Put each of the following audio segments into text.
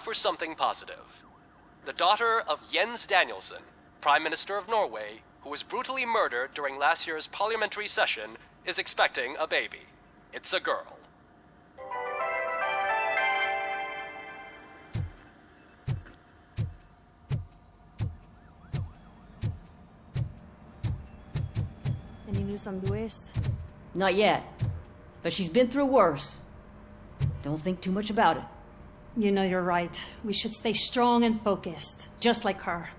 for something positive. The daughter of Jens Danielson, Prime Minister of Norway, who was brutally murdered during last year's parliamentary session, is expecting a baby. It's a girl. Any news on Louis? Not yet. But she's been through worse. Don't think too much about it. You know you're right. We should stay strong and focused, just like her.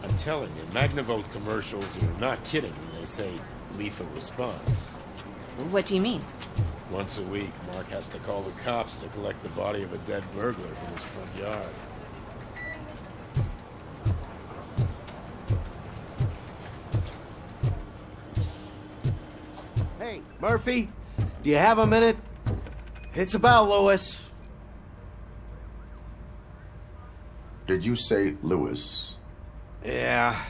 I'm telling you, Magnavolt commercials are not kidding when they say lethal response. What do you mean? Once a week, Mark has to call the cops to collect the body of a dead burglar from his front yard. Hey, Murphy, do you have a minute? It's about Louis. Did you say Lewis? Yeah.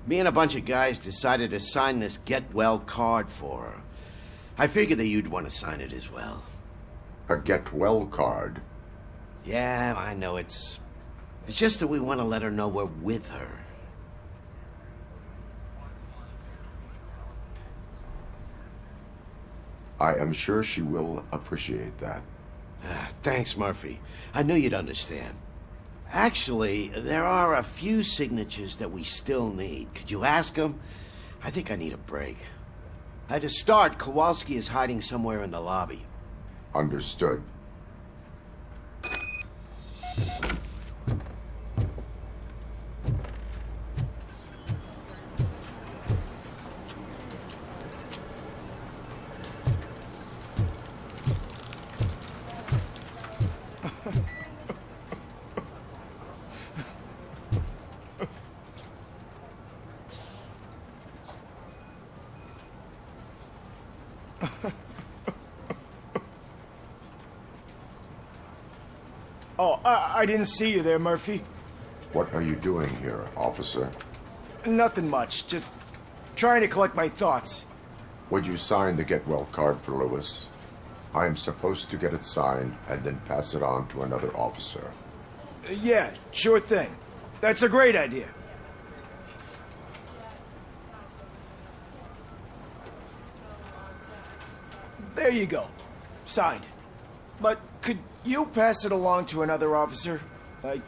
Me and a bunch of guys decided to sign this get well card for her. I figured that you'd want to sign it as well. A get well card? Yeah, I know it's just that we want to let her know we're with her. I am sure she will appreciate that. Thanks, Murphy. I knew you'd understand. Actually, there are a few signatures that we still need. Could you ask them? I think I need a break. To start, Kowalski is hiding somewhere in the lobby. Understood. Oh, I didn't see you there, Murphy. What are you doing here, officer? Nothing much, just trying to collect my thoughts. Would you sign the get well card for Lewis? I am supposed to get it signed and then pass it on to another officer. Yeah, sure thing. That's a great idea. There you go. Signed. But could you pass it along to another officer? I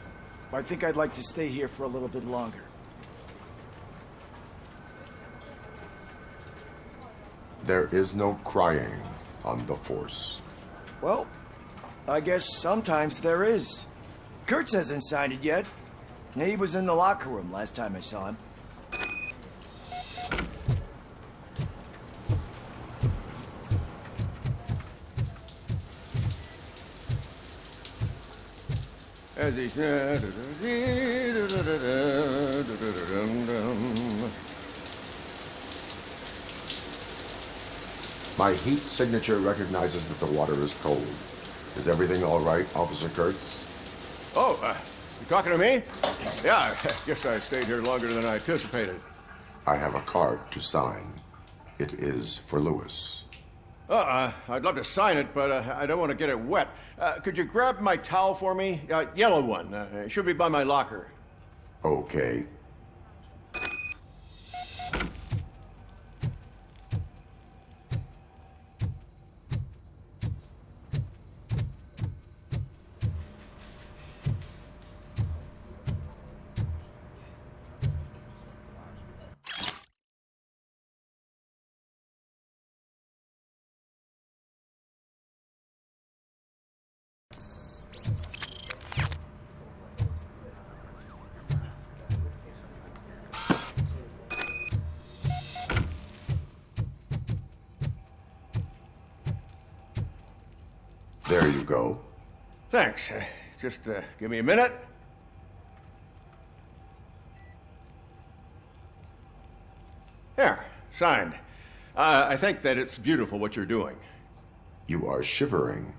think I'd like to stay here for a little bit longer. There is no crying on the force. Well, I guess sometimes there is. Kurtz hasn't signed it yet. He was in the locker room last time I saw him. As he said, My heat signature recognizes that the water is cold. Is everything all right, Officer Kurtz? Oh, you talking to me? Yeah, I guess I stayed here longer than I anticipated. I have a card to sign. It is for Lewis. I'd love to sign it, but I don't want to get it wet. Could you grab my towel for me? Yellow one. It should be by my locker. Okay. There you go. Thanks. Just give me a minute. There, signed. I think that it's beautiful what you're doing. You are shivering.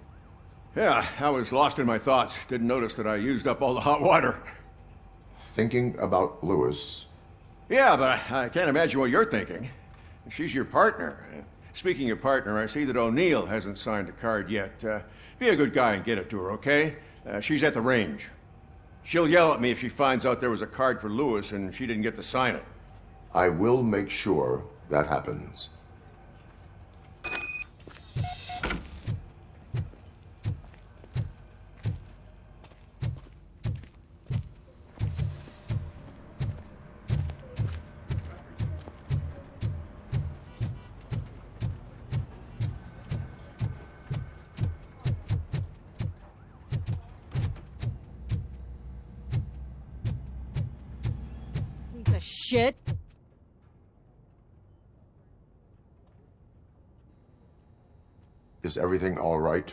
Yeah, I was lost in my thoughts. Didn't notice that I used up all the hot water. Thinking about Lewis. Yeah, but I can't imagine what you're thinking. She's your partner. Speaking of partner, I see that O'Neill hasn't signed a card yet. Be a good guy and get it to her, okay? She's at the range. She'll yell at me if she finds out there was a card for Lewis and she didn't get to sign it. I will make sure that happens. Shit. Is everything all right?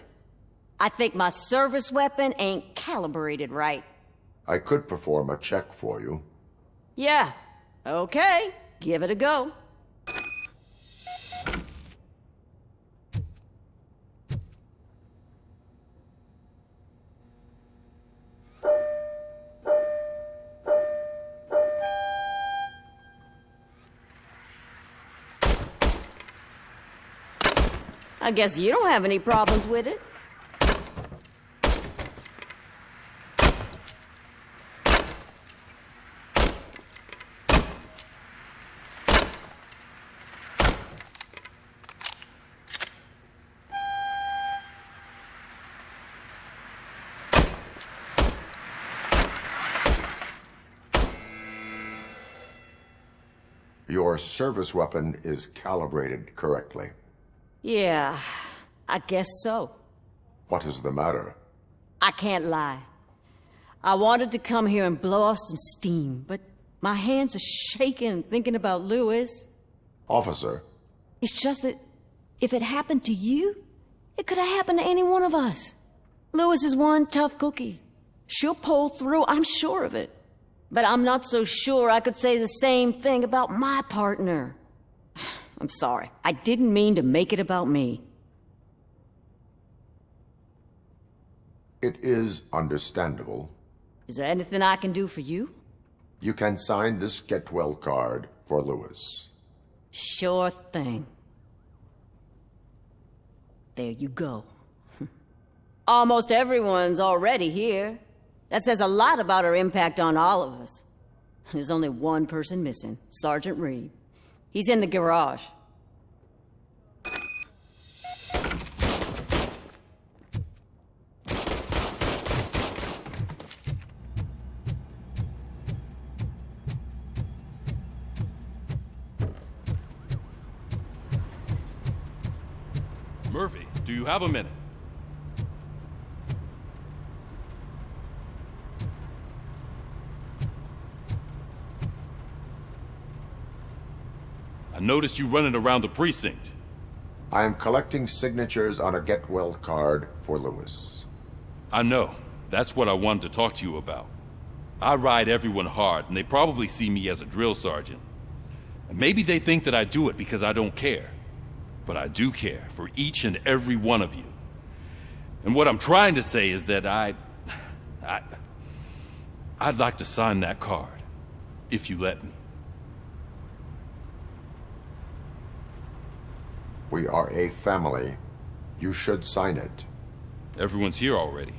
I think my service weapon ain't calibrated right. I could perform a check for you. Yeah. Okay. Give it a go. I guess you don't have any problems with it. Your service weapon is calibrated correctly. Yeah, I guess so. What is the matter? I can't lie. I wanted to come here and blow off some steam, but my hands are shaking thinking about Lewis. Officer. It's just that if it happened to you, it could have happened to any one of us. Lewis is one tough cookie. She'll pull through, I'm sure of it. But I'm not so sure I could say the same thing about my partner. I'm sorry. I didn't mean to make it about me. It is understandable. Is there anything I can do for you? You can sign this get well card for Lewis. Sure thing. There you go. Almost everyone's already here. That says a lot about her impact on all of us. There's only one person missing, Sergeant Reed. He's in the garage. Murphy, do you have a minute? I noticed you running around the precinct. I am collecting signatures on a get well card for Lewis. I know. That's what I wanted to talk to you about. I ride everyone hard, and they probably see me as a drill sergeant. And maybe they think that I do it because I don't care. But I do care for each and every one of you. And what I'm trying to say is that I'd like to sign that card, if you let me. We are a family. You should sign it. Everyone's here already.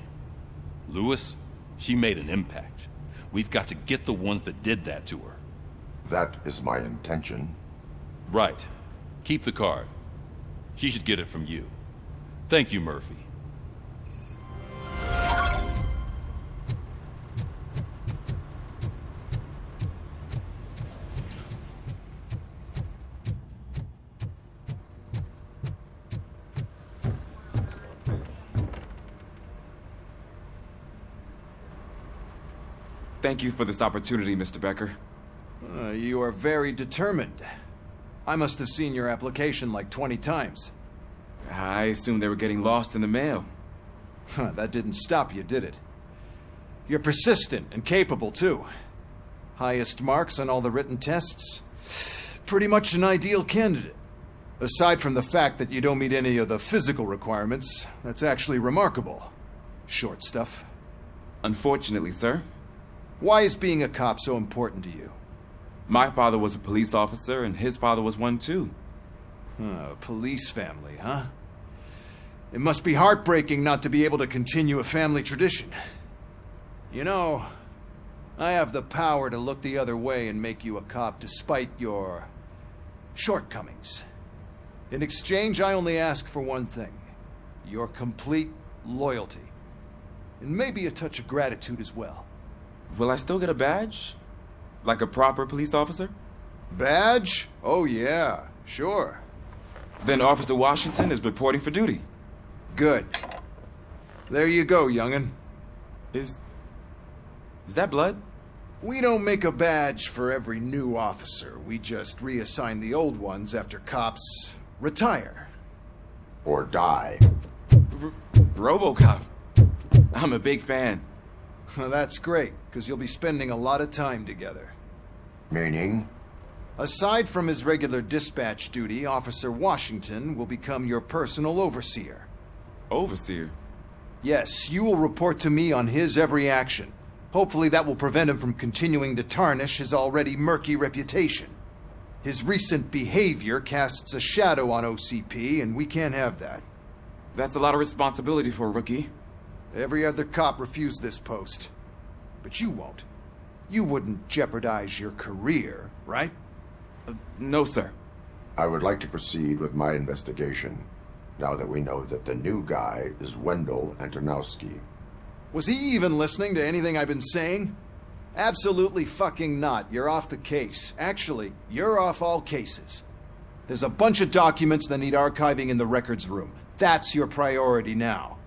Lewis, she made an impact. We've got to get the ones that did that to her. That is my intention. Right. Keep the card. She should get it from you. Thank you, Murphy. Thank you for this opportunity, Mr. Becker. You are very determined. I must have seen your application like 20 times. I assumed they were getting lost in the mail. That didn't stop you, did it? You're persistent and capable, too. Highest marks on all the written tests. Pretty much an ideal candidate. Aside from the fact that you don't meet any of the physical requirements, that's actually remarkable. Short stuff. Unfortunately, sir. Why is being a cop so important to you? My father was a police officer, and his father was one too. A police family, huh? It must be heartbreaking not to be able to continue a family tradition. You know, I have the power to look the other way and make you a cop despite your shortcomings. In exchange, I only ask for one thing. Your complete loyalty. And maybe a touch of gratitude as well. Will I still get a badge? Like a proper police officer? Badge? Oh yeah, sure. Then Officer Washington is reporting for duty. Good. There you go, young'un. Is that blood? We don't make a badge for every new officer. We just reassign the old ones after cops retire. Or die. RoboCop. I'm a big fan. Well, that's great, because you'll be spending a lot of time together. Meaning? Aside from his regular dispatch duty, Officer Washington will become your personal overseer. Overseer? Yes, you will report to me on his every action. Hopefully that will prevent him from continuing to tarnish his already murky reputation. His recent behavior casts a shadow on OCP, and we can't have that. That's a lot of responsibility for a rookie. Every other cop refused this post. But you won't. You wouldn't jeopardize your career, right? No, sir. I would like to proceed with my investigation, now that we know that the new guy is Wendell Antonowski. Was he even listening to anything I've been saying? Absolutely fucking not. You're off the case. Actually, you're off all cases. There's a bunch of documents that need archiving in the records room. That's your priority now.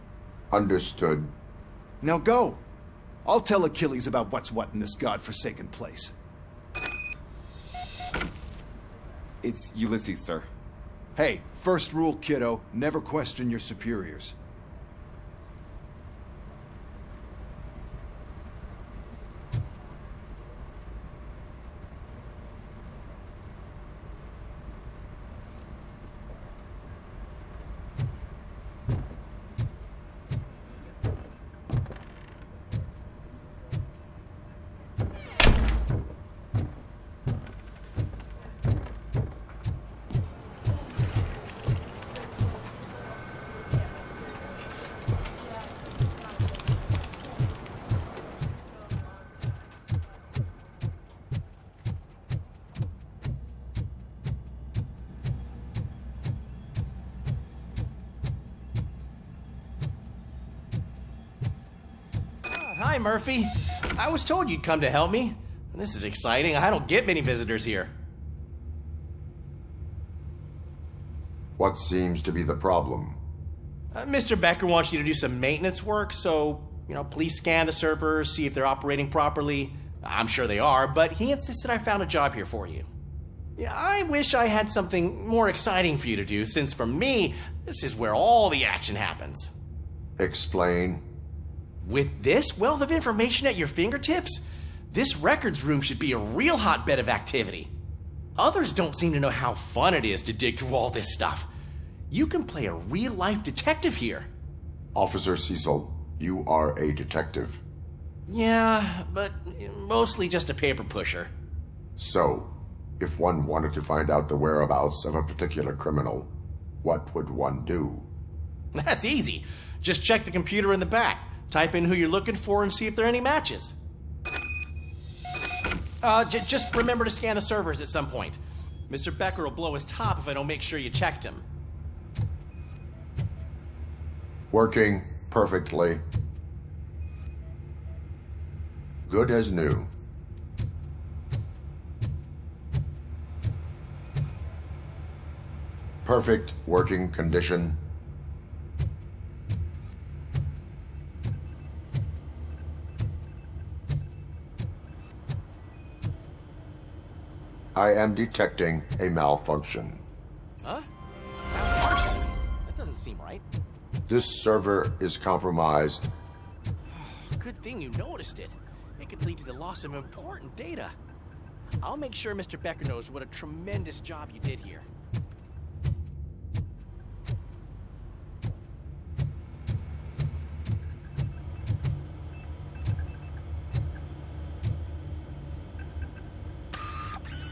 Understood. Now go. I'll tell Achilles about what's what in this godforsaken place. It's Ulysses, sir. Hey, first rule, kiddo, never question your superiors. Hi, Murphy. I was told you'd come to help me. This is exciting. I don't get many visitors here. What seems to be the problem? Mr. Becker wants you to do some maintenance work, so, please scan the servers, see if they're operating properly. I'm sure they are, but he insisted I found a job here for you. Yeah, I wish I had something more exciting for you to do, since for me, this is where all the action happens. Explain. With this wealth of information at your fingertips, this records room should be a real hotbed of activity. Others don't seem to know how fun it is to dig through all this stuff. You can play a real-life detective here. Officer Cecil, you are a detective. Yeah, but mostly just a paper pusher. So, if one wanted to find out the whereabouts of a particular criminal, what would one do? That's easy. Just check the computer in the back. Type in who you're looking for and see if there are any matches. Just remember to scan the servers at some point. Mr. Becker will blow his top if I don't make sure you checked him. Working perfectly. Good as new. Perfect working condition. I am detecting a malfunction. Huh? Malfunction? That doesn't seem right. This server is compromised. Good thing you noticed it. It could lead to the loss of important data. I'll make sure Mr. Becker knows what a tremendous job you did here.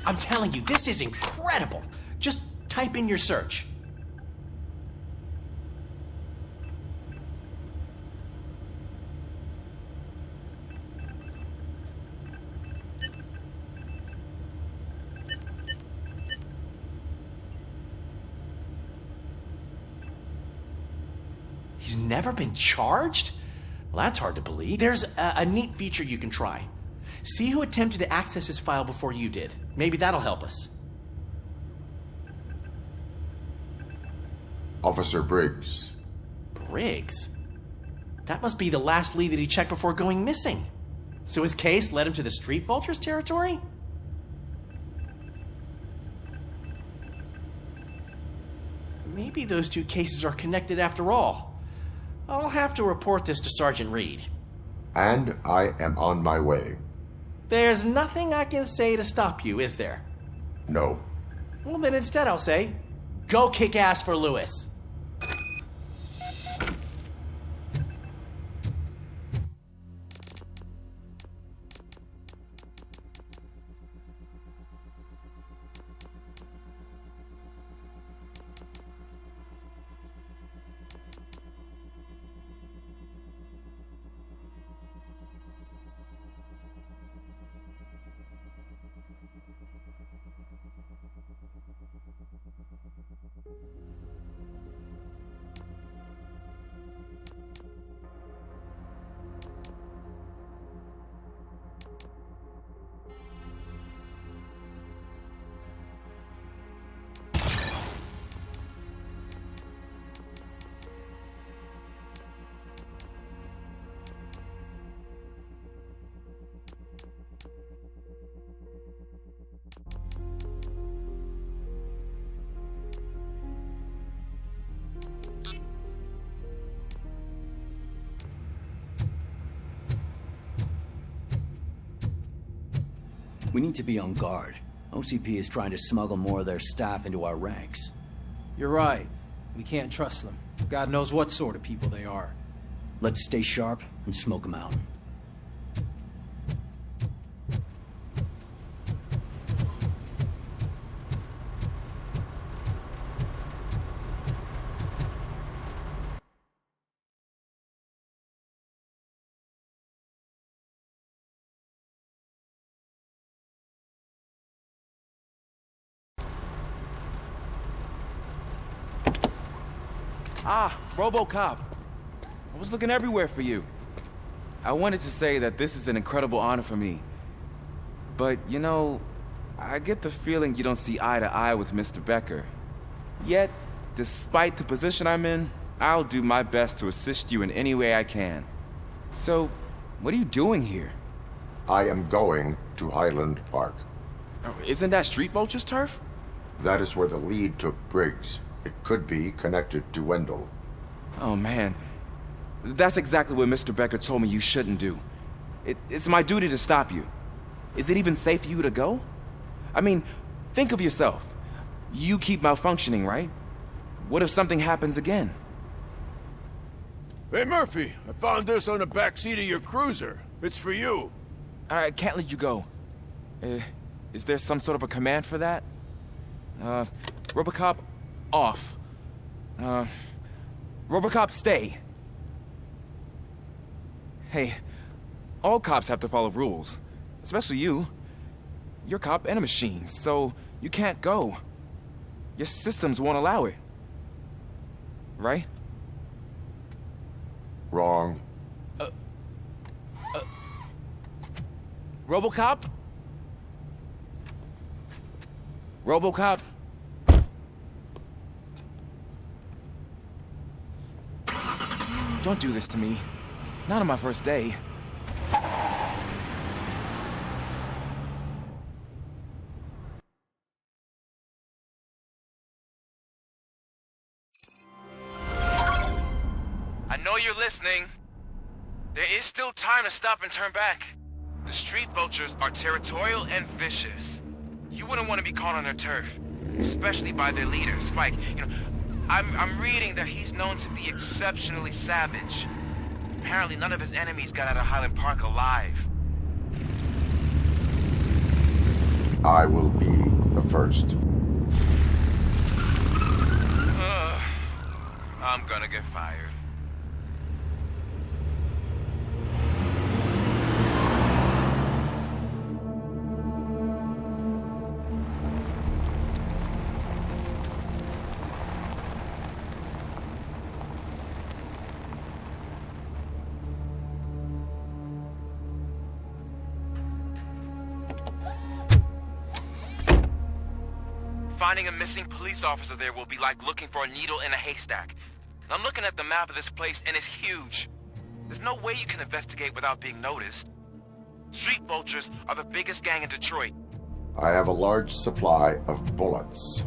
I'm telling you, this is incredible. Just type in your search. He's never been charged? Well, that's hard to believe. There's a neat feature you can try. See who attempted to access his file before you did. Maybe that'll help us. Officer Briggs. Briggs? That must be the last lead that he checked before going missing. So his case led him to the Street Vultures territory? Maybe those two cases are connected after all. I'll have to report this to Sergeant Reed. And I am on my way. There's nothing I can say to stop you, is there? No. Well, then instead I'll say, go kick ass for Lewis. We need to be on guard. OCP is trying to smuggle more of their staff into our ranks. You're right. We can't trust them. God knows what sort of people they are. Let's stay sharp and smoke them out. Ah, RoboCop. I was looking everywhere for you. I wanted to say that this is an incredible honor for me. But, you know, I get the feeling you don't see eye to eye with Mr. Becker. Yet, despite the position I'm in, I'll do my best to assist you in any way I can. So, what are you doing here? I am going to Highland Park. Oh, isn't that Street Vulture's turf? That is where the lead took Briggs. It could be connected to Wendell. Oh, man. That's exactly what Mr. Becker told me you shouldn't do. It's my duty to stop you. Is it even safe for you to go? I mean, think of yourself. You keep malfunctioning, right? What if something happens again? Hey, Murphy, I found this on the back seat of your cruiser. It's for you. I can't let you go. Is there some sort of a command for that? RoboCop, off. RoboCop, stay. Hey, all cops have to follow rules. Especially you. You're a cop and a machine, so you can't go. Your systems won't allow it. Right? Wrong. RoboCop? RoboCop? Don't do this to me. Not on my first day. I know you're listening. There is still time to stop and turn back. The Street Vultures are territorial and vicious. You wouldn't want to be caught on their turf, especially by their leader, Spike. You know, I'm reading that he's known to be exceptionally savage. Apparently none of his enemies got out of Highland Park alive. I will be the first. I'm gonna get fired. Finding a missing police officer there will be like looking for a needle in a haystack. I'm looking at the map of this place and it's huge. There's no way you can investigate without being noticed. Street vultures are the biggest gang in Detroit. I have a large supply of bullets.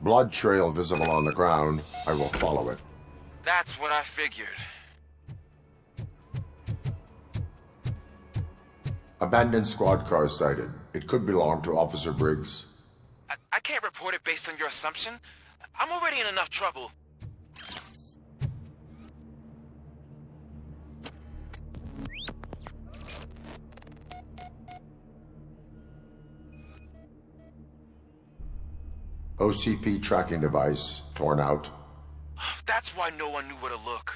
Blood trail visible on the ground. I will follow it. That's what I figured. Abandoned squad car sighted. It could belong to Officer Briggs. I can't report it based on your assumption. I'm already in enough trouble. OCP tracking device torn out. That's why no one knew where to look.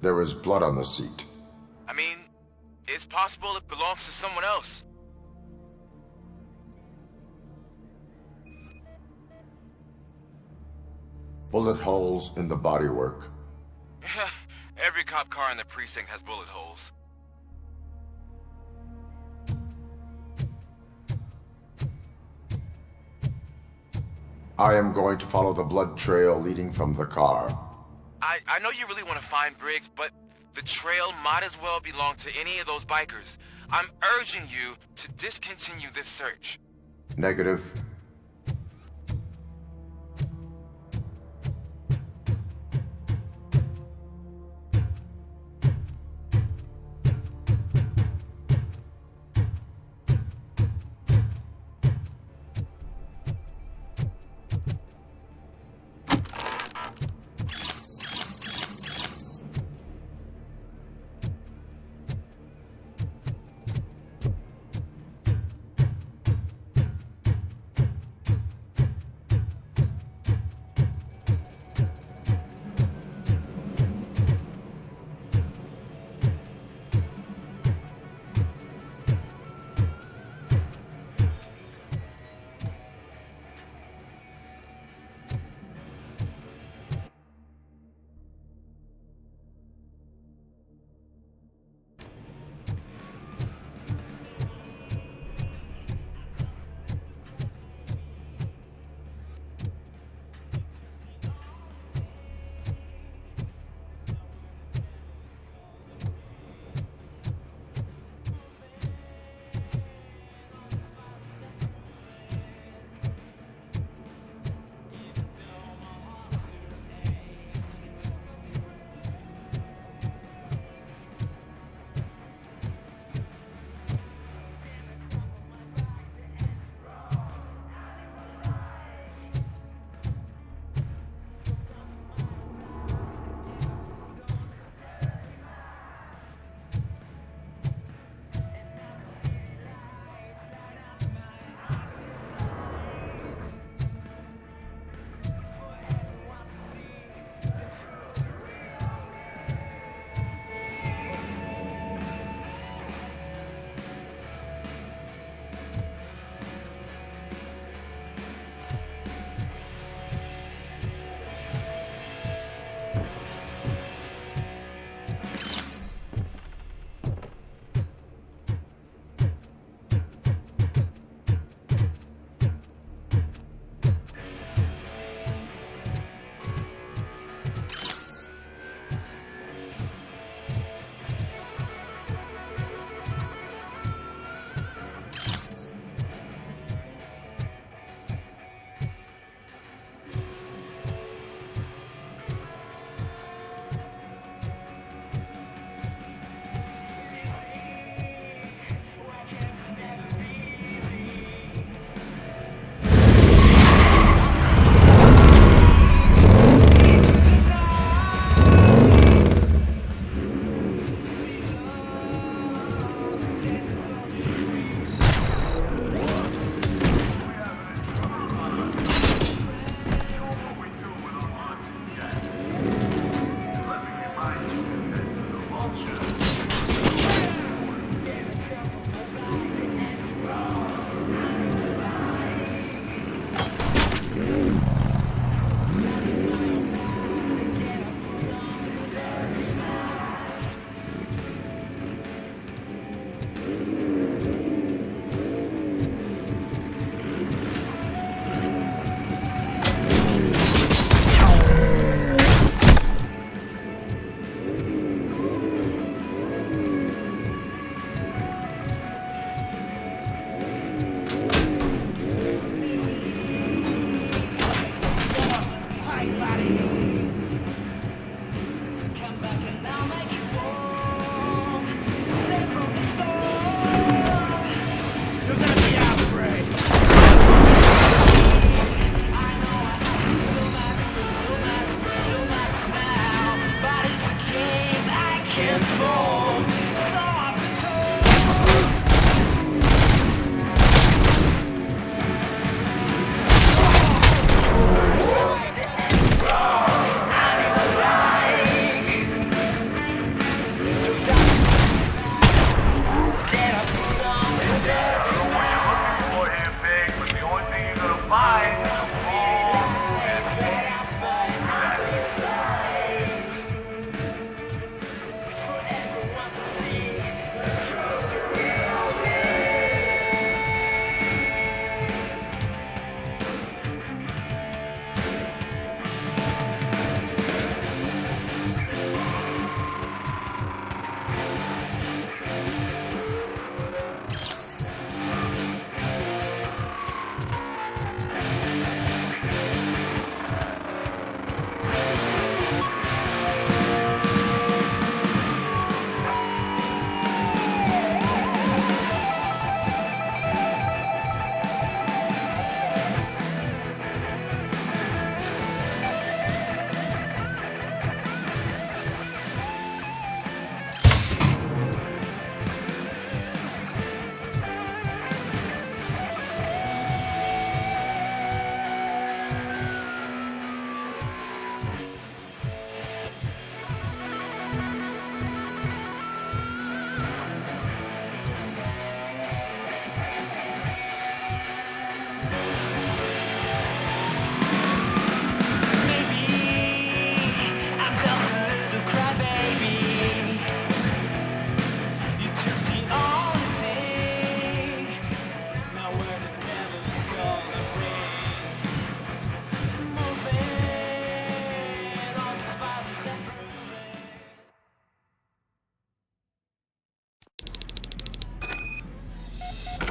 There is blood on the seat. I mean, it's possible it belongs to someone else. Bullet holes in the bodywork. Every cop car in the precinct has bullet holes. I am going to follow the blood trail leading from the car. I know you really want to find Briggs, but the trail might as well belong to any of those bikers. I'm urging you to discontinue this search. Negative.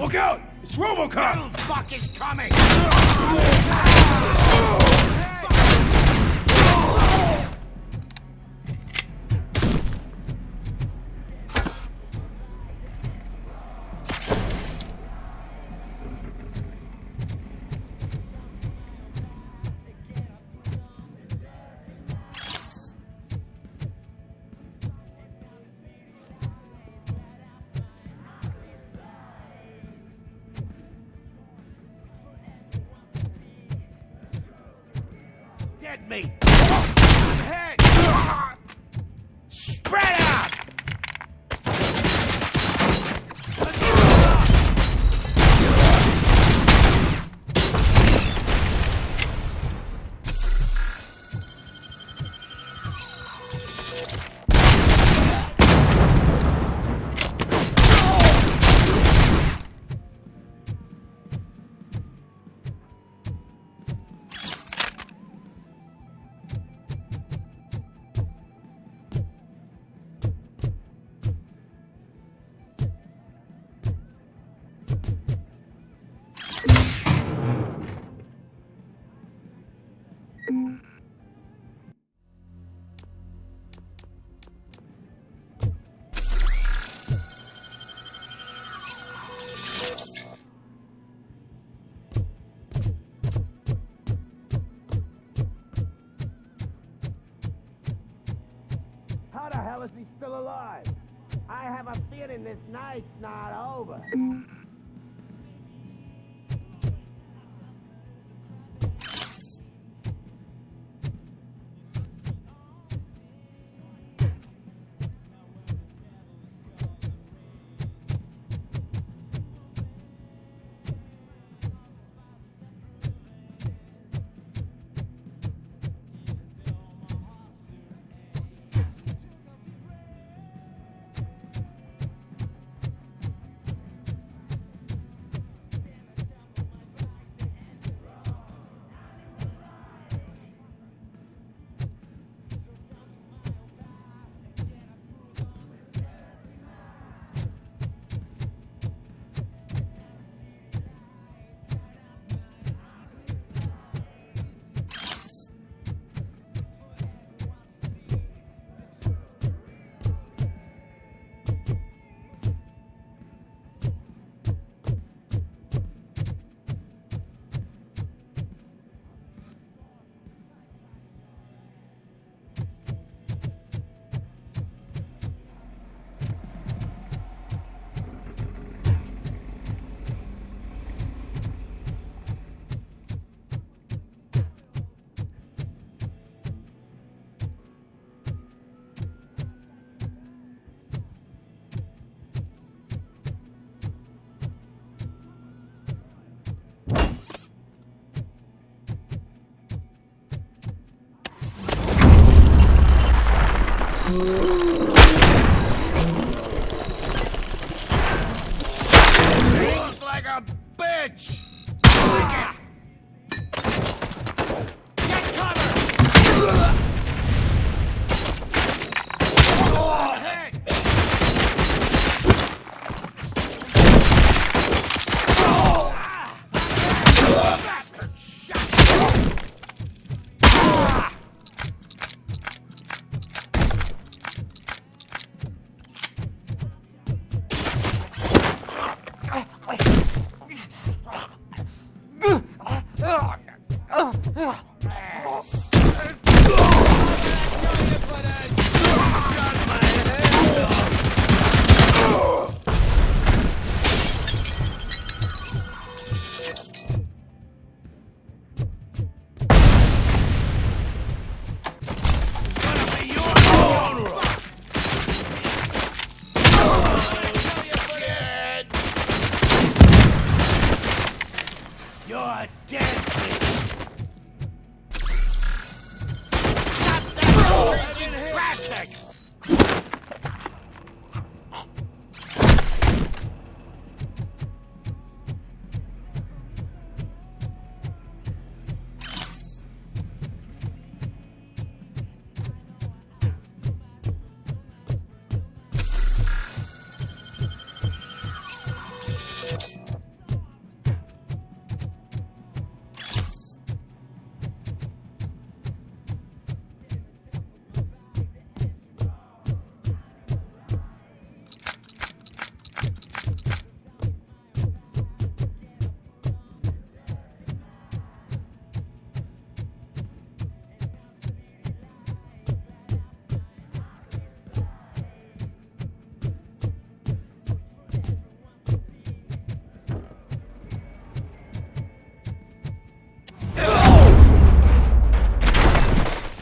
Look out! It's RoboCop! Little fuck is coming! Get me! Head! Spread out! How the hell is he still alive? I have a feeling this night's not over. bitch!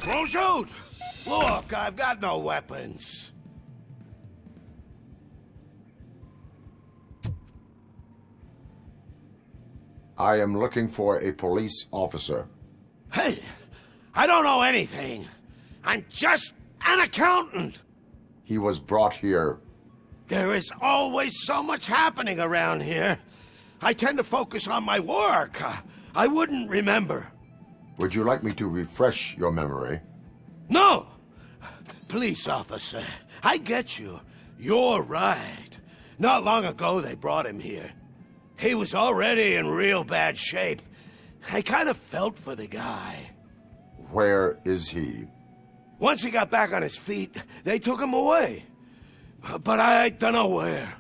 Don't shoot! Look, I've got no weapons. I am looking for a police officer. Hey, I don't know anything. I'm just an accountant. He was brought here. There is always so much happening around here. I tend to focus on my work. I wouldn't remember. Would you like me to refresh your memory? No! Police officer, I get you. You're right. Not long ago they brought him here. He was already in real bad shape. I kind of felt for the guy. Where is he? Once he got back on his feet, they took him away. But I don't know where.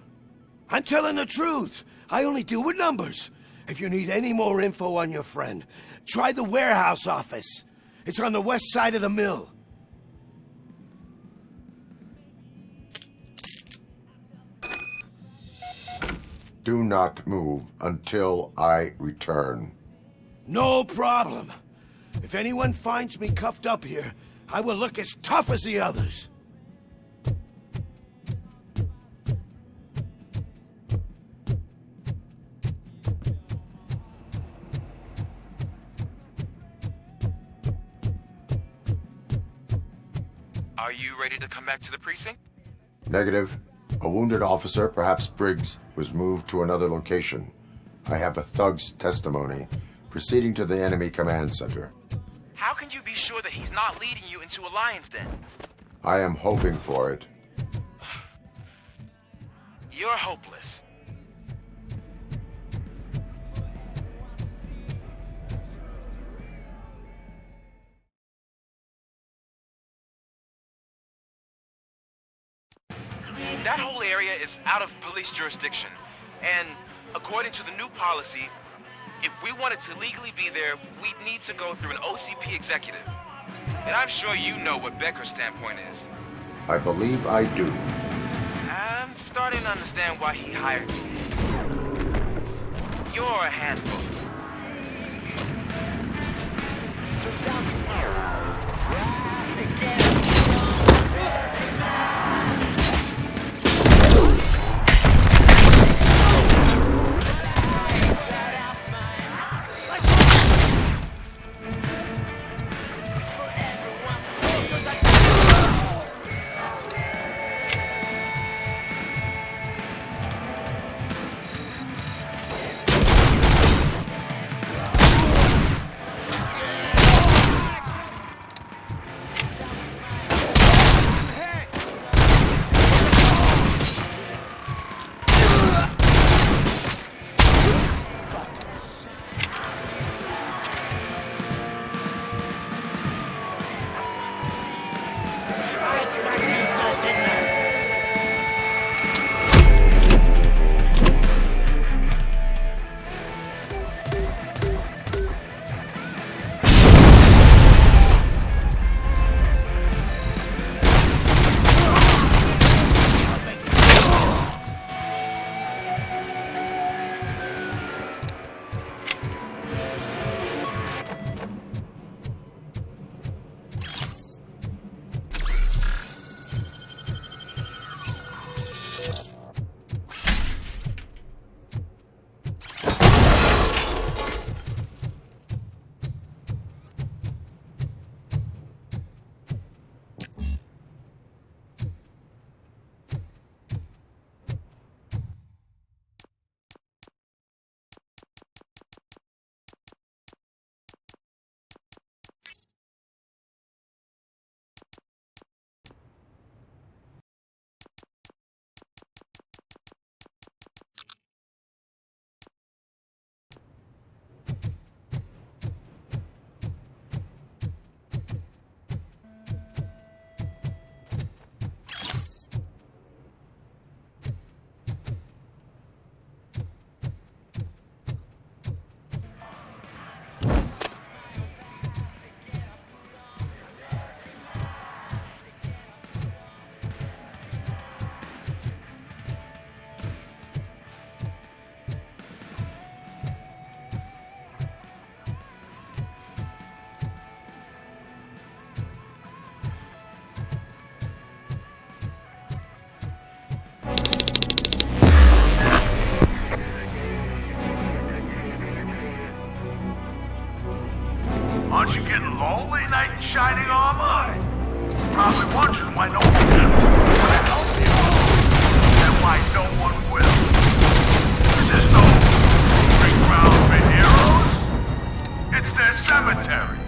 I'm telling the truth. I only deal with numbers. If you need any more info on your friend, try the warehouse office. It's on the west side of the mill. Do not move until I return. No problem. If anyone finds me cuffed up here, I will look as tough as the others. Are you ready to come back to the precinct? Negative. A wounded officer, perhaps Briggs, was moved to another location. I have a thug's testimony proceeding to the enemy command center. How can you be sure that he's not leading you into a lion's den? I am hoping for it. You're hopeless. That whole area is out of police jurisdiction, and according to the new policy, if we wanted to legally be there, we'd need to go through an OCP executive. And I'm sure you know what Becker's standpoint is. I believe I do. I'm starting to understand why he hired me. You're a handful. only wondering why no one will help you. And why no one will. This is no proving ground for heroes. It's their cemetery.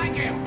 Find him!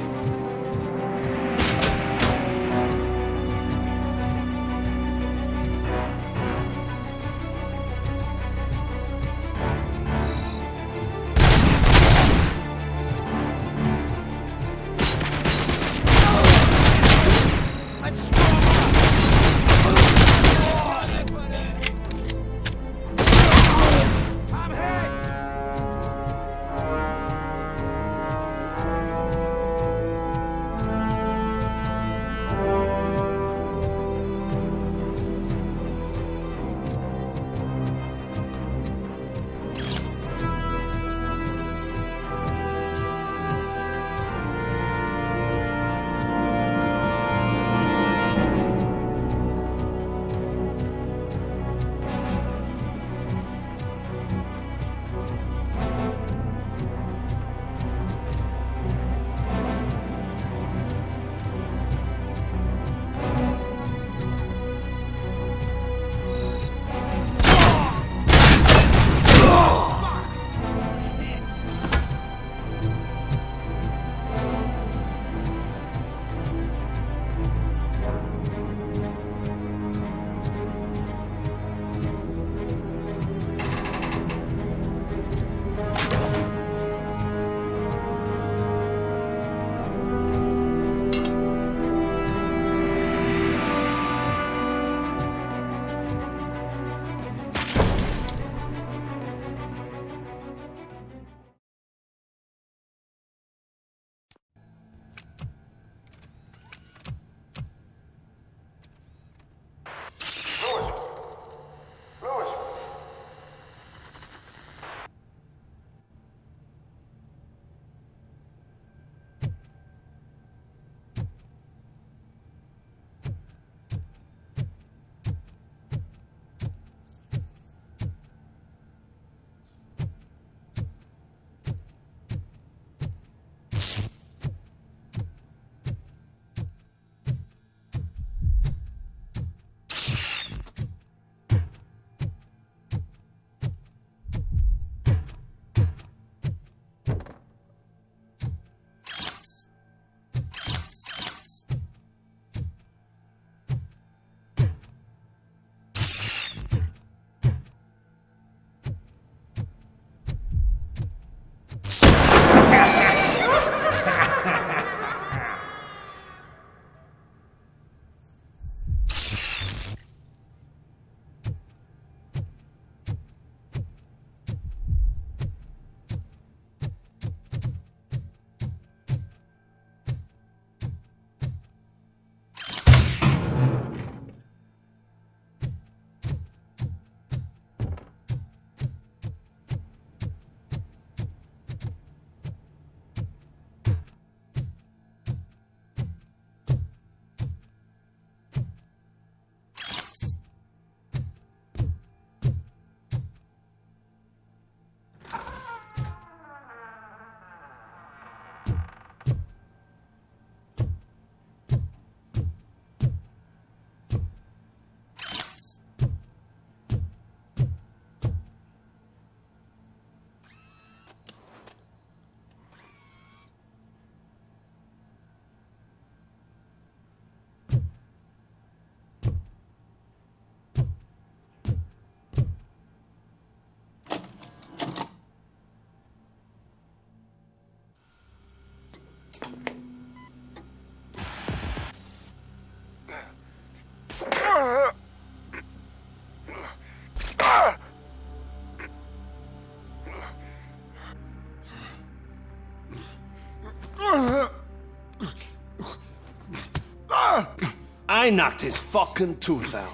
I knocked his fucking tooth out.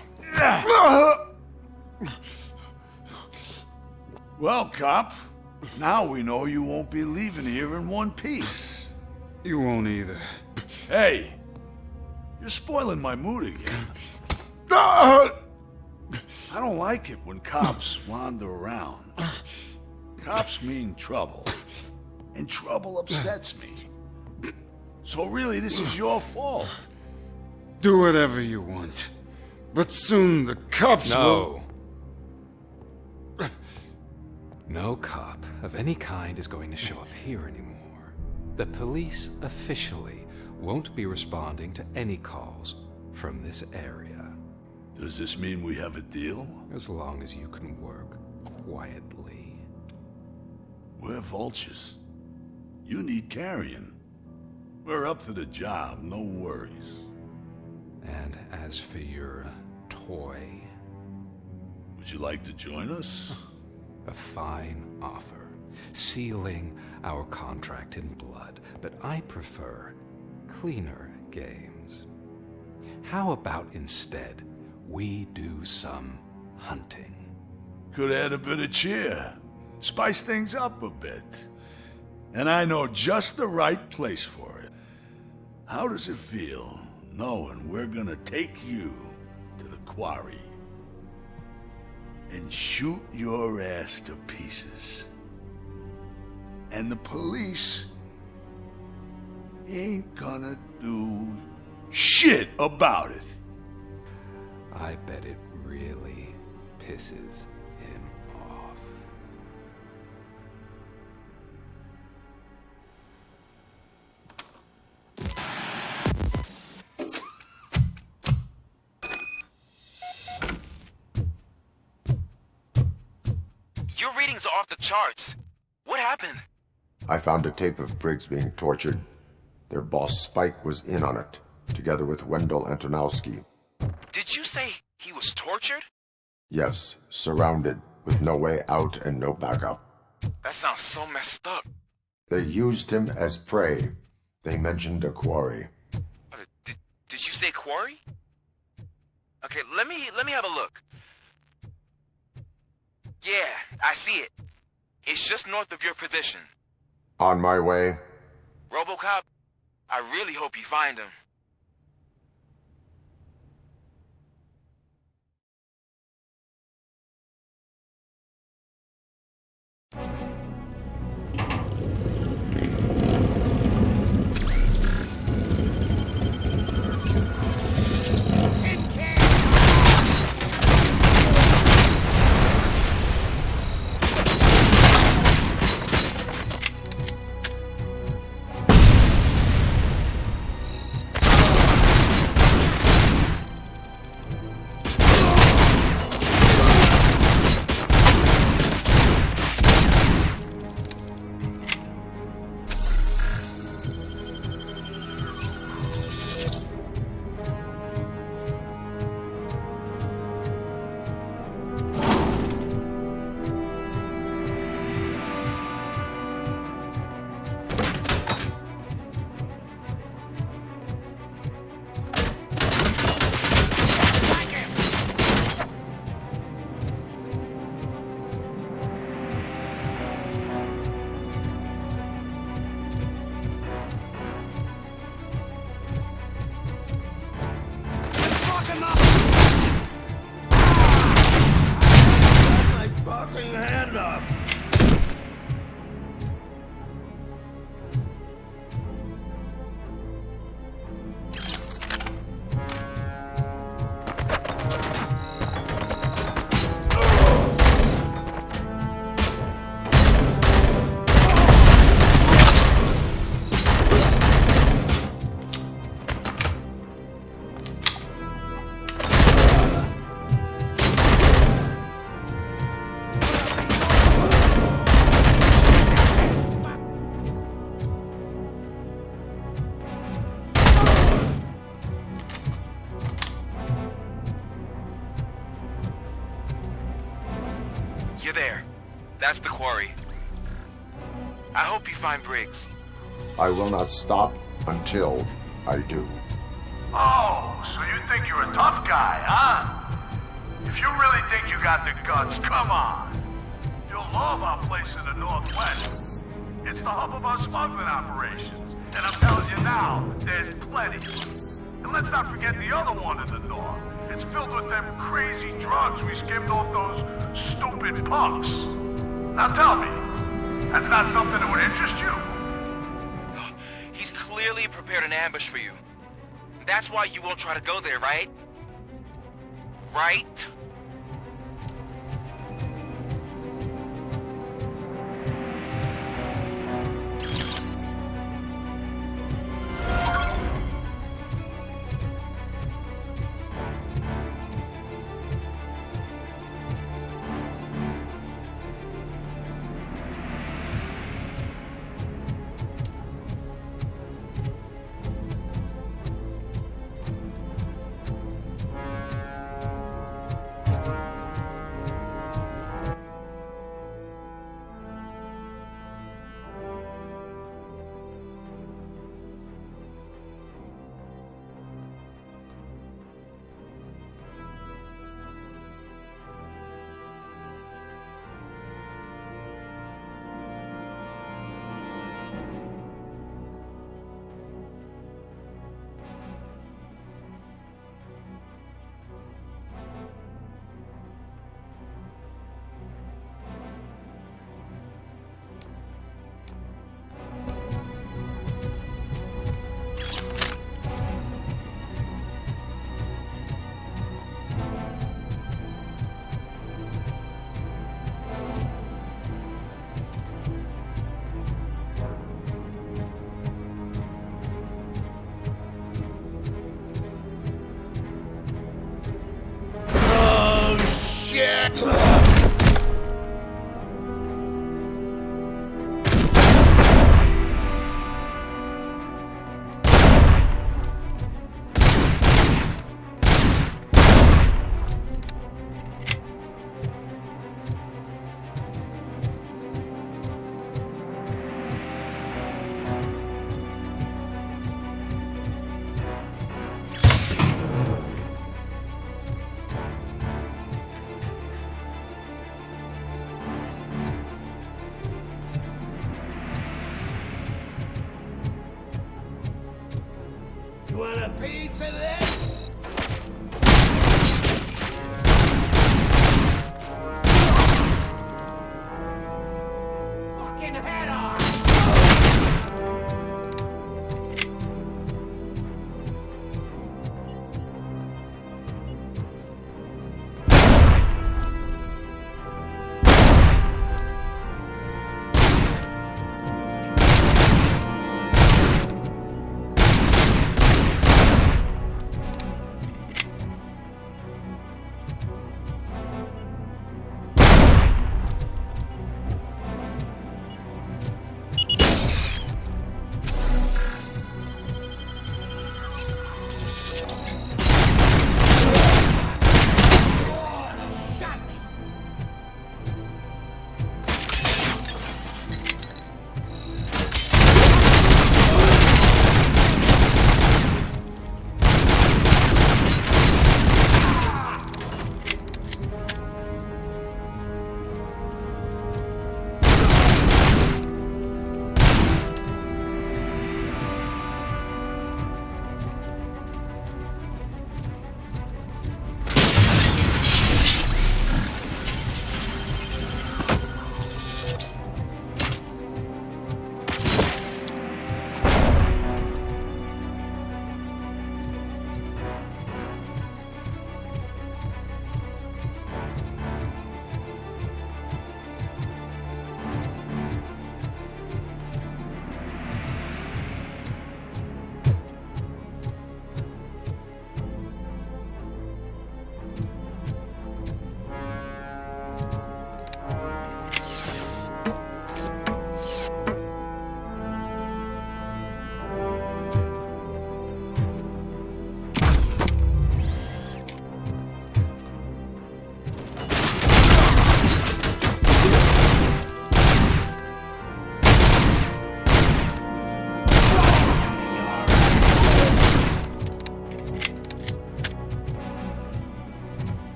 Well, cop, now we know you won't be leaving here in one piece. You won't either. Hey, you're spoiling my mood again. I don't like it when cops wander around. Cops mean trouble, and trouble upsets me. So really, this is your fault. Do whatever you want, but soon the cops will... No cop of any kind is going to show up here anymore. The police officially won't be responding to any calls from this area. Does this mean we have a deal? As long as you can work quietly. We're vultures. You need carrion. We're up to the job, no worries. And as for your toy... Would you like to join us? A fine offer, sealing our contract in blood, but I prefer cleaner games. How about instead we do some hunting? Could add a bit of cheer, spice things up a bit. And I know just the right place for it. How does it feel knowing we're gonna take you to the quarry and shoot your ass to pieces? And the police ain't gonna do shit about it. I bet it really pisses him off. Your readings are off the charts. What happened? I found a tape of Briggs being tortured. Their boss Spike was in on it, together with Wendell Antonowski. Did you say he was tortured? Yes, surrounded, with no way out and no backup. That sounds so messed up. They used him as prey. They mentioned a quarry. Did you say quarry? Okay, let me have a look. Yeah, I see it. It's just north of your position. On my way. RoboCop, I really hope you find him. You're there. That's the quarry. I hope you find Briggs. I will not stop until I do. Oh, so you think you're a tough guy, huh? If you really think you got the guts, come on. You'll love our place in the Northwest. It's the hub of our smuggling operations. And I'm telling you now, there's plenty. And let's not forget the other one in the north. It's filled with them crazy drugs we skimmed off those stupid punks. Now tell me, that's not something that would interest you? He's clearly prepared an ambush for you. That's why you won't try to go there, right? Right? You want a piece of this? Fucking head off!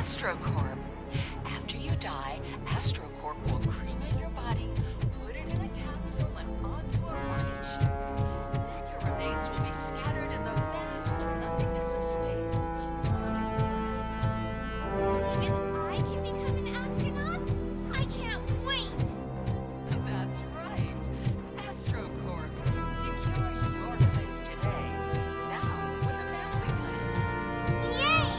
AstroCorp. After you die, AstroCorp will cremate your body, put it in a capsule and onto a rocket ship. Then your remains will be scattered in the vast nothingness of space, floating forever. Even I can become an astronaut? I can't wait! That's right. AstroCorp. Secure your place today. Now with a family plan. Yay!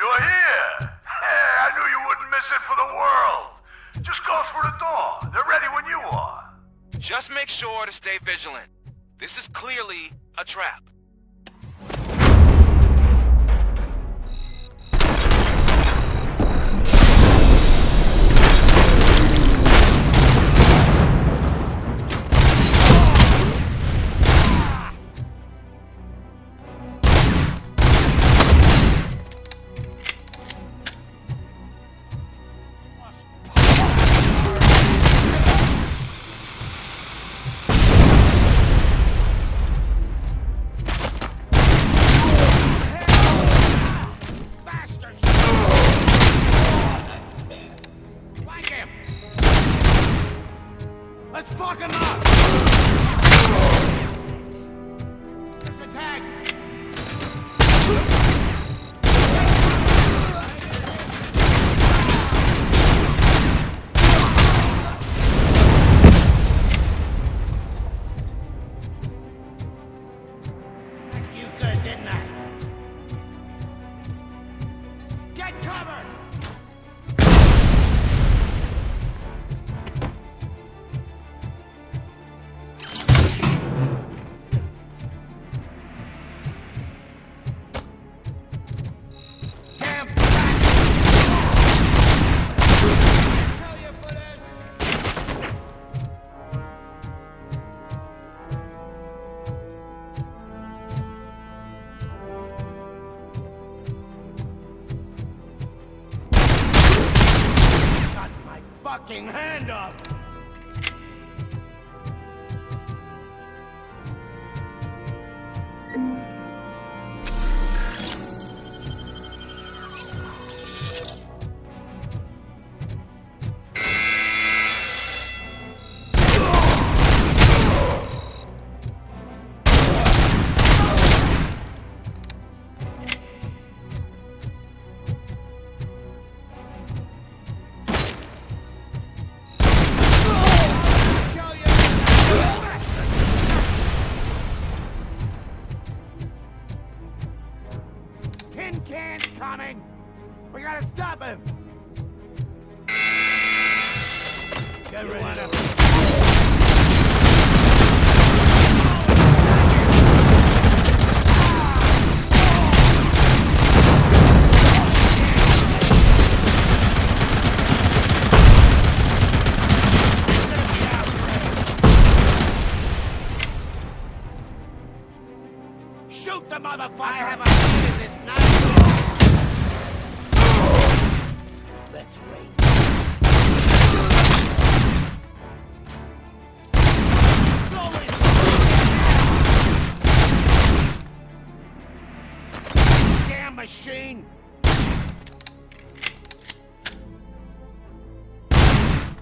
You're here! Hey, I knew you wouldn't miss it for the world. Just go through the door. They're ready when you are. Just make sure to stay vigilant. This is clearly a trap. Let's fuck him up! Let's attack! You good, didn't I? Get covered! Fucking hand up! Tin can's coming! We gotta stop him! Get ready. Shoot the motherfucker! I have a hand in this night. Let's wait. Damn machine!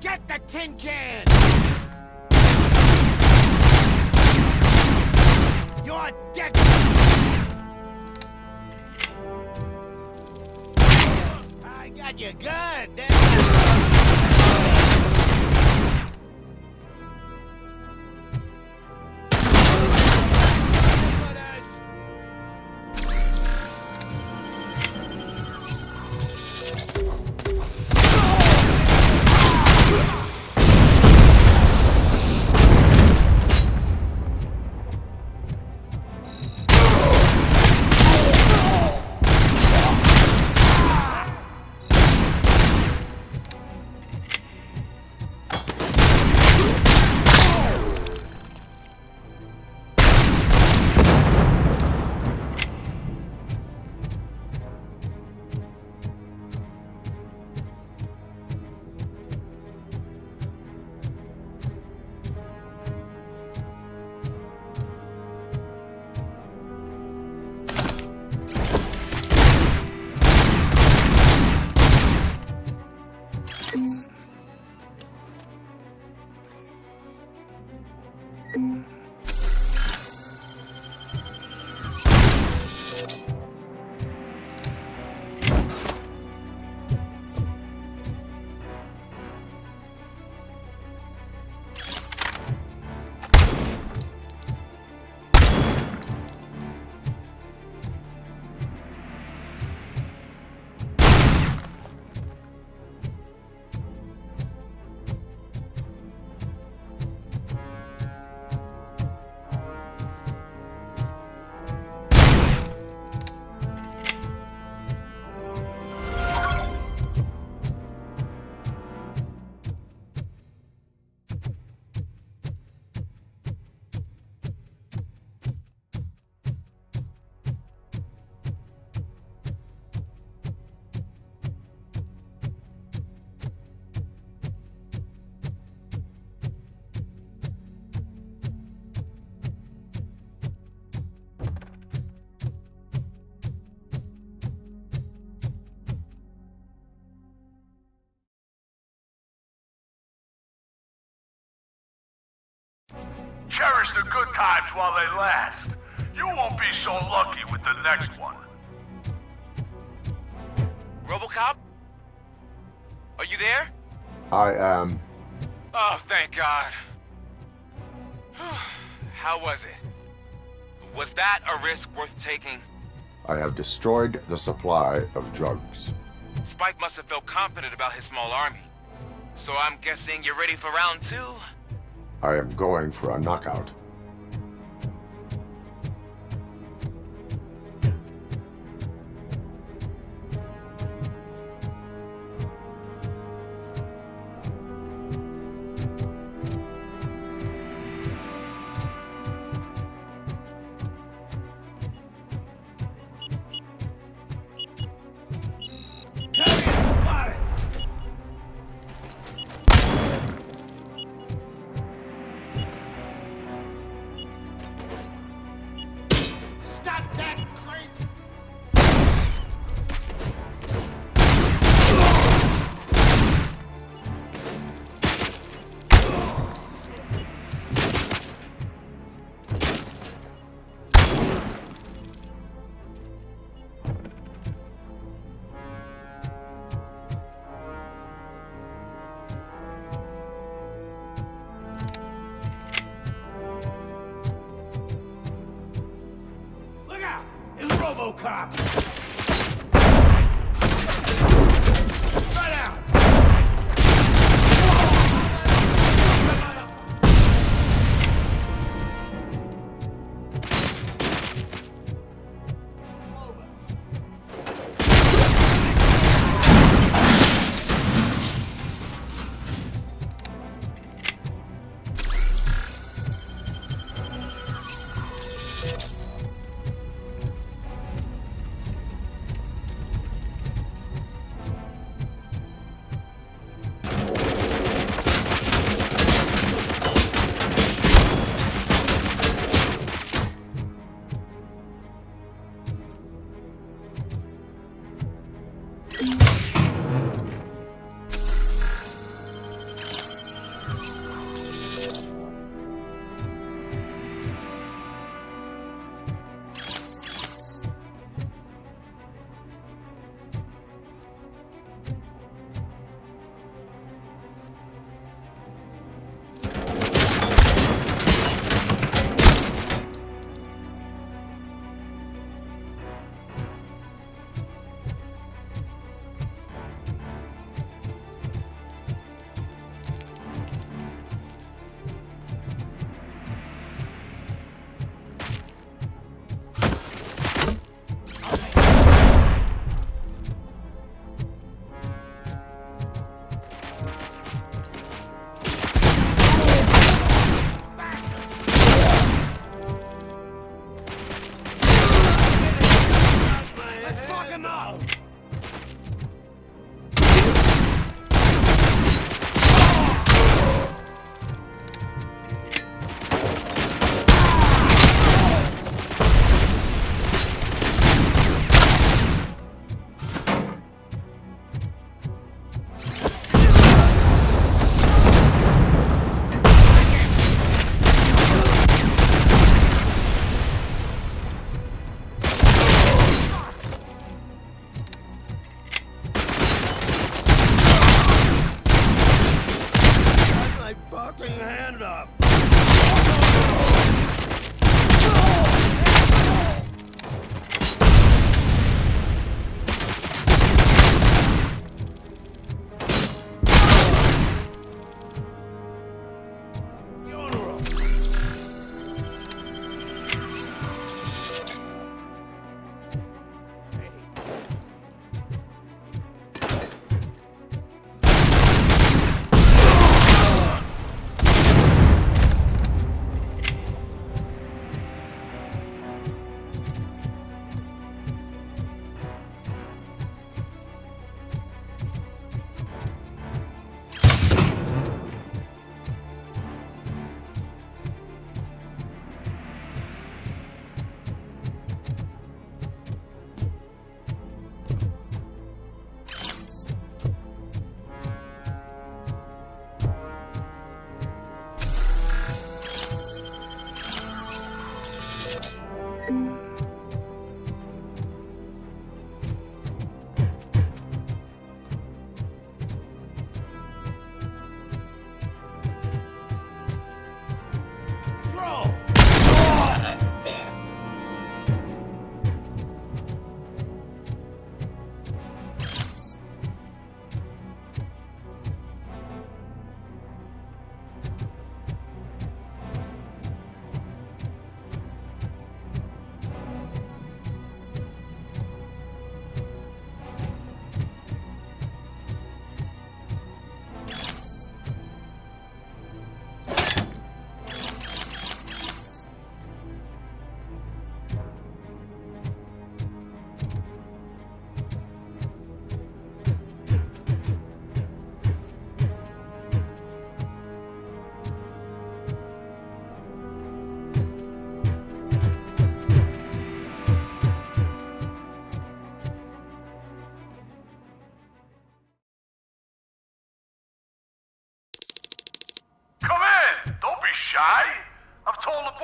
Get the tin can! You're dead! I got you good! Cherish the good times while they last. You won't be so lucky with the next one. RoboCop? Are you there? I am. Oh, thank God. How was it? Was that a risk worth taking? I have destroyed the supply of drugs. Spike must have felt confident about his small army. So I'm guessing you're ready for round 2? I am going for a knockout. RoboCop! Spread out!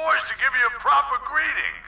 boys to give you a proper greeting.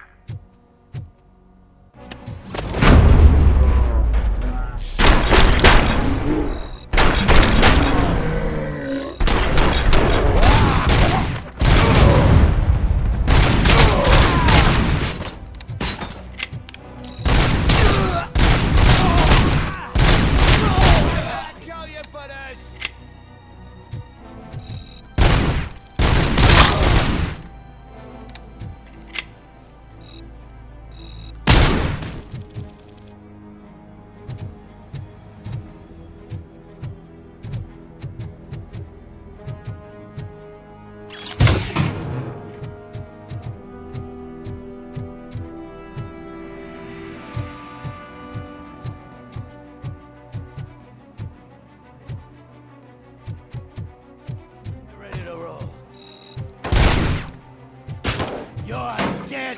You're dead.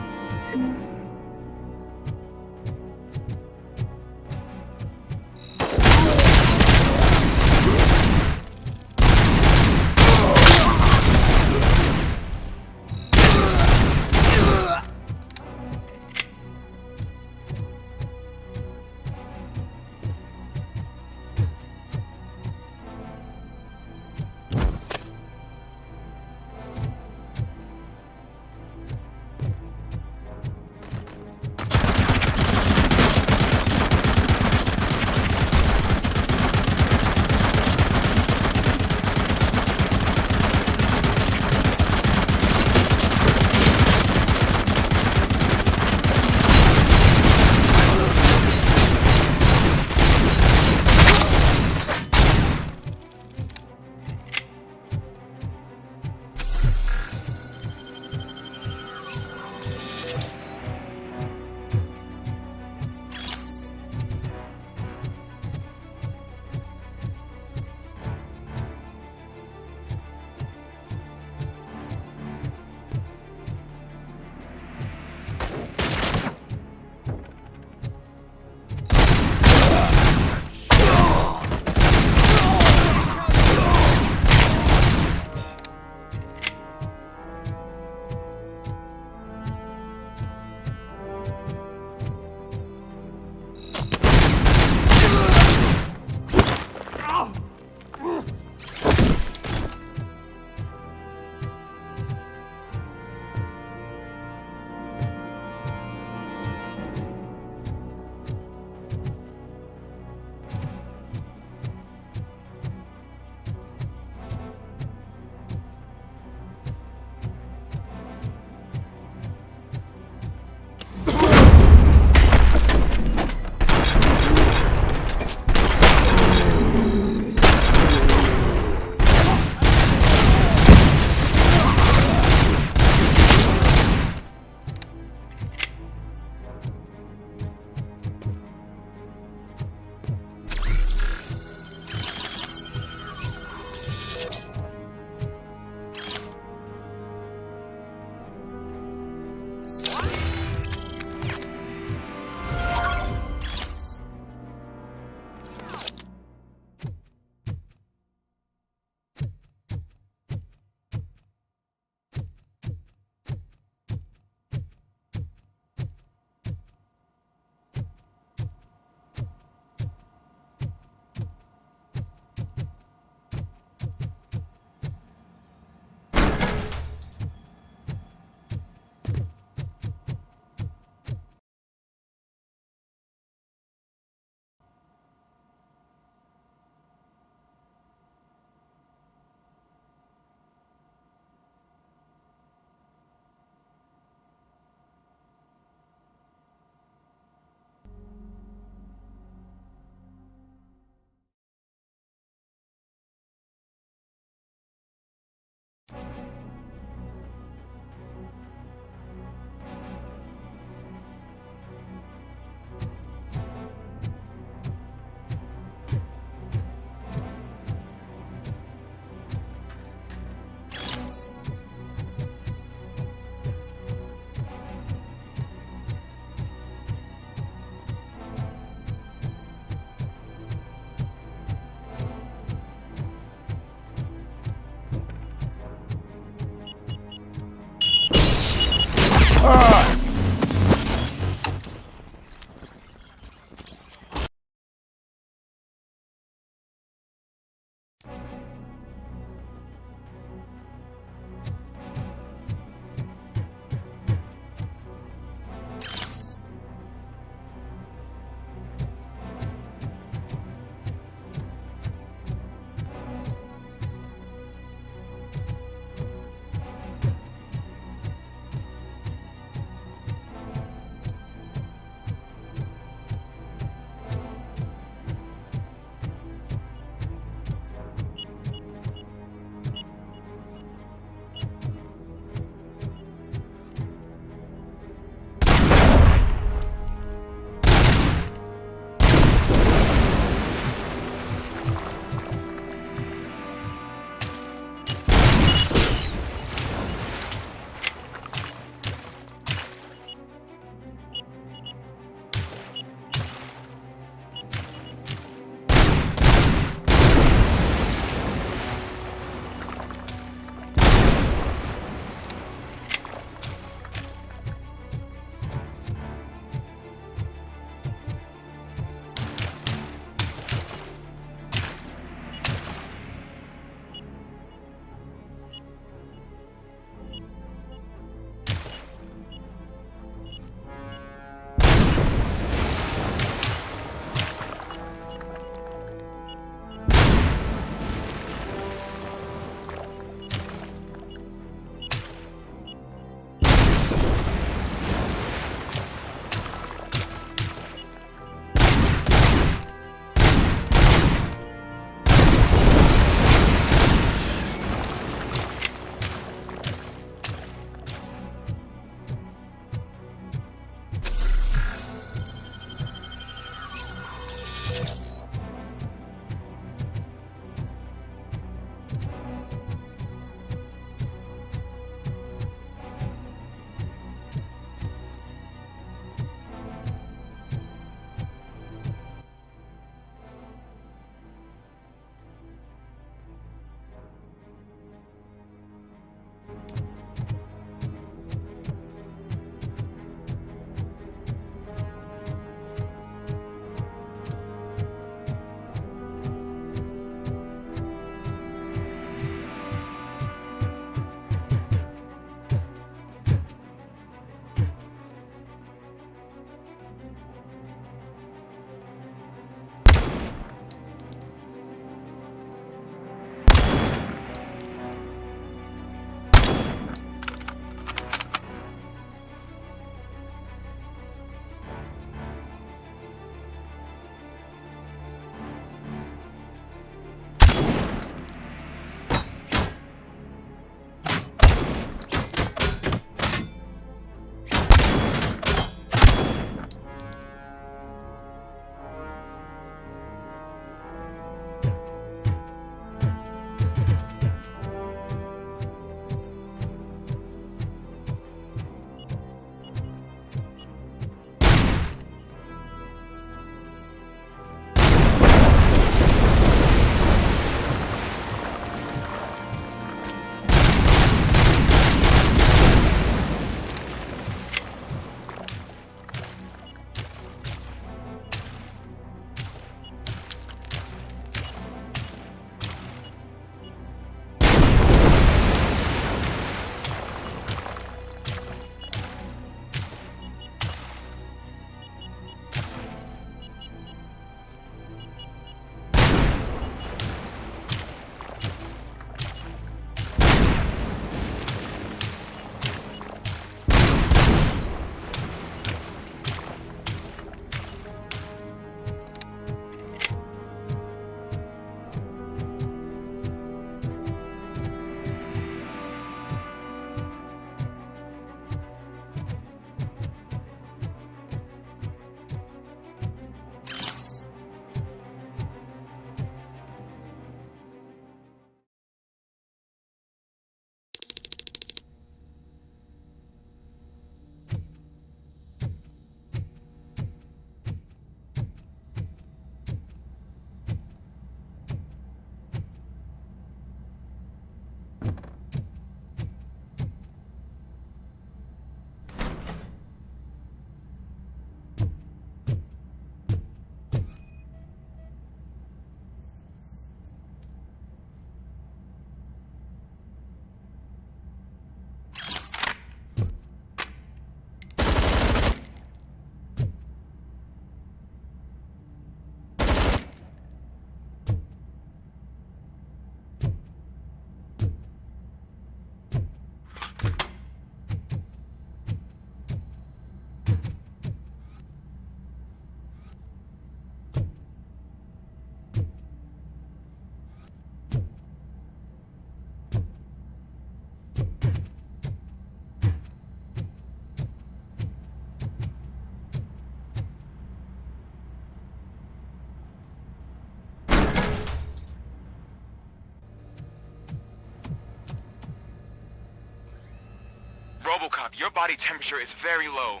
RoboCop, your body temperature is very low.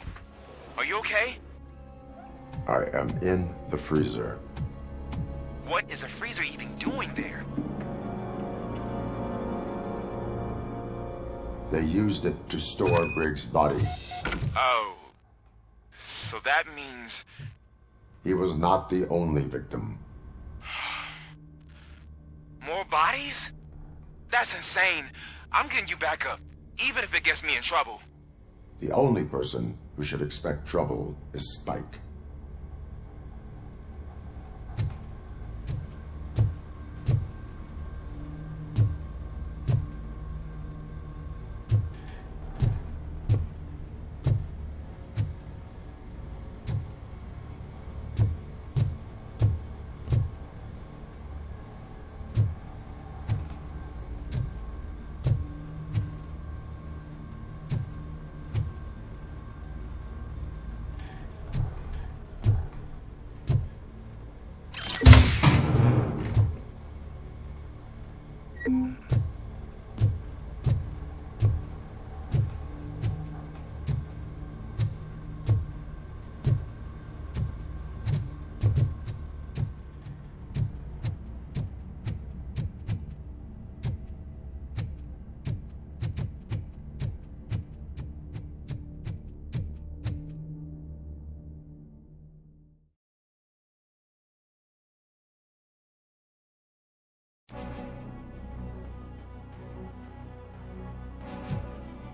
Are you okay? I am in the freezer. What is the freezer even doing there? They used it to store Briggs' body. Oh. So that means... He was not the only victim. More bodies? That's insane. I'm getting you back up, even if it gets me in trouble. The only person who should expect trouble is Spike.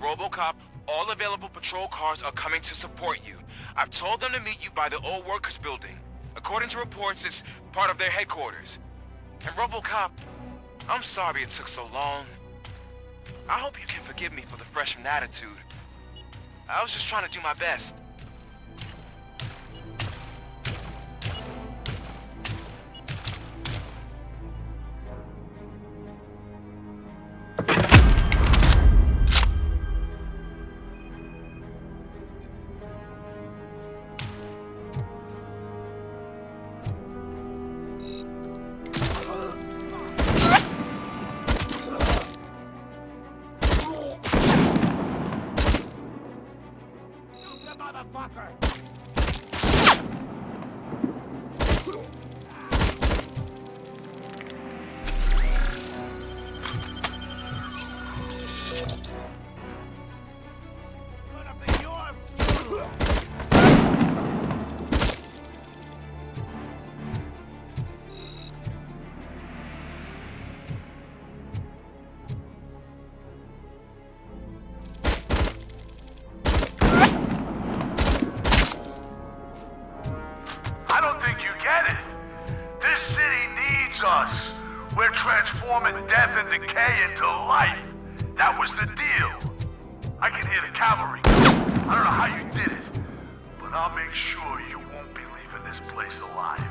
RoboCop, all available patrol cars are coming to support you. I've told them to meet you by the old workers building. According to reports, it's part of their headquarters. And RoboCop, I'm sorry it took so long. I hope you can forgive me for the freshman attitude. I was just trying to do my best. Us. We're transforming death and decay into life. That was the deal. I can hear the cavalry. I don't know how you did it, but I'll make sure you won't be leaving this place alive.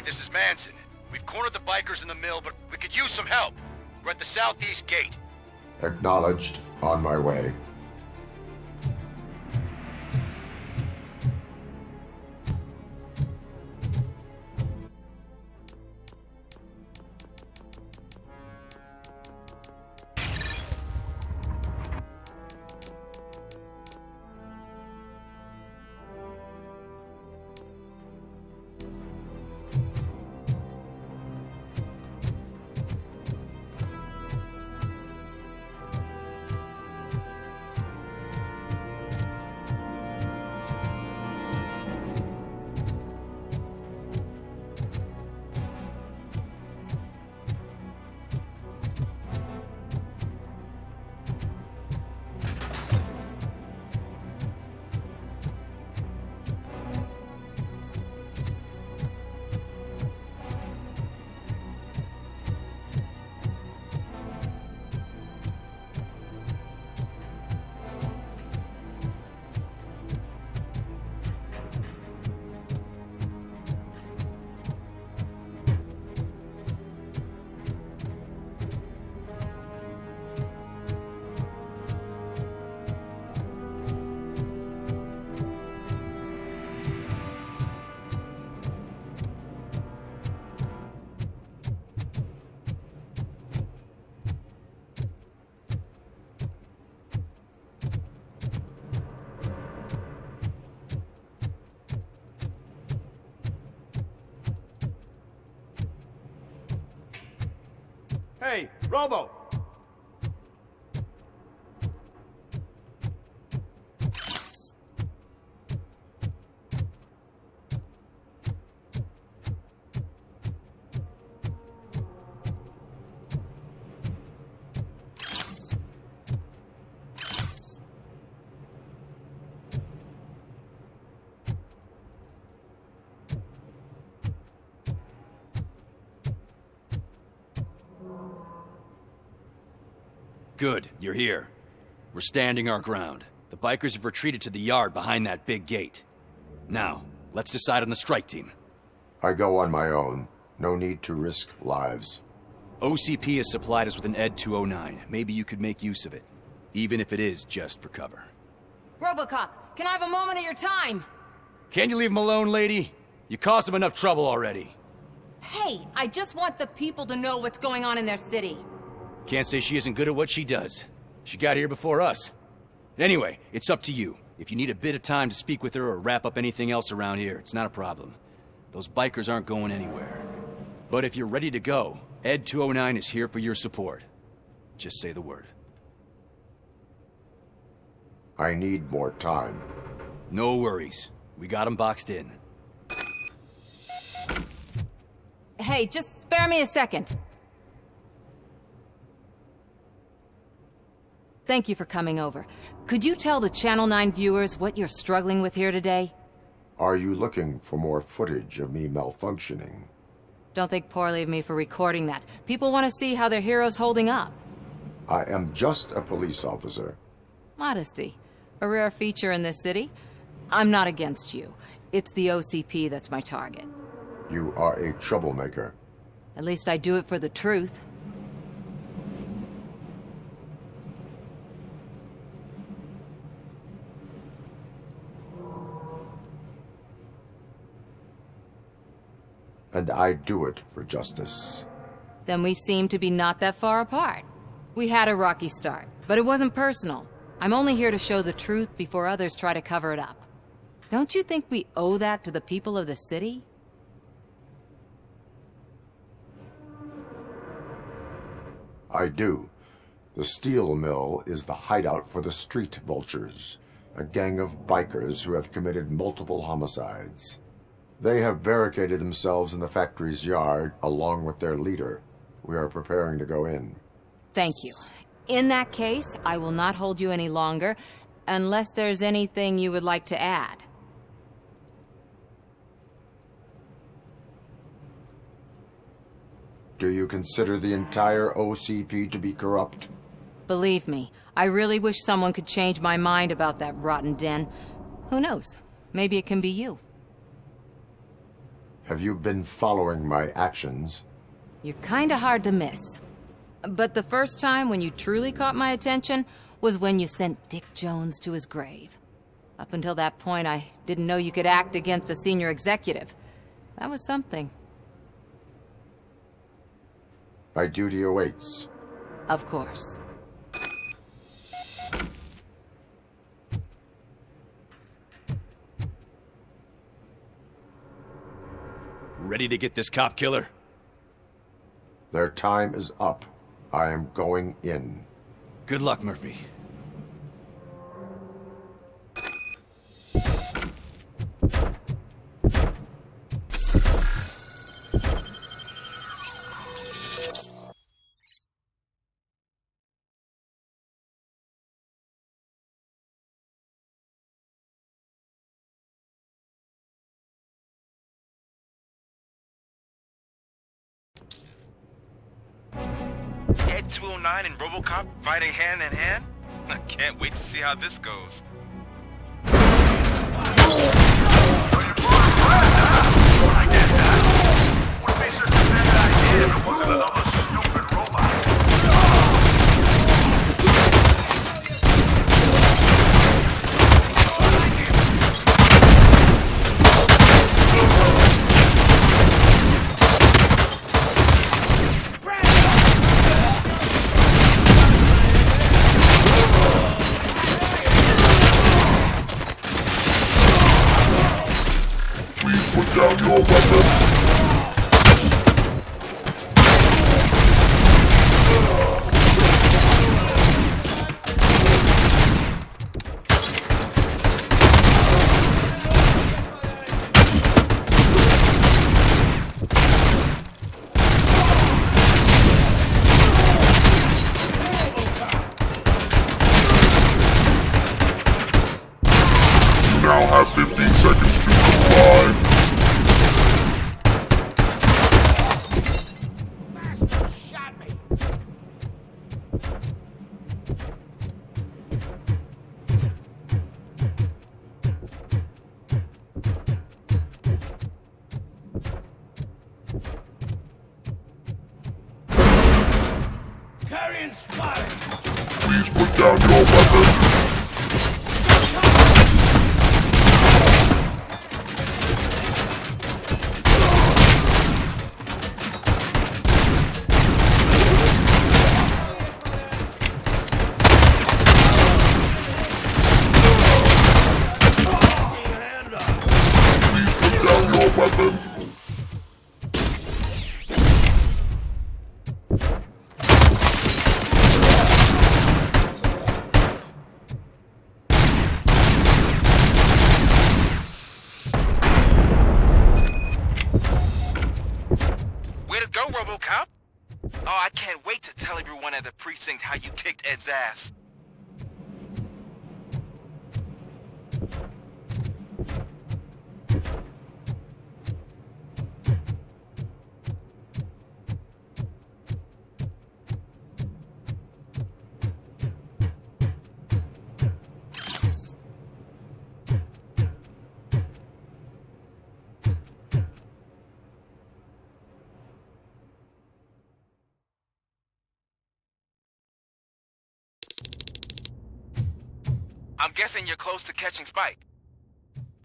Murphy, this is Manson. We've cornered the bikers in the mill, but we could use some help. We're at the southeast gate. Acknowledged. On my way. Hey, Robo! Good, you're here. We're standing our ground. The bikers have retreated to the yard behind that big gate. Now, let's decide on the strike team. I go on my own. No need to risk lives. OCP has supplied us with an ED 209. Maybe you could make use of it, even if it is just for cover. RoboCop, can I have a moment of your time? Can you leave him alone, lady? You caused him enough trouble already. Hey, I just want the people to know what's going on in their city. Can't say she isn't good at what she does. She got here before us. Anyway, it's up to you. If you need a bit of time to speak with her or wrap up anything else around here, it's not a problem. Those bikers aren't going anywhere. But if you're ready to go, ED 209 is here for your support. Just say the word. I need more time. No worries. We got him boxed in. Hey, just spare me a second. Thank you for coming over. Could you tell the Channel 9 viewers what you're struggling with here today? Are you looking for more footage of me malfunctioning? Don't think poorly of me for recording that. People want to see how their hero's holding up. I am just a police officer. Modesty. A rare feature in this city. I'm not against you. It's the OCP that's my target. You are a troublemaker. At least I do it for the truth. And I do it for justice. Then we seem to be not that far apart. We had a rocky start, but it wasn't personal. I'm only here to show the truth before others try to cover it up. Don't you think we owe that to the people of the city? I do. The steel mill is the hideout for the street vultures, a gang of bikers who have committed multiple homicides. They have barricaded themselves in the factory's yard along with their leader. We are preparing to go in. Thank you. In that case, I will not hold you any longer, unless there's anything you would like to add. Do you consider the entire OCP to be corrupt? Believe me, I really wish someone could change my mind about that rotten den. Who knows? Maybe it can be you. Have you been following my actions? You're kinda hard to miss. But the first time when you truly caught my attention was when you sent Dick Jones to his grave. Up until that point, I didn't know you could act against a senior executive. That was something. My duty awaits. Of course. Ready to get this cop killer? Their time is up. I am going in. Good luck, Murphy. Ed 209 and RoboCop fighting hand in hand? I can't wait to see how this goes. I get that. Would be such a bad idea if it wasn't another stupid robot. Put down your weapon. You now have 15 seconds to comply. Carrying spotted. Please put down your weapon. Please put down your weapon. Way to go, RoboCop! Oh, I can't wait to tell everyone at the precinct how you kicked Ed's ass. I'm guessing you're close to catching Spike.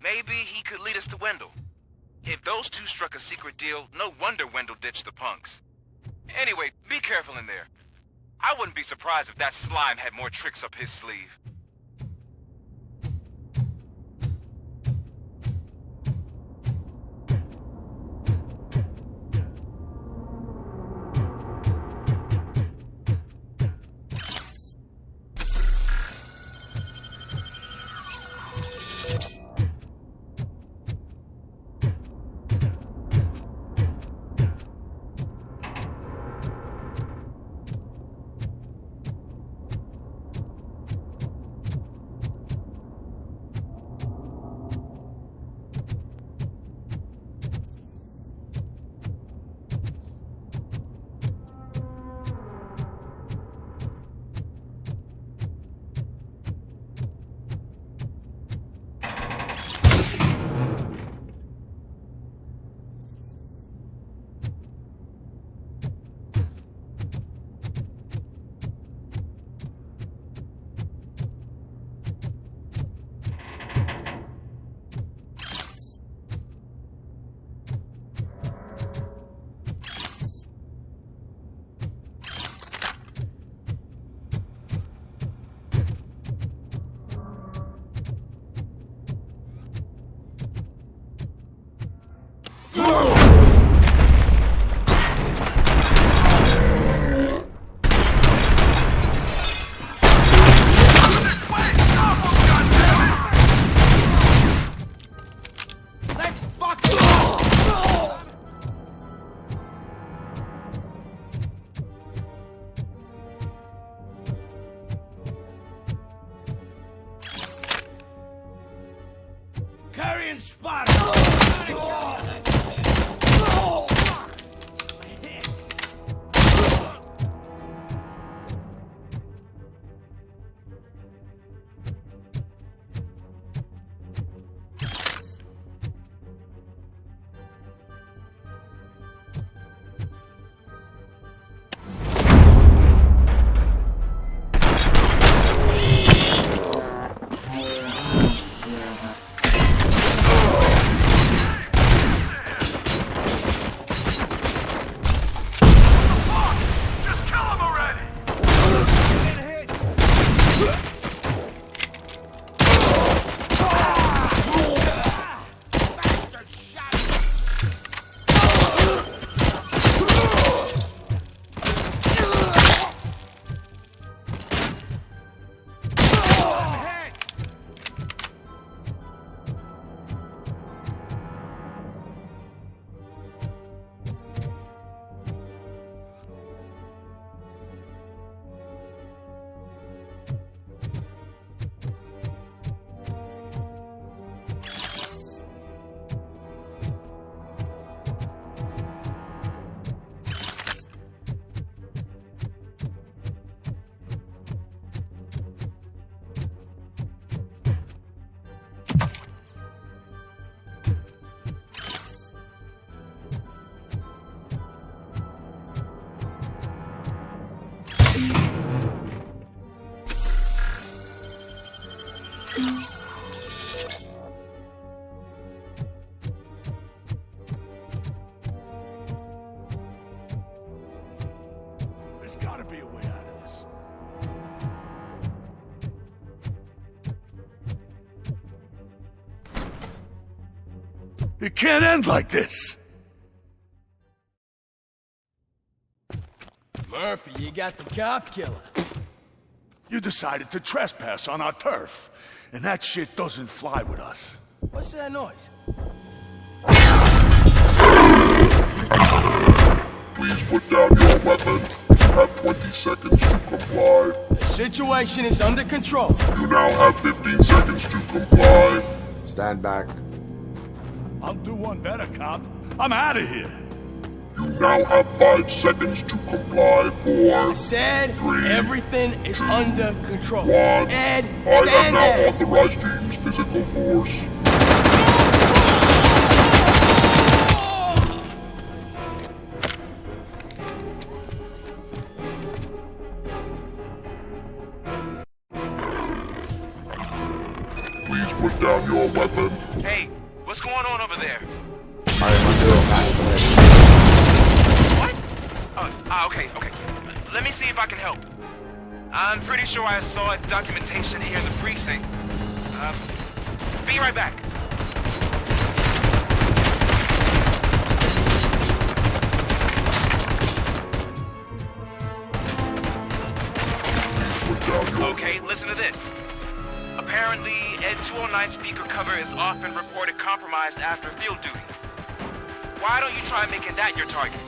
Maybe he could lead us to Wendell. If those two struck a secret deal, no wonder Wendell ditched the punks. Anyway, be careful in there. I wouldn't be surprised if that slime had more tricks up his sleeve. Carrying spot! There's gotta be a way out of this. It can't end like this! Murphy, you got the cop killer. You decided to trespass on our turf, and that shit doesn't fly with us. What's that noise? Please put down your weapon. You have 20 seconds to comply. The situation is under control. You now have 15 seconds to comply. Stand back. I'll do one better, cop. I'm out of here. You now have 5 seconds to comply. 4, I said 3, everything is under control. 1. Ed, I am stand now there. authorized to use physical force. Please put down your weapon. Hey, what's going on over there? I am under arrest. What? Okay. Let me see if I can help. I'm pretty sure I saw its documentation here in the precinct. Be right back. Okay, listen to this. Apparently, Ed 209 speaker cover is often reported compromised after field duty. Why don't you try making that your target?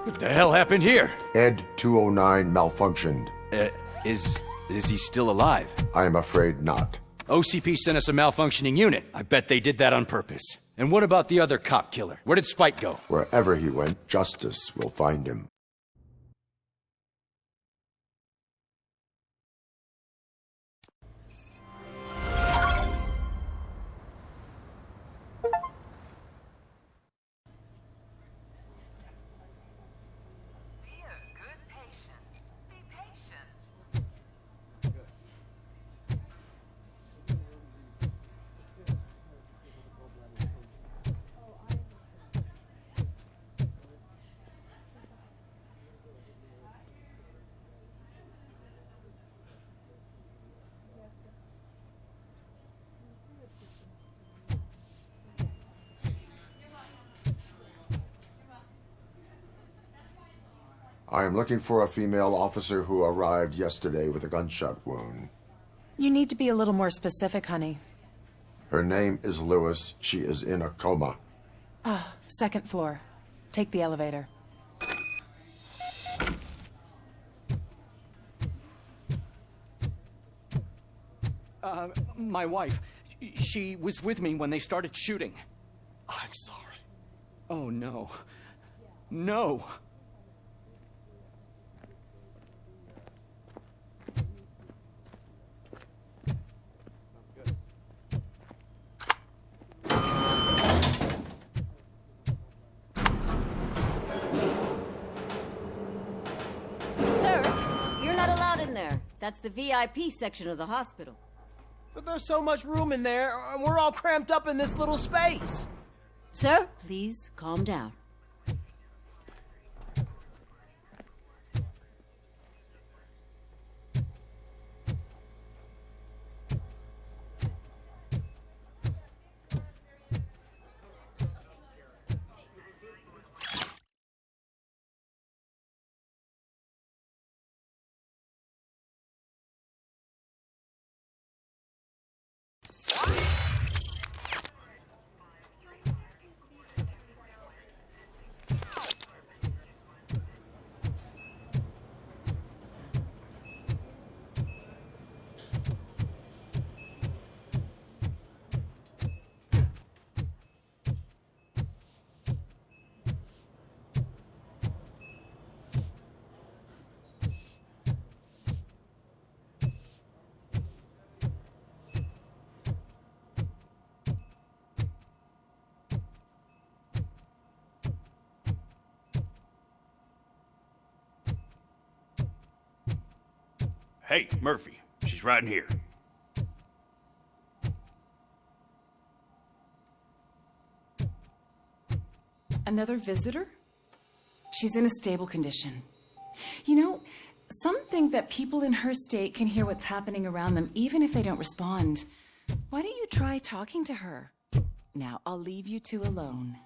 What the hell happened here? Ed 209 malfunctioned. Is he still alive? I am afraid not. OCP sent us a malfunctioning unit. I bet they did that on purpose. And what about the other cop killer? Where did Spike go? Wherever he went, justice will find him. I am looking for a female officer who arrived yesterday with a gunshot wound. You need to be a little more specific, honey. Her name is Lewis. She is in a coma. Ah, second floor. Take the elevator. My wife. She was with me when they started shooting. I'm sorry. Oh, no. No! Sir, you're not allowed in there. That's the VIP section of the hospital. But there's so much room in there, and we're all cramped up in this little space. Sir, please calm down. Hey, Murphy. She's right in here. Another visitor? She's in a stable condition. You know, some think that people in her state can hear what's happening around them even if they don't respond. Why don't you try talking to her? Now, I'll leave you two alone.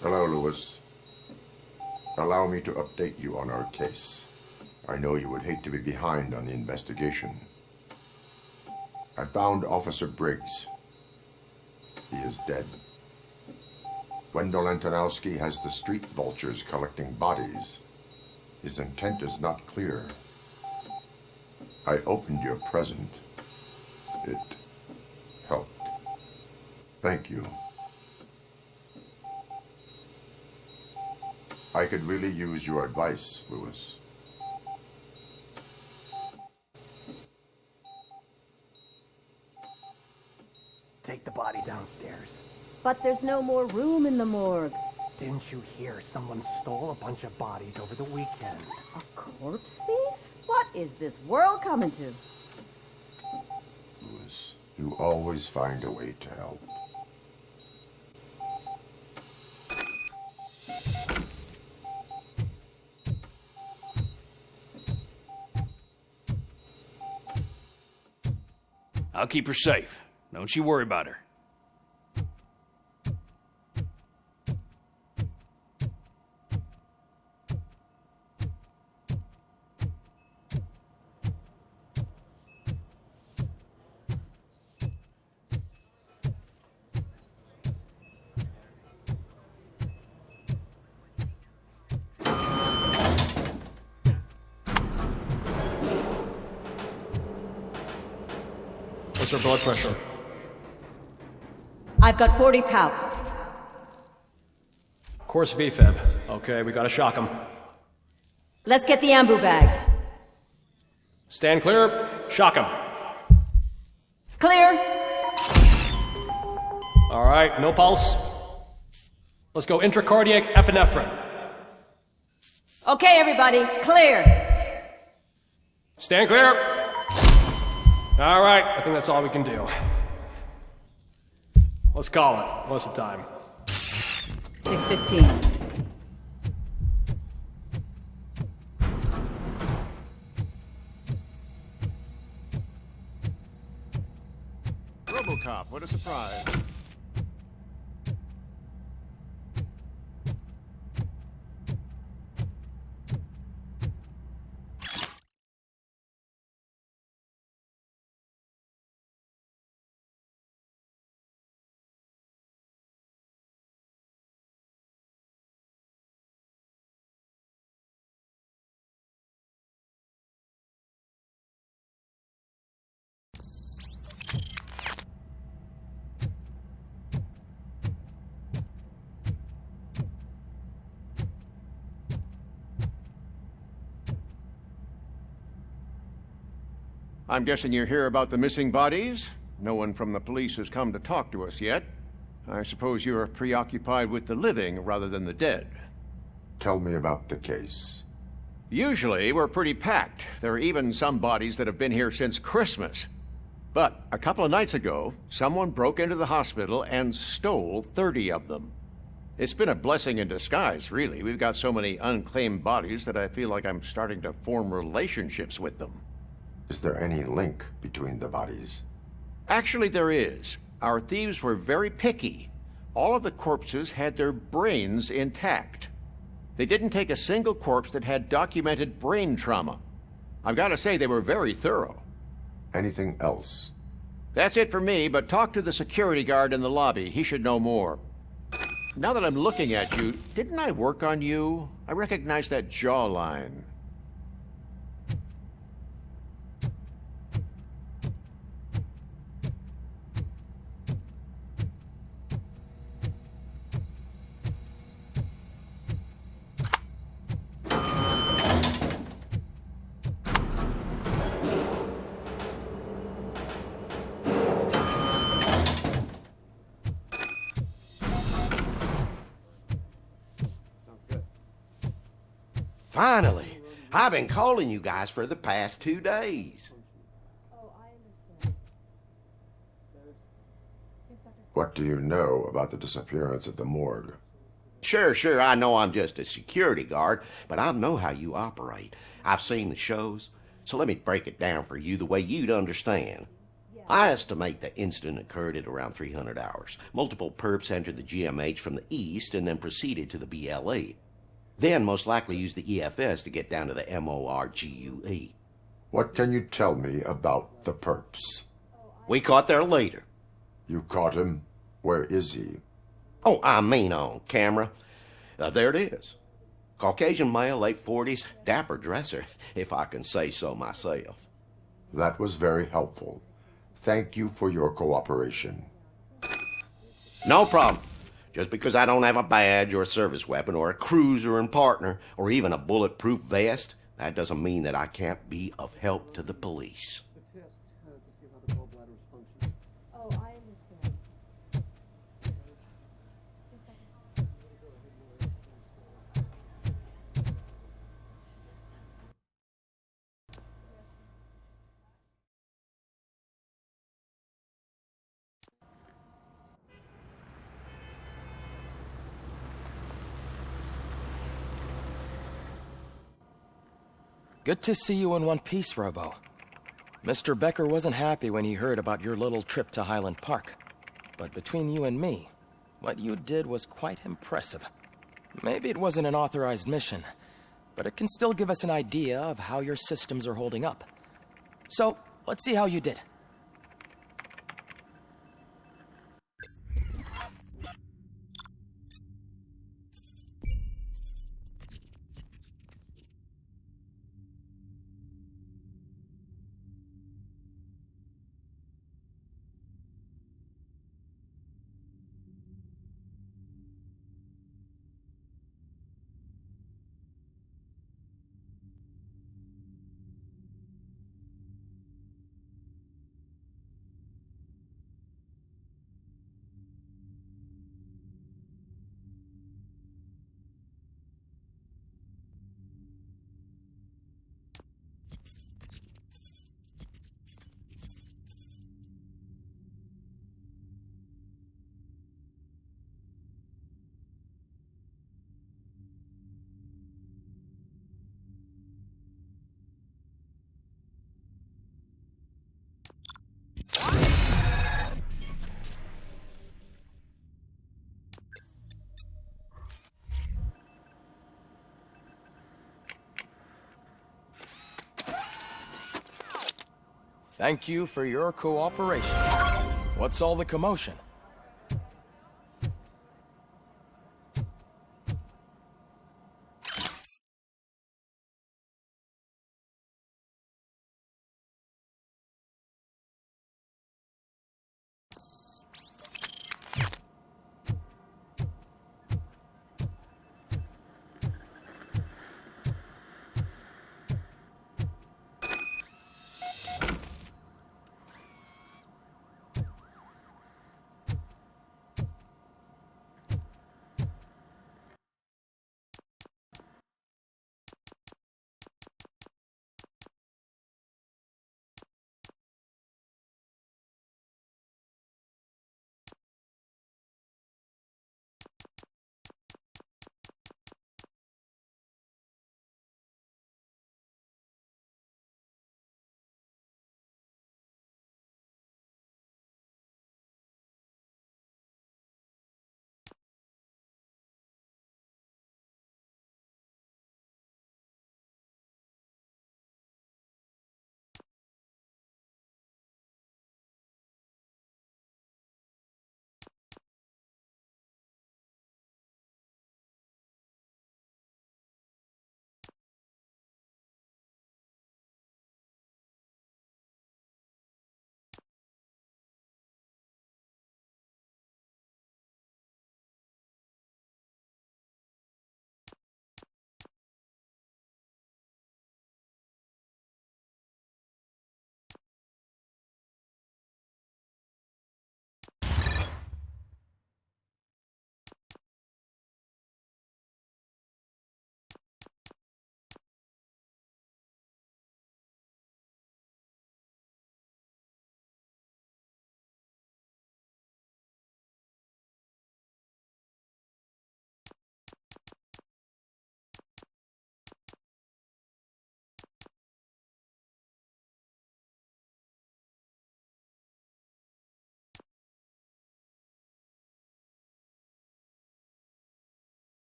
Hello, Lewis. Allow me to update you on our case. I know you would hate to be behind on the investigation. I found Officer Briggs. He is dead. Wendell Antonowski has the street vultures collecting bodies. His intent is not clear. I opened your present. It helped. Thank you. I could really use your advice, Lewis. Take the body downstairs. But there's no more room in the morgue. Didn't you hear someone stole a bunch of bodies over the weekend? A corpse thief? What is this world coming to? Lewis, you always find a way to help. I'll keep her safe. Don't you worry about her. What's her blood pressure? I've got 40 pow. Course VFib. Okay, we gotta shock him. Let's get the ambu bag. Stand clear. Shock him. Clear. All right, no pulse. Let's go intracardiac epinephrine. Okay, everybody, clear. Stand clear. All right, I think that's all we can do. Let's call it. What's the time? 6:15. RoboCop, what a surprise. I'm guessing you're here about the missing bodies? No one from the police has come to talk to us yet. I suppose you're preoccupied with the living rather than the dead. Tell me about the case. Usually, we're pretty packed. There are even some bodies that have been here since Christmas. But a couple of nights ago, someone broke into the hospital and stole 30 of them. It's been a blessing in disguise, really. We've got so many unclaimed bodies that I feel like I'm starting to form relationships with them. Is there any link between the bodies? Actually, there is. Our thieves were very picky. All of the corpses had their brains intact. They didn't take a single corpse that had documented brain trauma. I've got to say, they were very thorough. Anything else? That's it for me, but talk to the security guard in the lobby. He should know more. Now that I'm looking at you, didn't I work on you? I recognize that jawline. Finally! I've been calling you guys for the past 2 days. What do you know about the disappearance at the morgue? Sure, I know I'm just a security guard, but I know how you operate. I've seen the shows, so let me break it down for you the way you'd understand. I estimate the incident occurred at around 300 hours. Multiple perps entered the GMH from the east and then proceeded to the BLE. Then most likely used the EFS to get down to the MORGUE. What can you tell me about the perps? We caught their leader. You caught him? Where is he? Oh, I mean on camera. There it is. Caucasian male, late 40s, dapper dresser, if I can say so myself. That was very helpful. Thank you for your cooperation. No problem. Just because I don't have a badge or a service weapon or a cruiser and partner or even a bulletproof vest, that doesn't mean that I can't be of help to the police. Good to see you in one piece, Robo. Mr. Becker wasn't happy when he heard about your little trip to Highland Park. But between you and me, what you did was quite impressive. Maybe it wasn't an authorized mission, but it can still give us an idea of how your systems are holding up. So, let's see how you did. Thank you for your cooperation. What's all the commotion?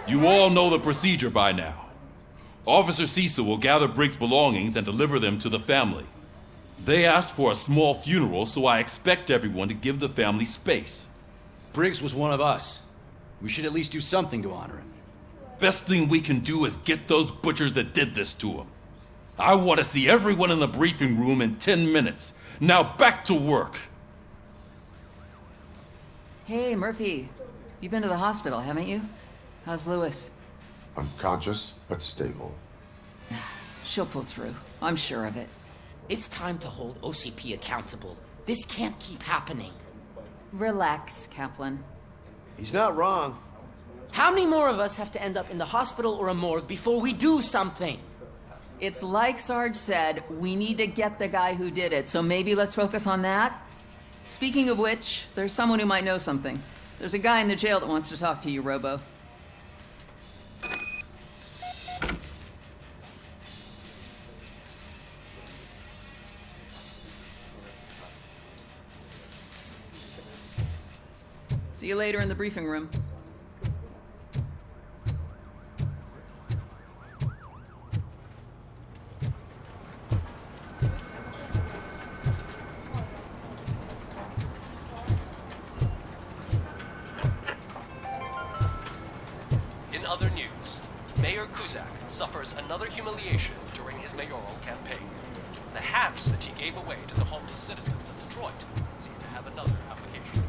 You all know the procedure by now. Officer Cecil will gather Briggs' belongings and deliver them to the family. They asked for a small funeral, so I expect everyone to give the family space. Briggs was one of us. We should at least do something to honor him. Best thing we can do is get those butchers that did this to him. I want to see everyone in the briefing room in 10 minutes. Now back to work. Hey, Murphy. You've been to the hospital, haven't you? How's Lewis? Unconscious, but stable. She'll pull through. I'm sure of it. It's time to hold OCP accountable. This can't keep happening. Relax, Kaplan. He's not wrong. How many more of us have to end up in the hospital or a morgue before we do something? It's like Sarge said, we need to get the guy who did it, so maybe let's focus on that? Speaking of which, there's someone who might know something. There's a guy in the jail that wants to talk to you, Robo. See you later in the briefing room. In other news, Mayor Kuzak suffers another humiliation during his mayoral campaign. The hats that he gave away to the homeless citizens of Detroit seem to have another application.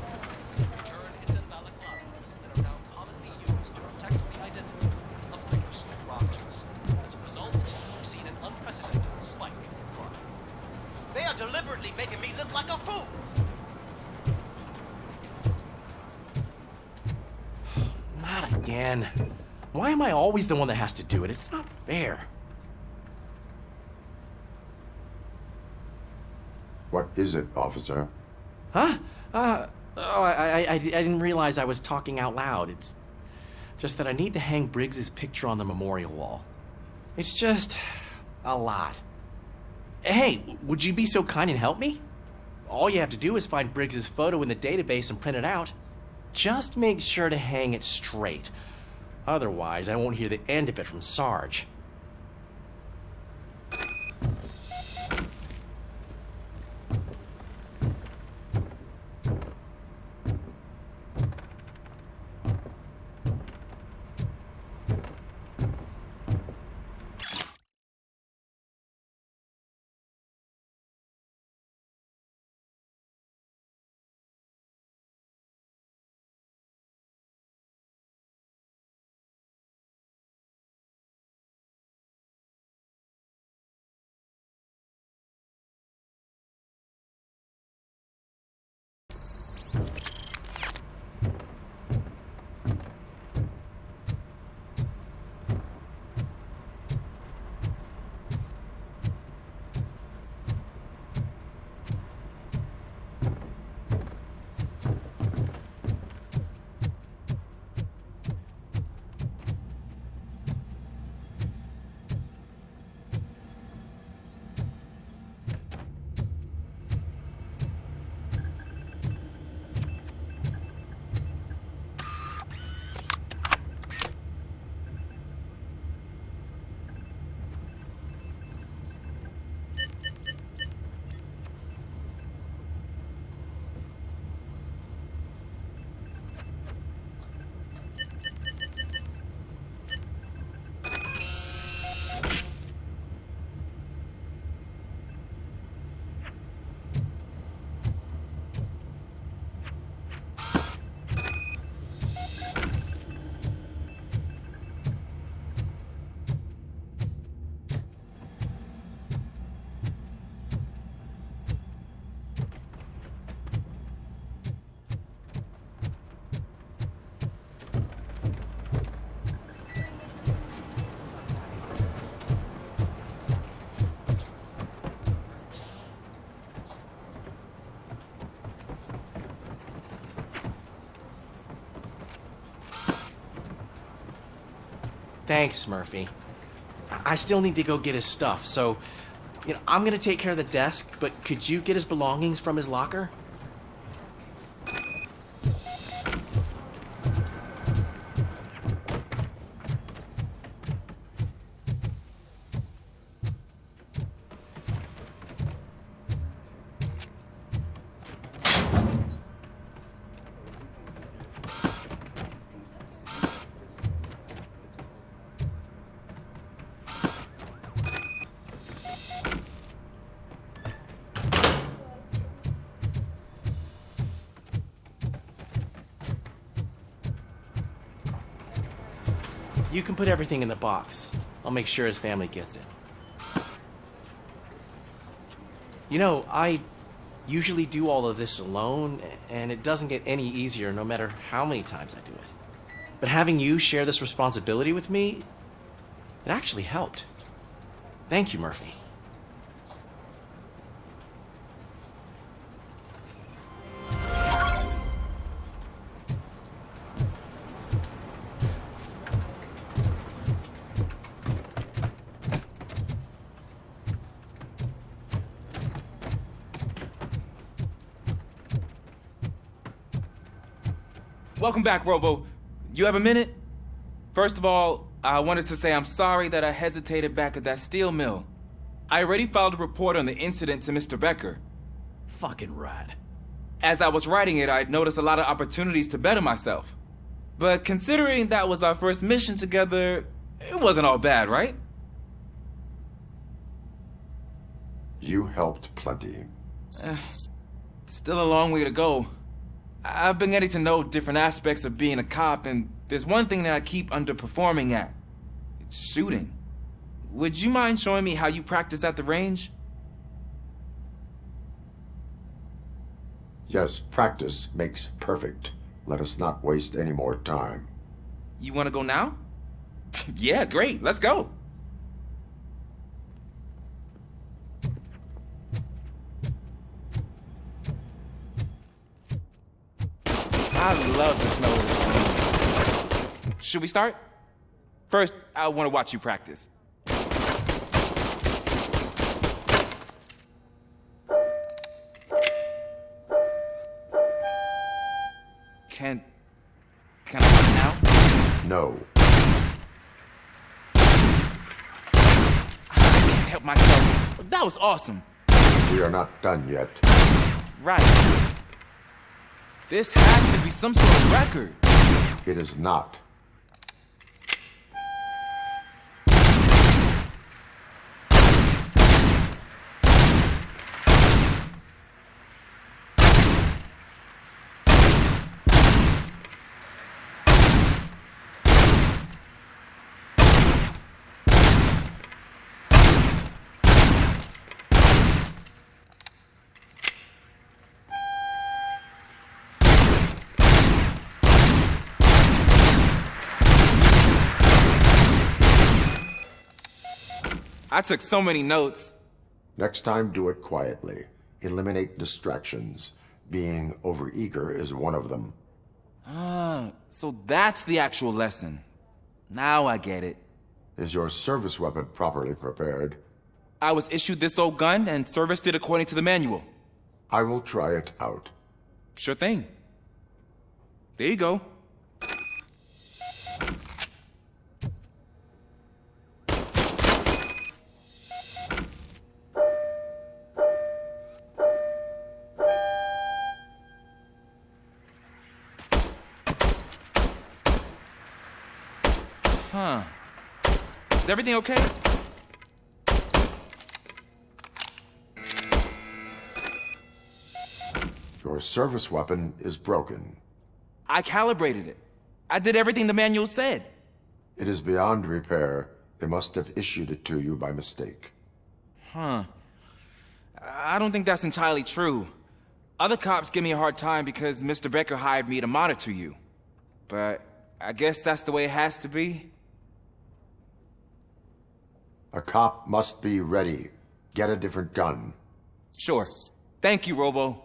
Turn into balaclavas that are now commonly used to protect the identity of first robbers. As a result, we've seen an unprecedented spike in crime. They are deliberately making me look like a fool. Not again. Why am I always the one that has to do it? It's not fair. What is it, officer? Huh? I didn't realize I was talking out loud. It's just that I need to hang Briggs's picture on the memorial wall. It's just a lot. Hey, would you be so kind and help me? All you have to do is find Briggs's photo in the database and print it out. Just make sure to hang it straight. Otherwise, I won't hear the end of it from Sarge. Thanks, Murphy. I still need to go get his stuff, so, I'm gonna take care of the desk, but could you get his belongings from his locker? You can put everything in the box. I'll make sure his family gets it. I usually do all of this alone, and it doesn't get any easier no matter how many times I do it. But having you share this responsibility with me, it actually helped. Thank you, Murphy. Welcome back, Robo. You have a minute? First of all, I wanted to say I'm sorry that I hesitated back at that steel mill. I already filed a report on the incident to Mr. Becker. Fucking rad. As I was writing it, I'd noticed a lot of opportunities to better myself. But considering that was our first mission together, it wasn't all bad, right? You helped plenty. Still a long way to go. I've been getting to know different aspects of being a cop, and there's one thing that I keep underperforming at. It's shooting. Would you mind showing me how you practice at the range? Yes, practice makes perfect. Let us not waste any more time. You want to go now? Yeah, great. Let's go. I love the smell of this room. Should we start? First, I want to watch you practice. Can I do it now? No. I can't help myself. That was awesome. We are not done yet. Right. This has to be some sort of record. It is not. I took so many notes. Next time, do it quietly. Eliminate distractions. Being overeager is one of them. Ah, so that's the actual lesson. Now I get it. Is your service weapon properly prepared? I was issued this old gun and serviced it according to the manual. I will try it out. Sure thing. There you go. Huh. Is everything okay? Your service weapon is broken. I calibrated it. I did everything the manual said. It is beyond repair. They must have issued it to you by mistake. Huh. I don't think that's entirely true. Other cops give me a hard time because Mr. Becker hired me to monitor you. But I guess that's the way it has to be. A cop must be ready. Get a different gun. Sure. Thank you, Robo.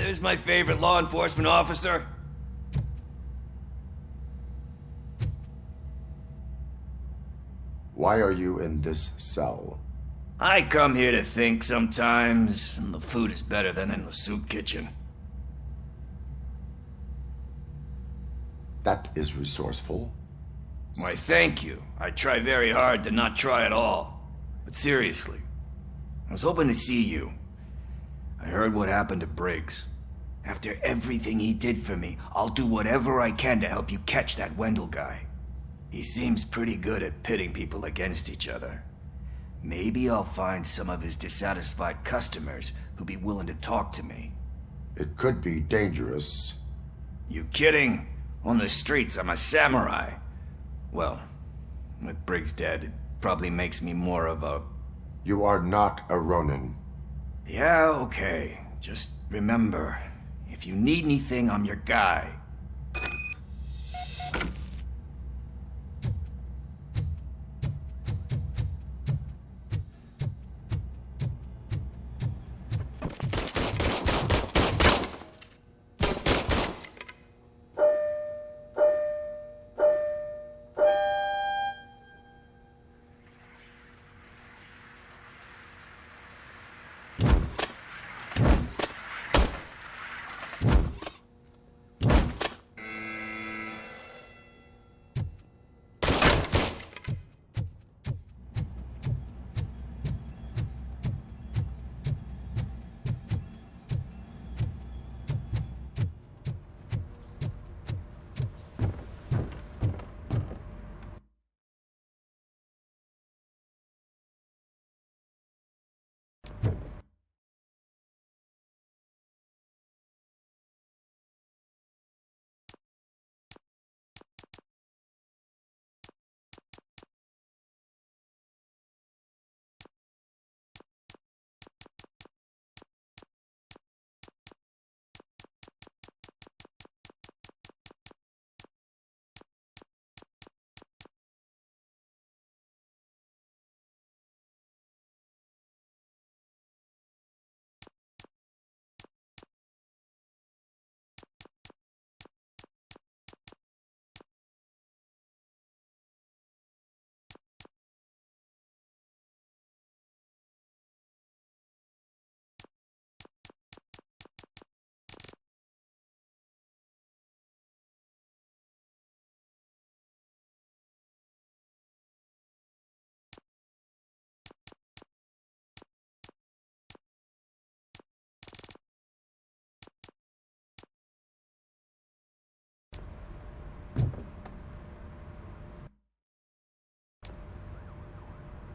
There's my favorite law enforcement officer. Why are you in this cell? I come here to think sometimes, and the food is better than in the soup kitchen. That is resourceful. Why, thank you. I try very hard to not try at all. But seriously, I was hoping to see you. I heard what happened to Briggs. After everything he did for me, I'll do whatever I can to help you catch that Wendell guy. He seems pretty good at pitting people against each other. Maybe I'll find some of his dissatisfied customers who'd be willing to talk to me. It could be dangerous. You kidding? On the streets, I'm a samurai. Well, with Briggs dead, it probably makes me more of a... You are not a Ronin. Yeah, okay. Just remember, if you need anything, I'm your guy.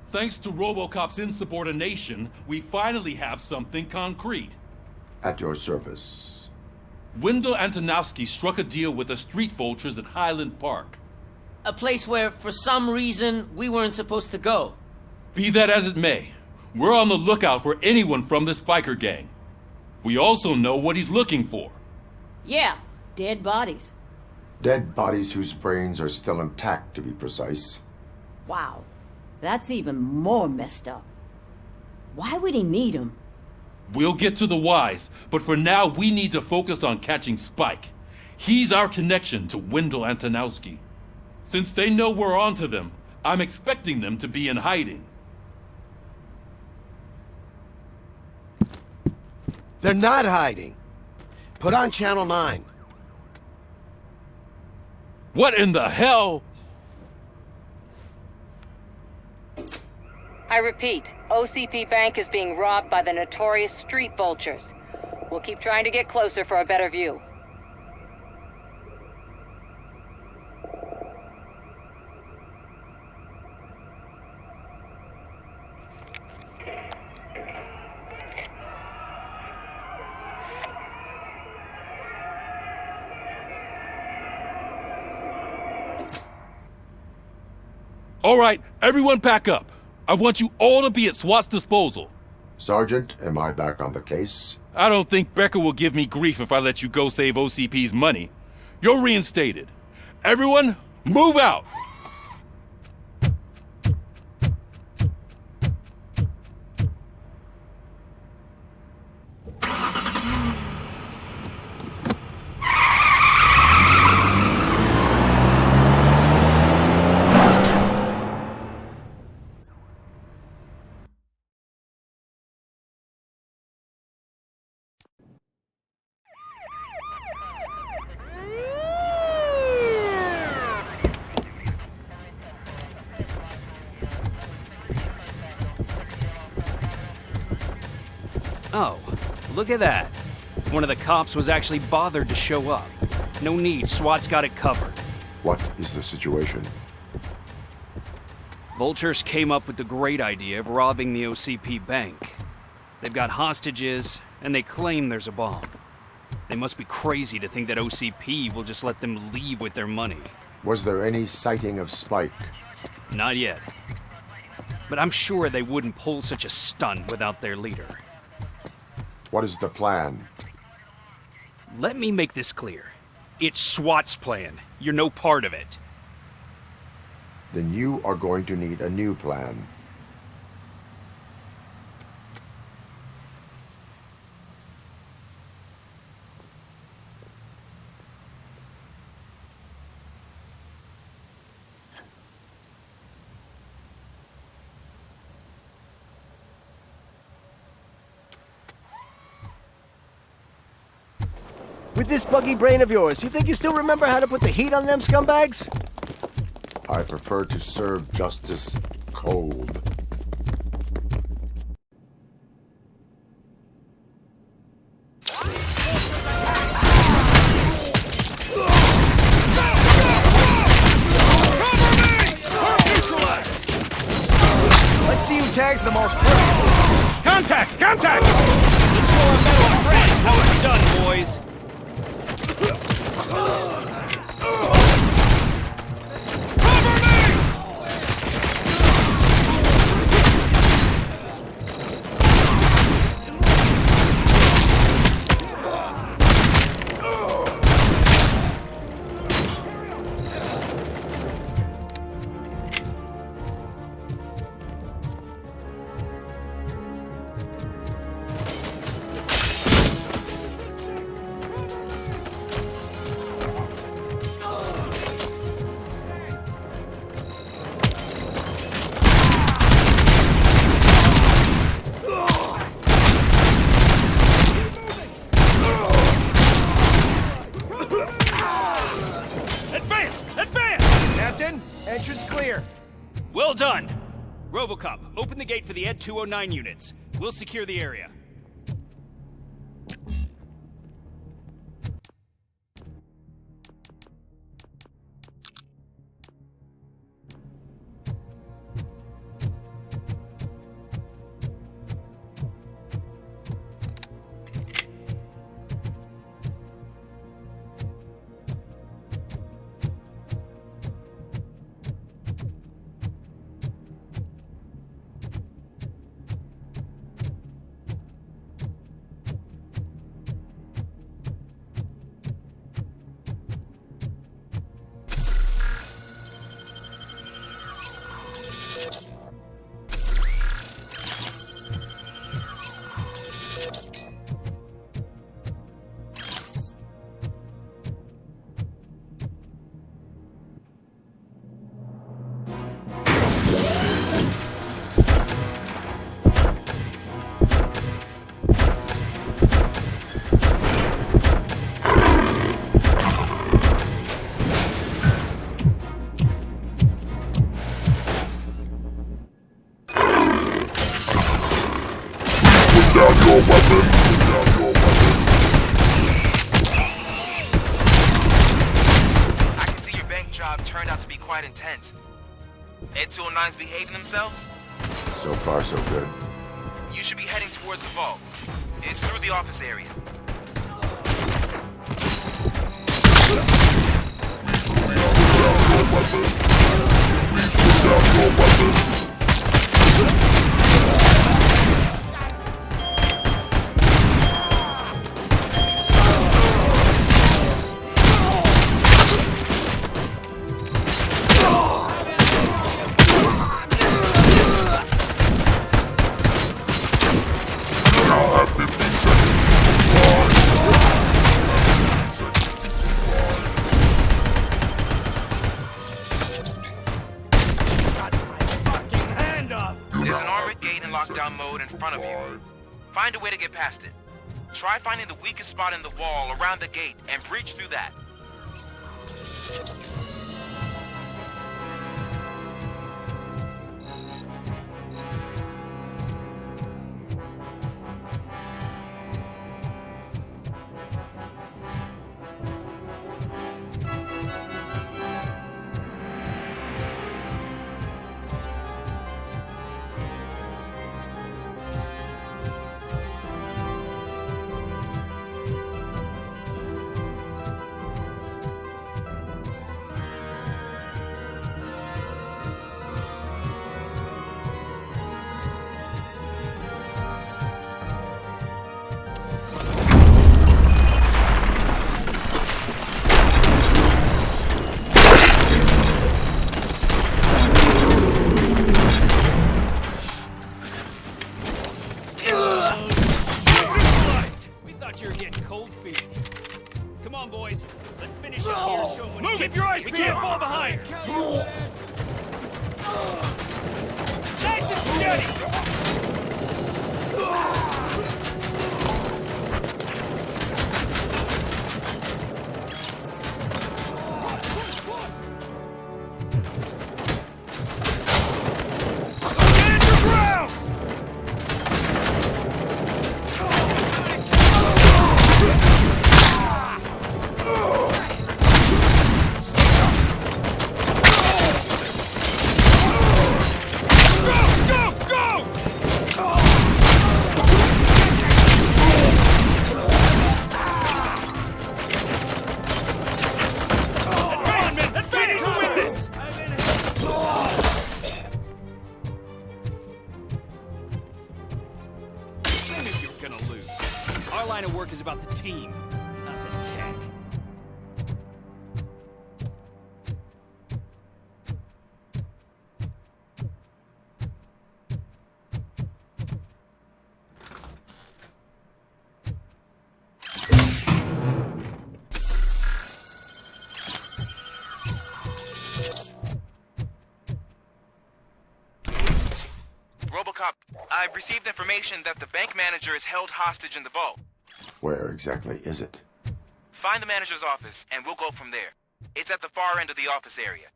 Thanks to RoboCop's insubordination, we finally have something concrete. At your service. Wendell Antonowski struck a deal with the street vultures at Highland Park. A place where, for some reason, we weren't supposed to go. Be that as it may, we're on the lookout for anyone from this biker gang. We also know what he's looking for. Yeah, dead bodies. Dead bodies whose brains are still intact, to be precise. Wow, that's even more messed up. Why would he need them? We'll get to the whys, but for now we need to focus on catching Spike. He's our connection to Wendell Antonowski. Since they know we're onto them, I'm expecting them to be in hiding. They're not hiding. Put on Channel 9. What in the hell? I repeat, OCP Bank is being robbed by the notorious street vultures. We'll keep trying to get closer for a better view. All right, everyone pack up. I want you all to be at SWAT's disposal. Sergeant, am I back on the case? I don't think Becker will give me grief if I let you go save OCP's money. You're reinstated. Everyone, move out! Look at that. One of the cops was actually bothered to show up. No need, SWAT's got it covered. What is the situation? Vultures came up with the great idea of robbing the OCP bank. They've got hostages, and they claim there's a bomb. They must be crazy to think that OCP will just let them leave with their money. Was there any sighting of Spike? Not yet. But I'm sure they wouldn't pull such a stunt without their leader. What is the plan? Let me make this clear. It's SWAT's plan. You're no part of it. Then you are going to need a new plan. With this buggy brain of yours, you think you still remember how to put the heat on them scumbags? I prefer to serve justice cold. Let's see who tags the most bricks. Contact! Contact! Let's show our metal friend how it's done, boys. Entrance clear. Well done. RoboCop, open the gate for the Ed 209 units. We'll secure the area. I can see your bank job turned out to be quite intense. Ed 209's behaving themselves? So far, so good. You should be heading towards the vault. It's through the office area. Please put down your weapon. Find a way to get past it. Try finding the weakest spot in the wall around the gate and breach through that. Let's finish it here. Move! Keep your eyes peeled! We can't fall behind! Nice and steady! Is about the team, not the tech. RoboCop, I've received information that the bank manager is held hostage in the vault. Where exactly is it? Find the manager's office, and we'll go from there. It's at the far end of the office area.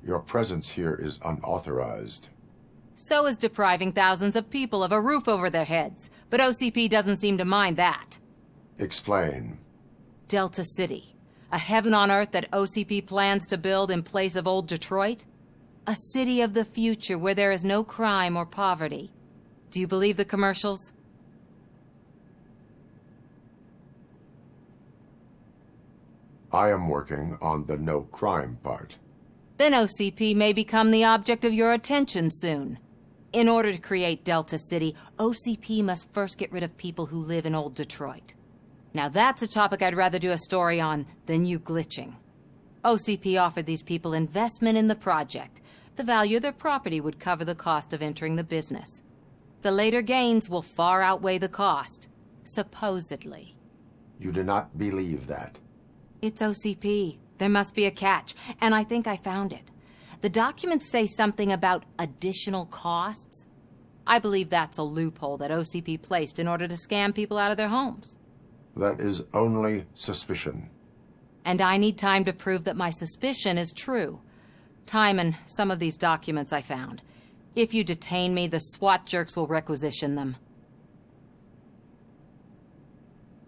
Your presence here is unauthorized. So is depriving thousands of people of a roof over their heads. But OCP doesn't seem to mind that. Explain. Delta City. A heaven on earth that OCP plans to build in place of old Detroit? A city of the future where there is no crime or poverty. Do you believe the commercials? I am working on the no crime part. Then OCP may become the object of your attention soon. In order to create Delta City, OCP must first get rid of people who live in old Detroit. Now that's a topic I'd rather do a story on than you glitching. OCP offered these people investment in the project. The value of their property would cover the cost of entering the business. The later gains will far outweigh the cost, supposedly. You do not believe that? It's OCP. There must be a catch, and I think I found it. The documents say something about additional costs. I believe that's a loophole that OCP placed in order to scam people out of their homes. That is only suspicion. And I need time to prove that my suspicion is true. Time and some of these documents I found. If you detain me, the SWAT jerks will requisition them.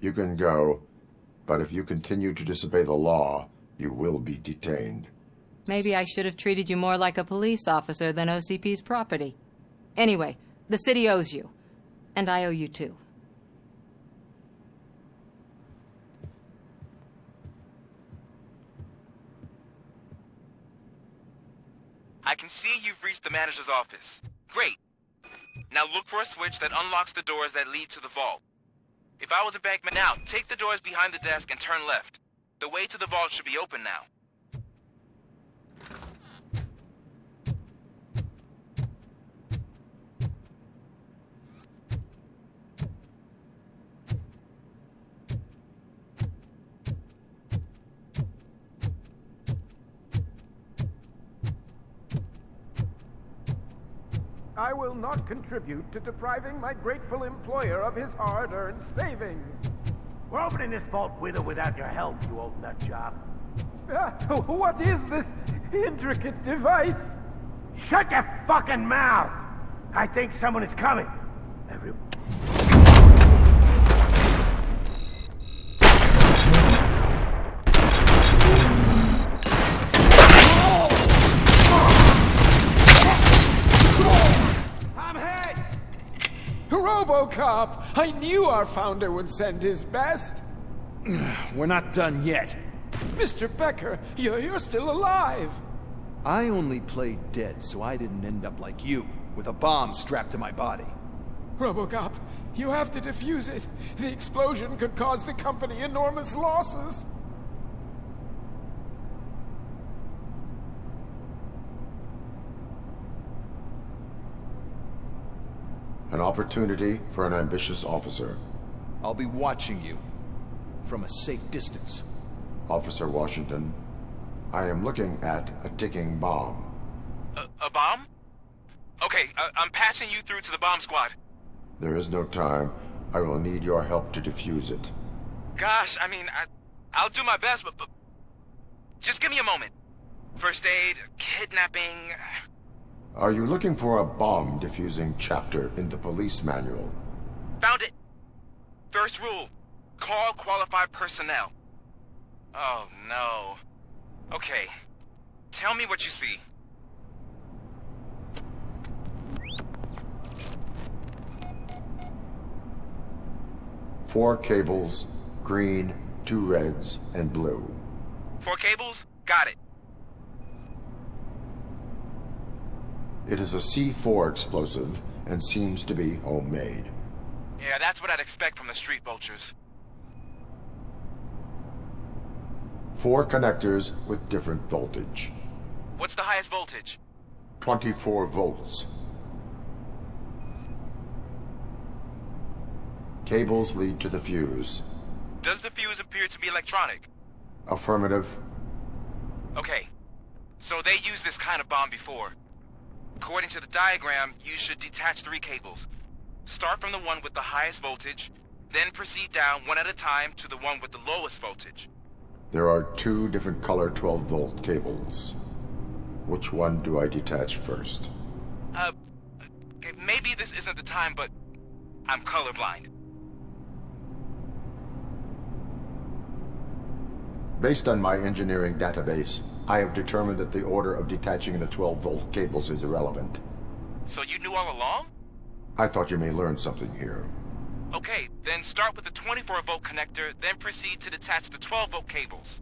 You can go, but if you continue to disobey the law, you will be detained. Maybe I should have treated you more like a police officer than OCP's property. Anyway, the city owes you. And I owe you too. I can see you've reached the manager's office. Great. Now look for a switch that unlocks the doors that lead to the vault. If I was a bankman now, take the doors behind the desk and turn left. The way to the vault should be open now. I will not contribute to depriving my grateful employer of his hard-earned savings. We're opening this vault with or without your help, you old nut job. What is this intricate device? Shut your fucking mouth! I think someone is coming. RoboCop! I knew our founder would send his best! We're not done yet. Mr. Becker, you're still alive! I only played dead so I didn't end up like you, with a bomb strapped to my body. RoboCop, you have to defuse it. The explosion could cause the company enormous losses. An opportunity for an ambitious officer. I'll be watching you from a safe distance. Officer Washington, I am looking at a ticking bomb. A bomb? Okay, I'm passing you through to the bomb squad. There is no time. I will need your help to defuse it. Gosh, I mean, I'll do my best, but just give me a moment. First aid, kidnapping... Are you looking for a bomb defusing chapter in the police manual? Found it! First rule, call qualified personnel. Oh, no. Okay, tell me what you see. Four cables, green, 2 reds, and blue. 4 cables? Got it. It is a C4 explosive and seems to be homemade. Yeah, that's what I'd expect from the street vultures. 4 connectors with different voltage. What's the highest voltage? 24 volts. Cables lead to the fuse. Does the fuse appear to be electronic? Affirmative. Okay, so they used this kind of bomb before. According to the diagram, you should detach 3 cables. Start from the one with the highest voltage, then proceed down one at a time to the one with the lowest voltage. There are 2 different color 12-volt cables. Which one do I detach first? Okay, maybe this isn't the time, but I'm colorblind. Based on my engineering database, I have determined that the order of detaching the 12-volt cables is irrelevant. So you knew all along? I thought you may learn something here. Okay, then start with the 24-volt connector, then proceed to detach the 12-volt cables.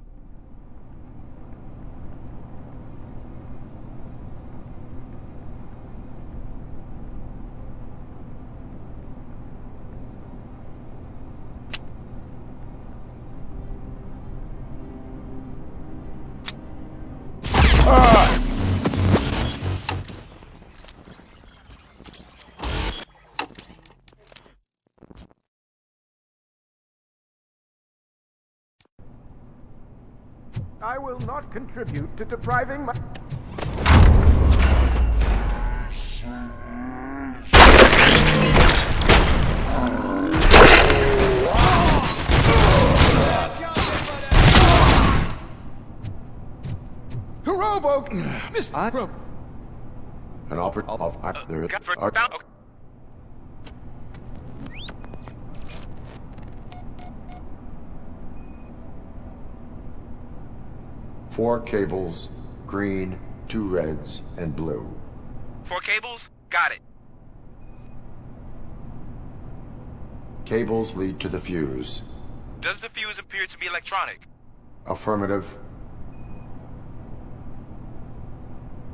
I will not contribute to depriving my... An operative... There is... Four cables, green, 2 reds, and blue. 4 cables? Got it. Cables lead to the fuse. Does the fuse appear to be electronic? Affirmative.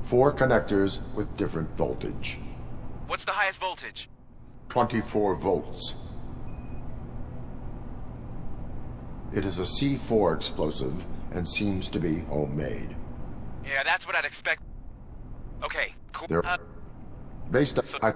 4 connectors with different voltage. What's the highest voltage? 24 volts. It is a C4 explosive and seems to be homemade. Yeah, that's what I'd expect. Okay, cool. Based on...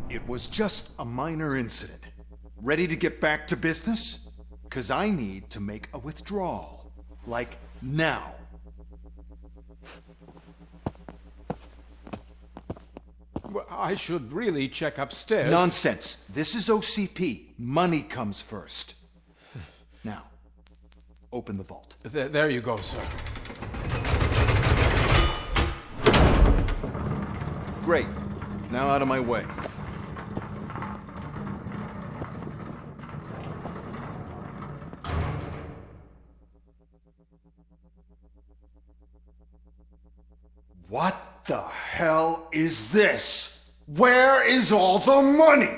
It was just a minor incident. Ready to get back to business? 'Cause I need to make a withdrawal. Like, now. Well, I should really check upstairs. Nonsense. This is OCP. Money comes first. Now, open the vault. There you go, sir. Great. Now out of my way. What the hell is this? Where is all the money?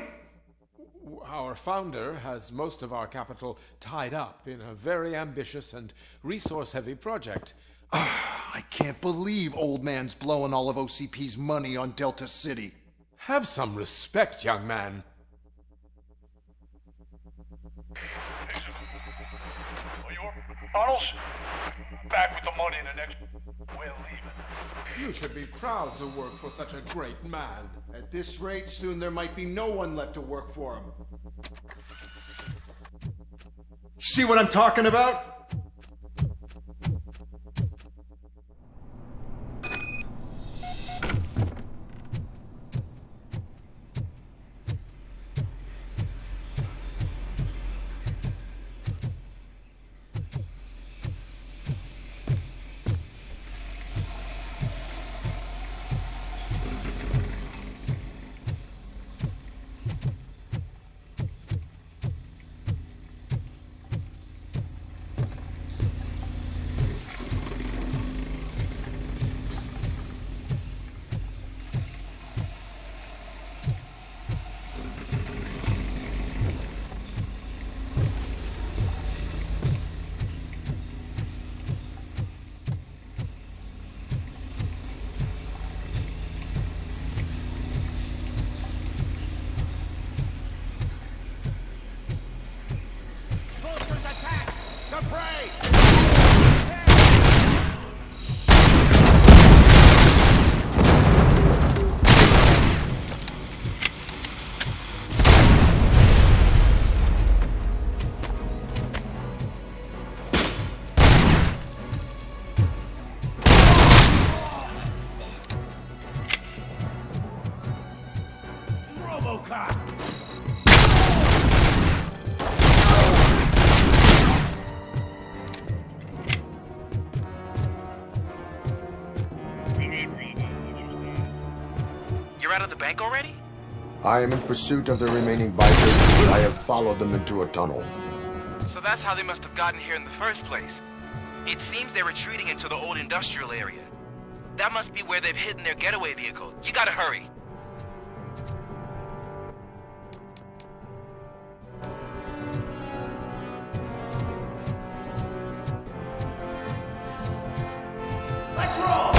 Our founder has most of our capital tied up in a very ambitious and resource-heavy project. I can't believe old man's blowing all of OCP's money on Delta City. Have some respect, young man. Arnold's back with the money in the next. We're leaving. You should be proud to work for such a great man. At this rate, soon there might be no one left to work for him. See what I'm talking about? RoboCop! You're out of the bank already? I am in pursuit of the remaining bikers. I have followed them into a tunnel. So that's how they must have gotten here in the first place. It seems they're retreating into the old industrial area. That must be where they've hidden their getaway vehicle. You gotta hurry. Let's roll!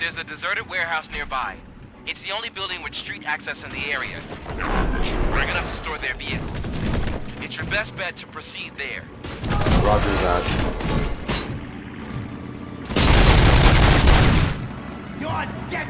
There's a deserted warehouse nearby. It's the only building with street access in the area. We're gonna have to store their vehicle. It's your best bet to proceed there. Roger that. You're dead!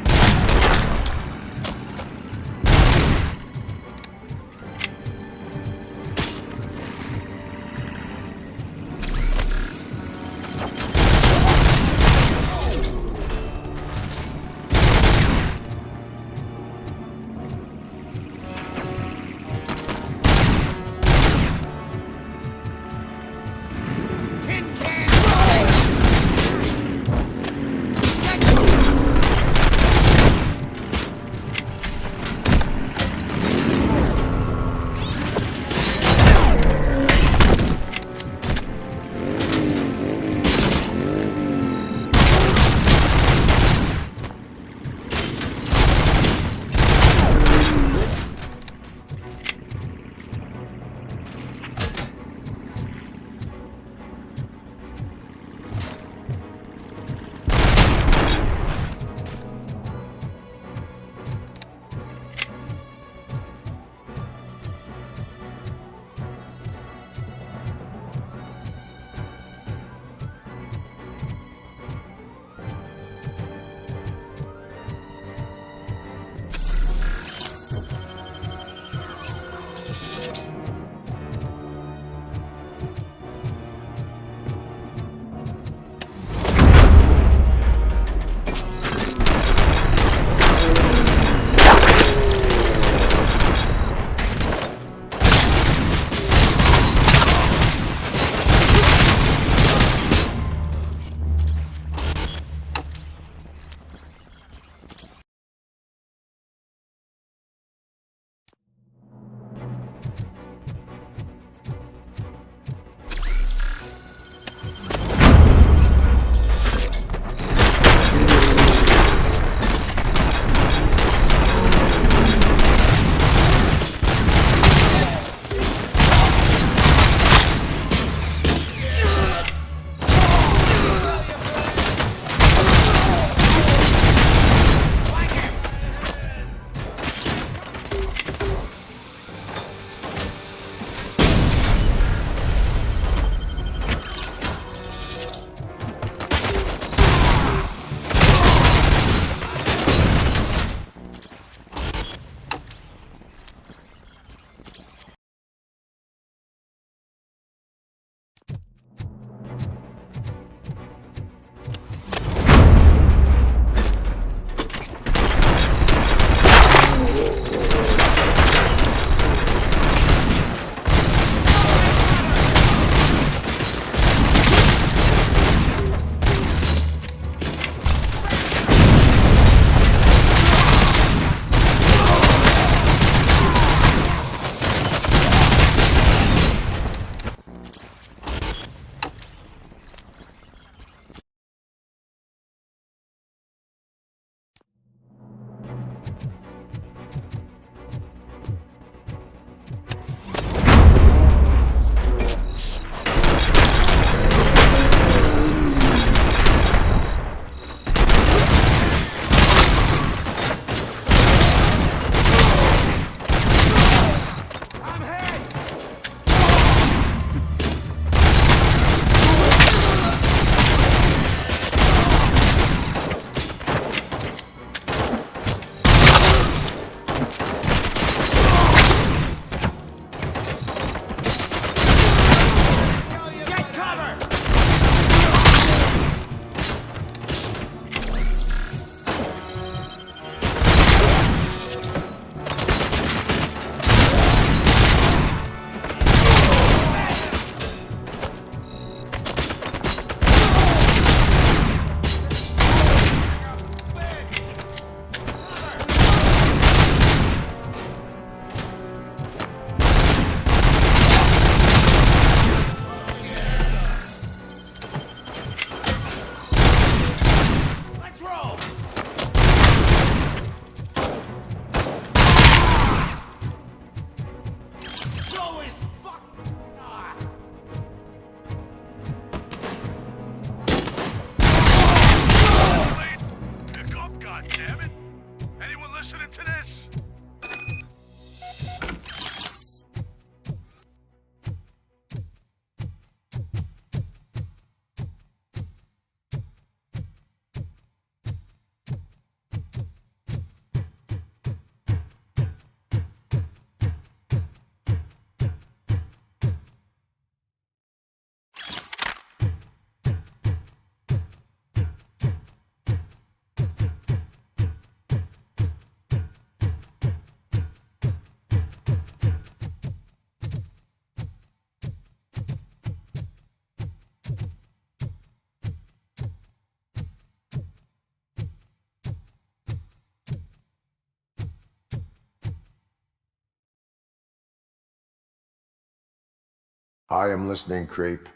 I am listening, creep.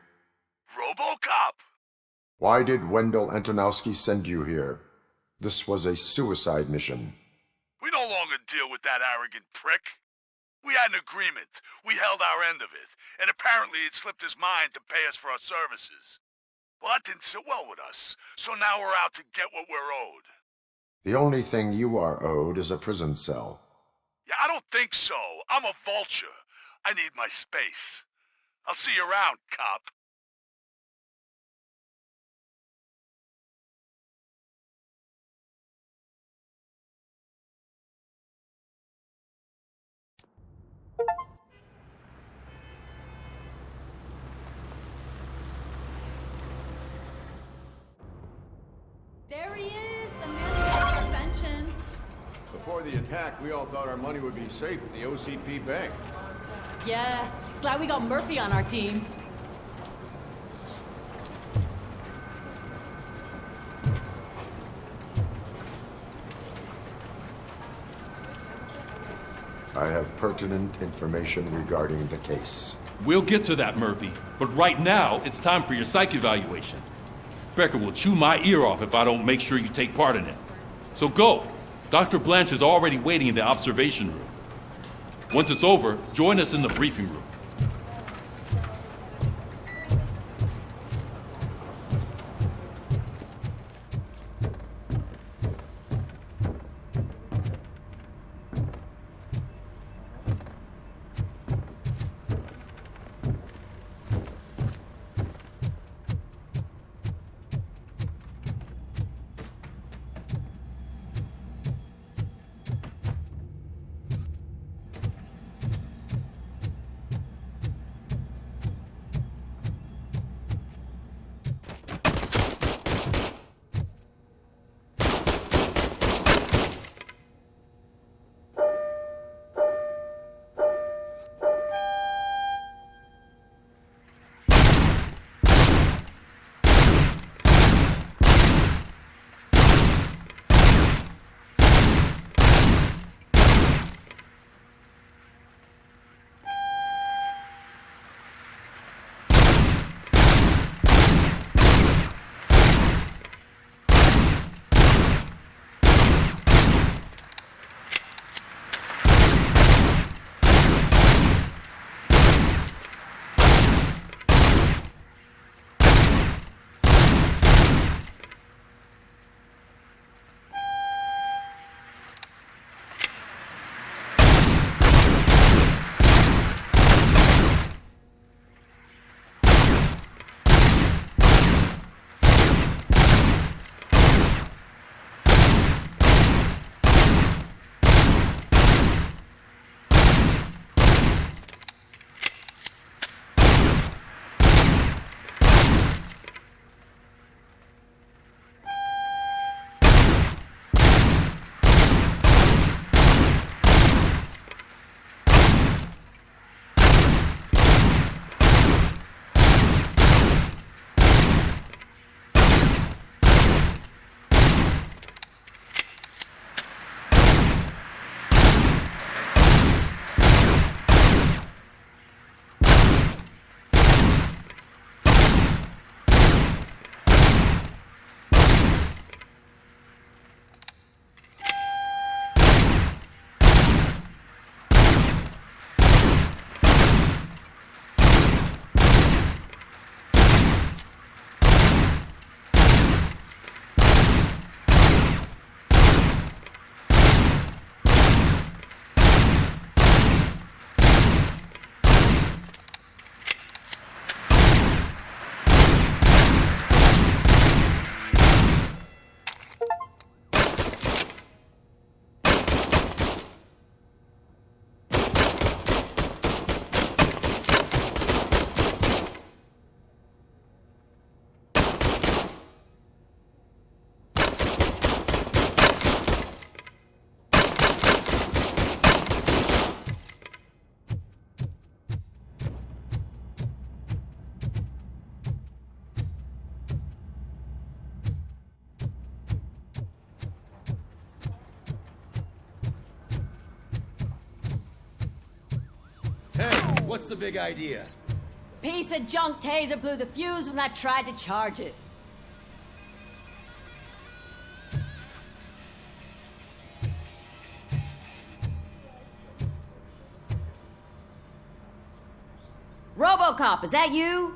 RoboCop! Why did Wendell Antonowski send you here? This was a suicide mission. We no longer deal with that arrogant prick. We had an agreement. We held our end of it. And apparently it slipped his mind to pay us for our services. Well, that didn't sit well with us. So now we're out to get what we're owed. The only thing you are owed is a prison cell. Yeah, I don't think so. I'm a vulture. I need my space. I'll see you around, cop. There he is, the man who takes our pensions. Before the attack, we all thought our money would be safe at the OCP bank. Yeah, glad we got Murphy on our team. I have pertinent information regarding the case. We'll get to that, Murphy. But right now, it's time for your psych evaluation. Becker will chew my ear off if I don't make sure you take part in it. So go. Dr. Blanche is already waiting in the observation room. Once it's over, join us in the briefing room. What's the big idea? Piece of junk taser blew the fuse when I tried to charge it. RoboCop, is that you?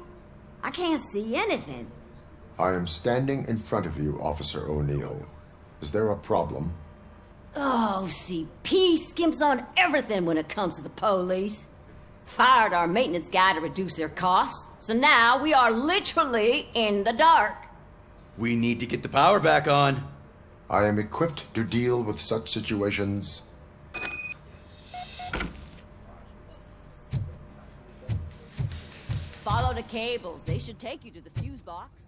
I can't see anything. I am standing in front of you, Officer O'Neill. Is there a problem? Oh, CP skimps on everything when it comes to the police. Fired our maintenance guy to reduce their costs, so now we are literally in the dark. We need to get the power back on. I am equipped to deal with such situations. Follow the cables. They should take you to the fuse box.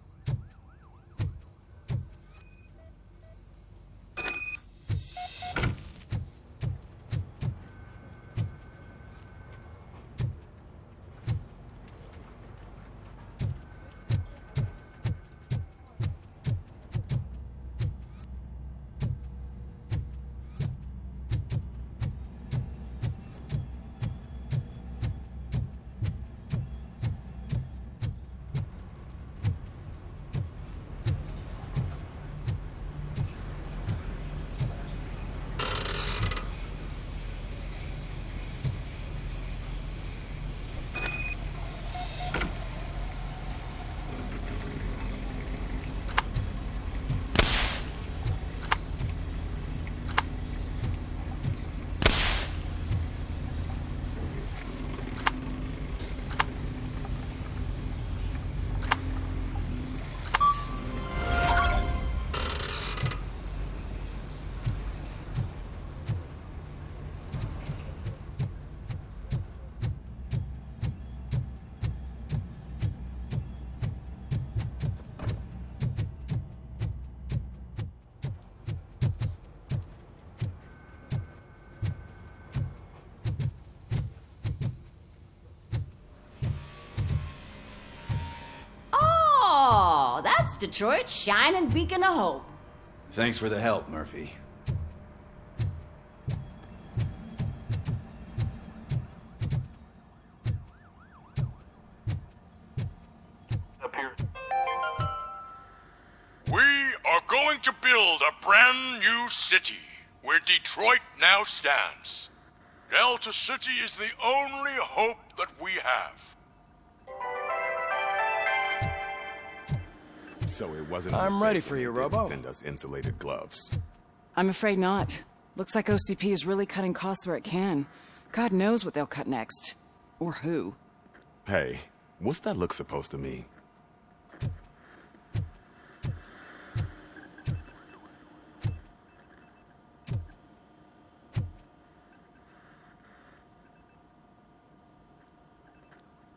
That's Detroit's shining beacon of hope. Thanks for the help, Murphy. We are going to build a brand new city where Detroit now stands. Delta City is the only hope that we have. So it wasn't. I'm ready for you, Robo. Send us insulated gloves. I'm afraid not. Looks like OCP is really cutting costs where it can. God knows what they'll cut next. Or who. Hey, what's that look supposed to mean?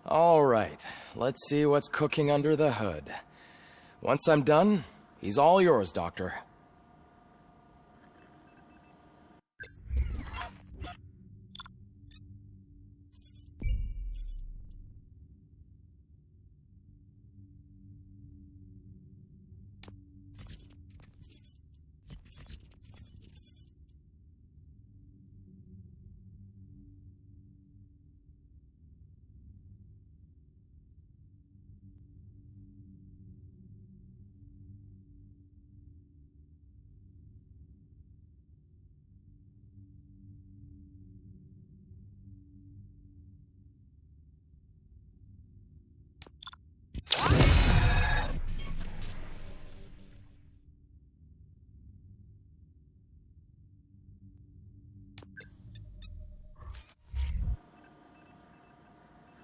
All right, let's see what's cooking under the hood. Once I'm done, he's all yours, Doctor.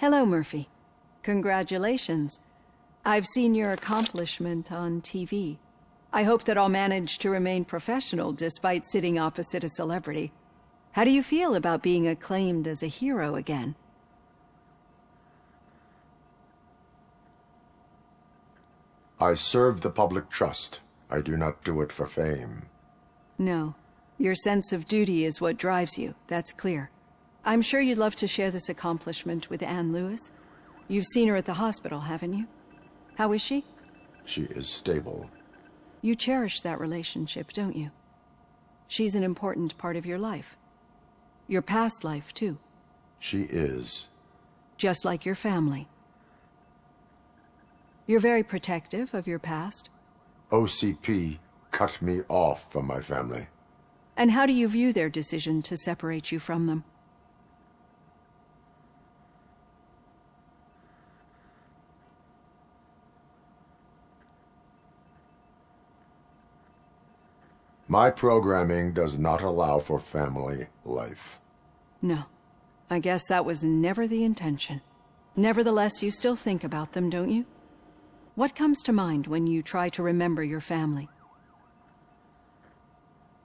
Hello, Murphy. Congratulations. I've seen your accomplishment on TV. I hope that I'll manage to remain professional despite sitting opposite a celebrity. How do you feel about being acclaimed as a hero again? I serve the public trust. I do not do it for fame. No. Your sense of duty is what drives you. That's clear. I'm sure you'd love to share this accomplishment with Anne Lewis. You've seen her at the hospital, haven't you? How is she? She is stable. You cherish that relationship, don't you? She's an important part of your life. Your past life, too. She is. Just like your family. You're very protective of your past. OCP cut me off from my family. And how do you view their decision to separate you from them? My programming does not allow for family life. No. I guess that was never the intention. Nevertheless, you still think about them, don't you? What comes to mind when you try to remember your family?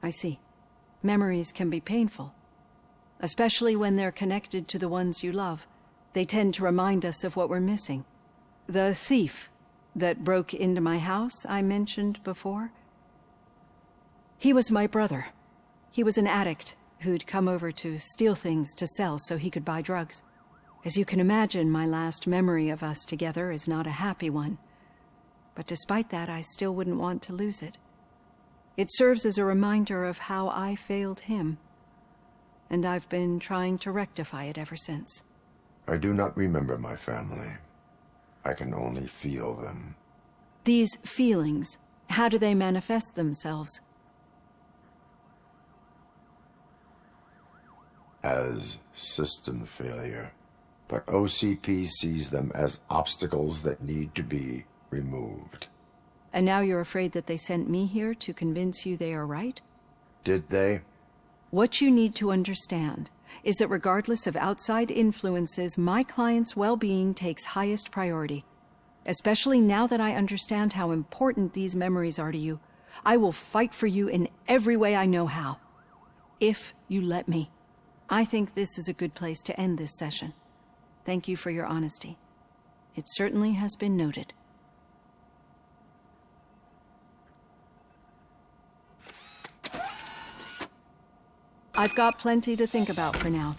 I see. Memories can be painful. Especially when they're connected to the ones you love. They tend to remind us of what we're missing. The thief that broke into my house I mentioned before? He was my brother. He was an addict who'd come over to steal things to sell so he could buy drugs. As you can imagine, my last memory of us together is not a happy one. But despite that, I still wouldn't want to lose it. It serves as a reminder of how I failed him. And I've been trying to rectify it ever since. I do not remember my family. I can only feel them. These feelings, how do they manifest themselves? As system failure. But OCP sees them as obstacles that need to be removed. And now you're afraid that they sent me here to convince you they are right? Did they? What you need to understand is that regardless of outside influences, my client's well-being takes highest priority. Especially now that I understand how important these memories are to you. I will fight for you in every way I know how. If you let me. I think this is a good place to end this session. Thank you for your honesty. It certainly has been noted. I've got plenty to think about for now.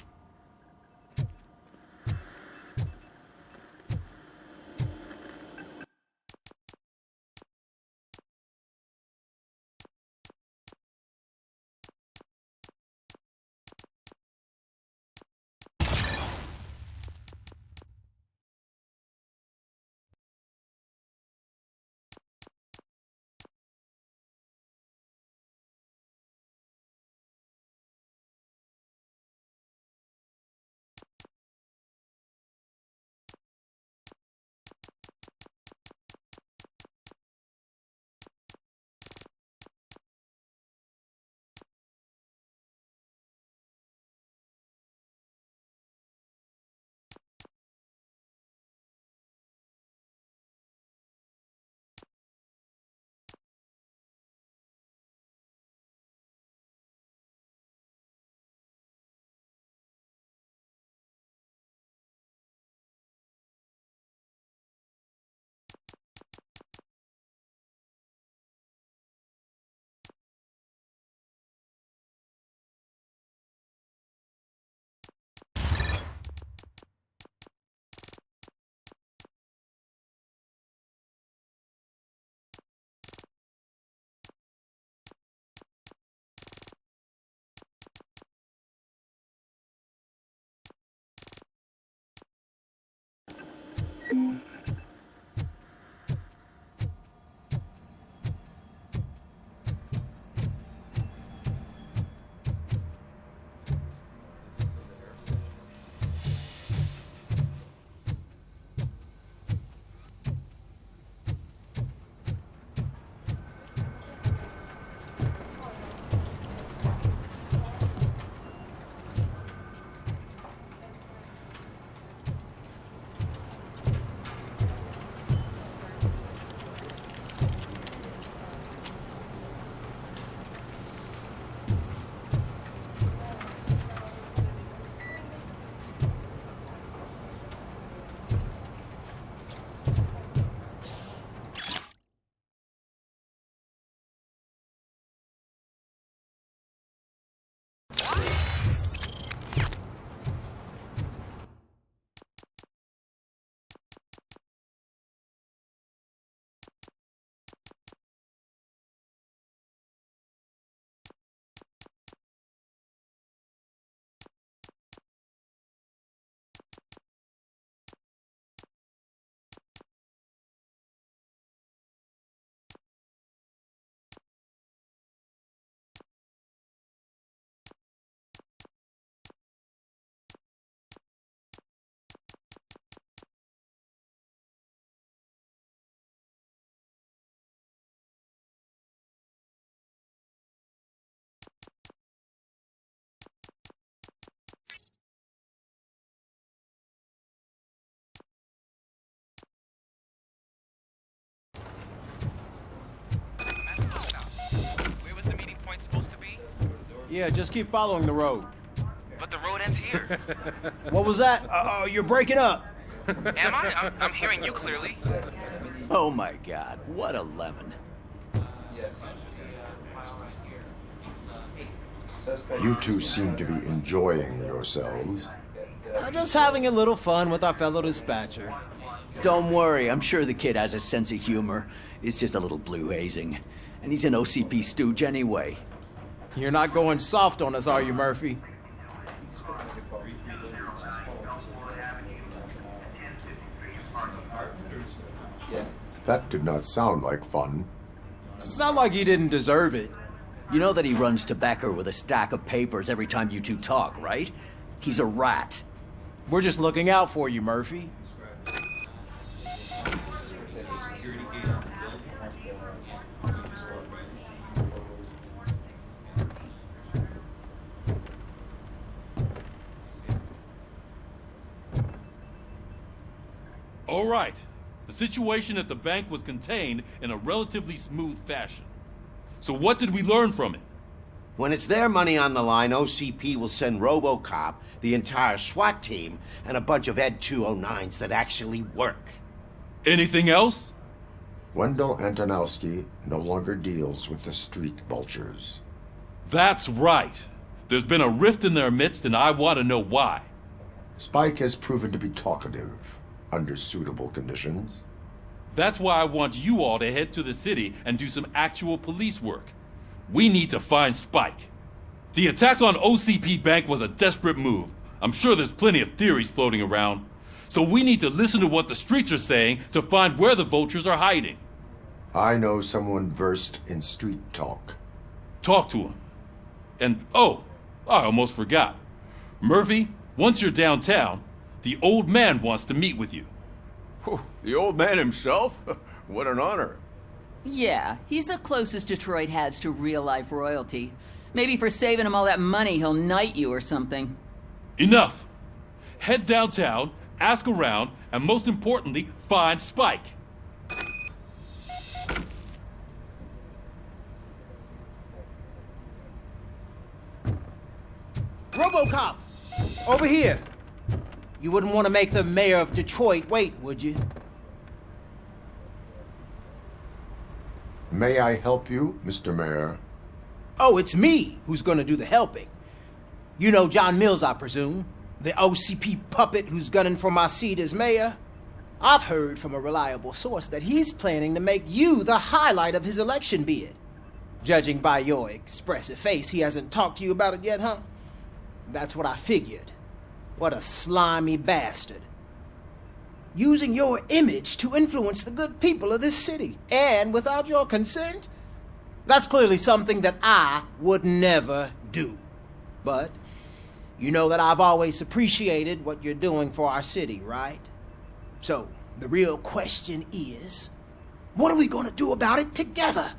Yeah, just keep following the road. But the road ends here. What was that? Oh, you're breaking up. Am I? I'm hearing you clearly. Oh my god, what a lemon. You two seem to be enjoying yourselves. Just having a little fun with our fellow dispatcher. Don't worry, I'm sure the kid has a sense of humor. It's just a little blue hazing. And he's an OCP stooge anyway. You're not going soft on us, are you, Murphy? That did not sound like fun. It's not like he didn't deserve it. You know that he runs tobacco with a stack of papers every time you two talk, right? He's a rat. We're just looking out for you, Murphy. All right. The situation at the bank was contained in a relatively smooth fashion. So what did we learn from it? When it's their money on the line, OCP will send RoboCop, the entire SWAT team, and a bunch of Ed 209s that actually work. Anything else? Wendell Antonowski no longer deals with the street vultures. That's right. There's been a rift in their midst, and I want to know why. Spike has proven to be talkative under suitable conditions. That's why I want you all to head to the city and do some actual police work. We need to find Spike. The attack on OCP Bank was a desperate move. I'm sure there's plenty of theories floating around. So we need to listen to what the streets are saying to find where the vultures are hiding. I know someone versed in street talk. Talk to him. And, oh, I almost forgot. Murphy, once you're downtown, the old man wants to meet with you. The old man himself? What an honor. Yeah, he's the closest Detroit has to real-life royalty. Maybe for saving him all that money, he'll knight you or something. Enough! Head downtown, ask around, and most importantly, find Spike. RoboCop! Over here! You wouldn't want to make the mayor of Detroit wait, would you? May I help you, Mr. Mayor? Oh, it's me who's gonna do the helping. You know John Mills, I presume? The OCP puppet who's gunning for my seat as mayor? I've heard from a reliable source that he's planning to make you the highlight of his election bid. Judging by your expressive face, he hasn't talked to you about it yet, huh? That's what I figured. What a slimy bastard. Using your image to influence the good people of this city, and without your consent? That's clearly something that I would never do. But you know that I've always appreciated what you're doing for our city, right? So, the real question is, what are we gonna do about it together?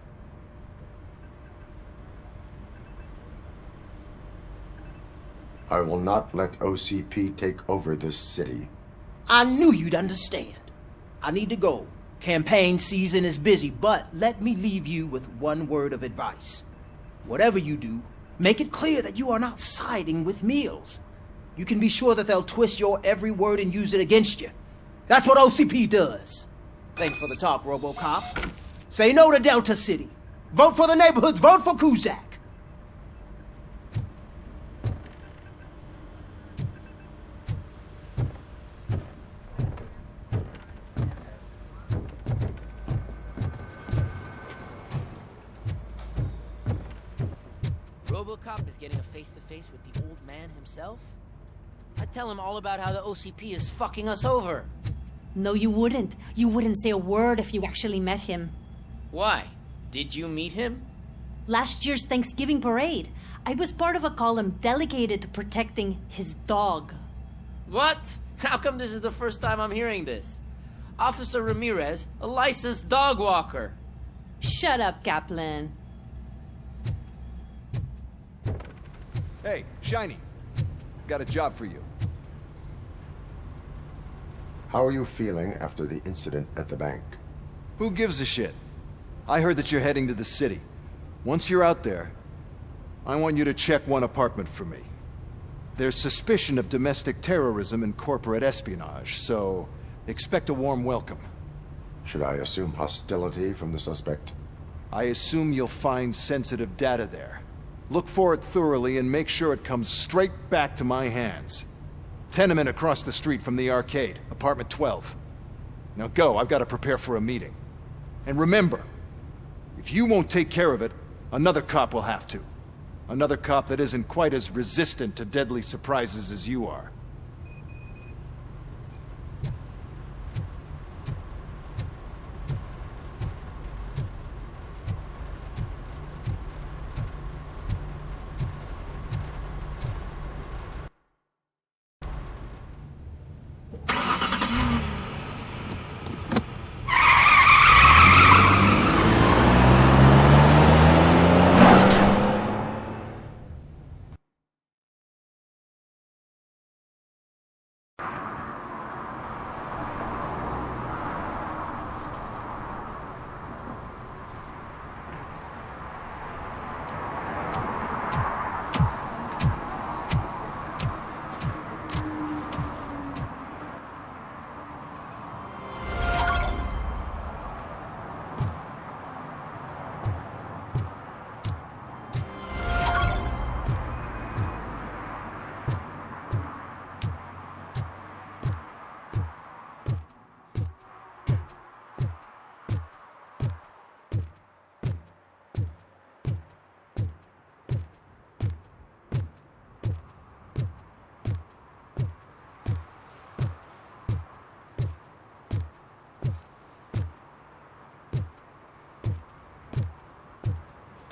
I will not let OCP take over this city. I knew you'd understand. I need to go. Campaign season is busy, but let me leave you with one word of advice. Whatever you do, make it clear that you are not siding with Mills. You can be sure that they'll twist your every word and use it against you. That's what OCP does. Thanks for the talk, RoboCop. Say no to Delta City. Vote for the neighborhoods. Vote for Kuzak. RoboCop is getting a face-to-face with the old man himself? I'd tell him all about how the OCP is fucking us over. No, you wouldn't. You wouldn't say a word if you actually met him. Why? Did you meet him? Last year's Thanksgiving parade, I was part of a column delegated to protecting his dog. What? How come this is the first time I'm hearing this? Officer Ramirez, a licensed dog walker. Shut up, Kaplan. Hey, Shiny. Got a job for you. How are you feeling after the incident at the bank? Who gives a shit? I heard that you're heading to the city. Once you're out there, I want you to check one apartment for me. There's suspicion of domestic terrorism and corporate espionage, so expect a warm welcome. Should I assume hostility from the suspect? I assume you'll find sensitive data there. Look for it thoroughly and make sure it comes straight back to my hands. Tenement across the street from the arcade, apartment 12. Now go, I've got to prepare for a meeting. And remember, if you won't take care of it, another cop will have to. Another cop that isn't quite as resistant to deadly surprises as you are.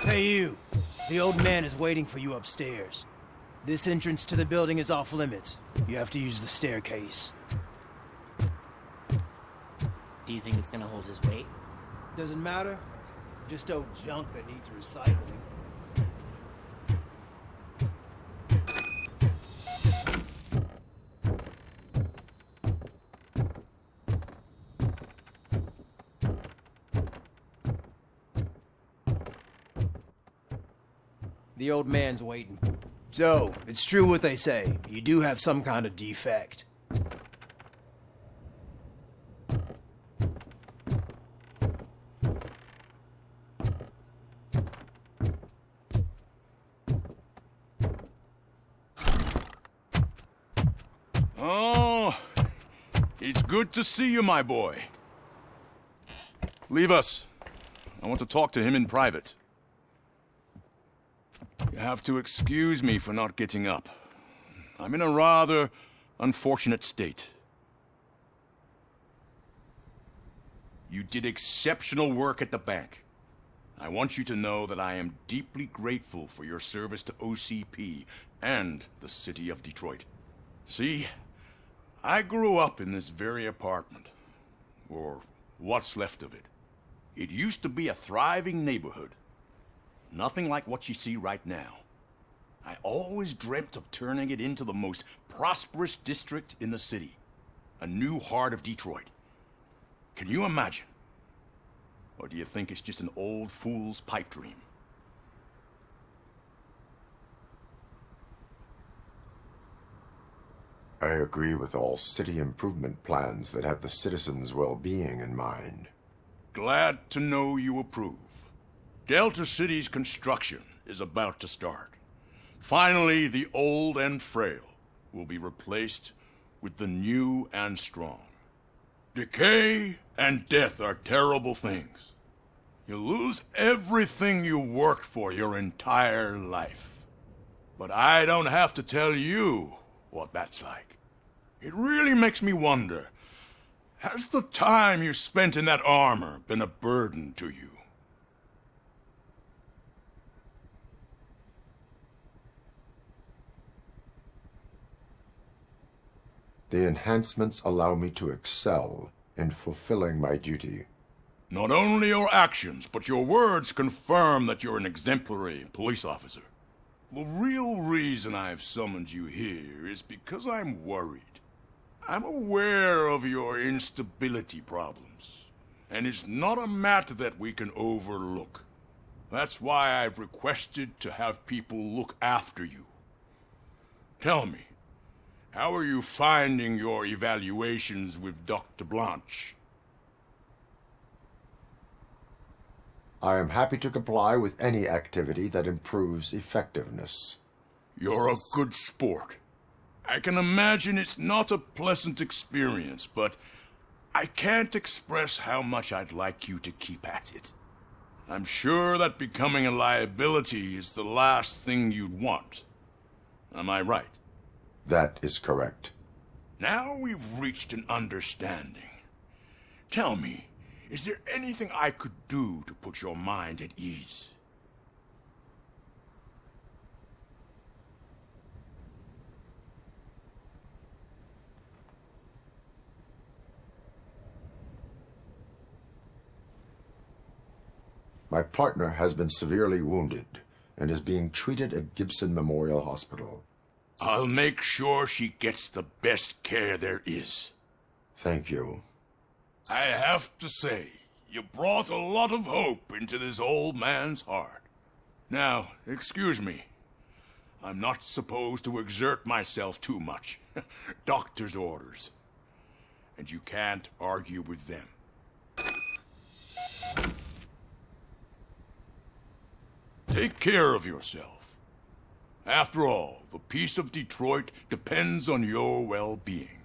Hey you, the old man is waiting for you upstairs. This entrance to the building is off limits. You have to use the staircase. Do you think it's gonna hold his weight? Doesn't matter. Just old junk that needs recycling. The old man's waiting. So, it's true what they say. You do have some kind of defect. Oh, it's good to see you, my boy. Leave us. I want to talk to him in private. You have to excuse me for not getting up. I'm in a rather unfortunate state. You did exceptional work at the bank. I want you to know that I am deeply grateful for your service to OCP and the city of Detroit. See, I grew up in this very apartment, or what's left of it. It used to be a thriving neighborhood. Nothing like what you see right now. I always dreamt of turning it into the most prosperous district in the city. A new heart of Detroit. Can you imagine? Or do you think it's just an old fool's pipe dream? I agree with all city improvement plans that have the citizens' well-being in mind. Glad to know you approve. Delta City's construction is about to start. Finally, the old and frail will be replaced with the new and strong. Decay and death are terrible things. You lose everything you worked for your entire life. But I don't have to tell you what that's like. It really makes me wonder, has the time you spent in that armor been a burden to you? The enhancements allow me to excel in fulfilling my duty. Not only your actions, but your words confirm that you're an exemplary police officer. The real reason I've summoned you here is because I'm worried. I'm aware of your instability problems, and it's not a matter that we can overlook. That's why I've requested to have people look after you. Tell me, how are you finding your evaluations with Dr. Blanche? I am happy to comply with any activity that improves effectiveness. You're a good sport. I can imagine it's not a pleasant experience, but I can't express how much I'd like you to keep at it. I'm sure that becoming a liability is the last thing you'd want. Am I right? That is correct. Now we've reached an understanding. Tell me, is there anything I could do to put your mind at ease? My partner has been severely wounded and is being treated at Gibson Memorial Hospital. I'll make sure she gets the best care there is. Thank you. I have to say, you brought a lot of hope into this old man's heart. Now, excuse me. I'm not supposed to exert myself too much. Doctor's orders. And you can't argue with them. Take care of yourself. After all, the peace of Detroit depends on your well-being.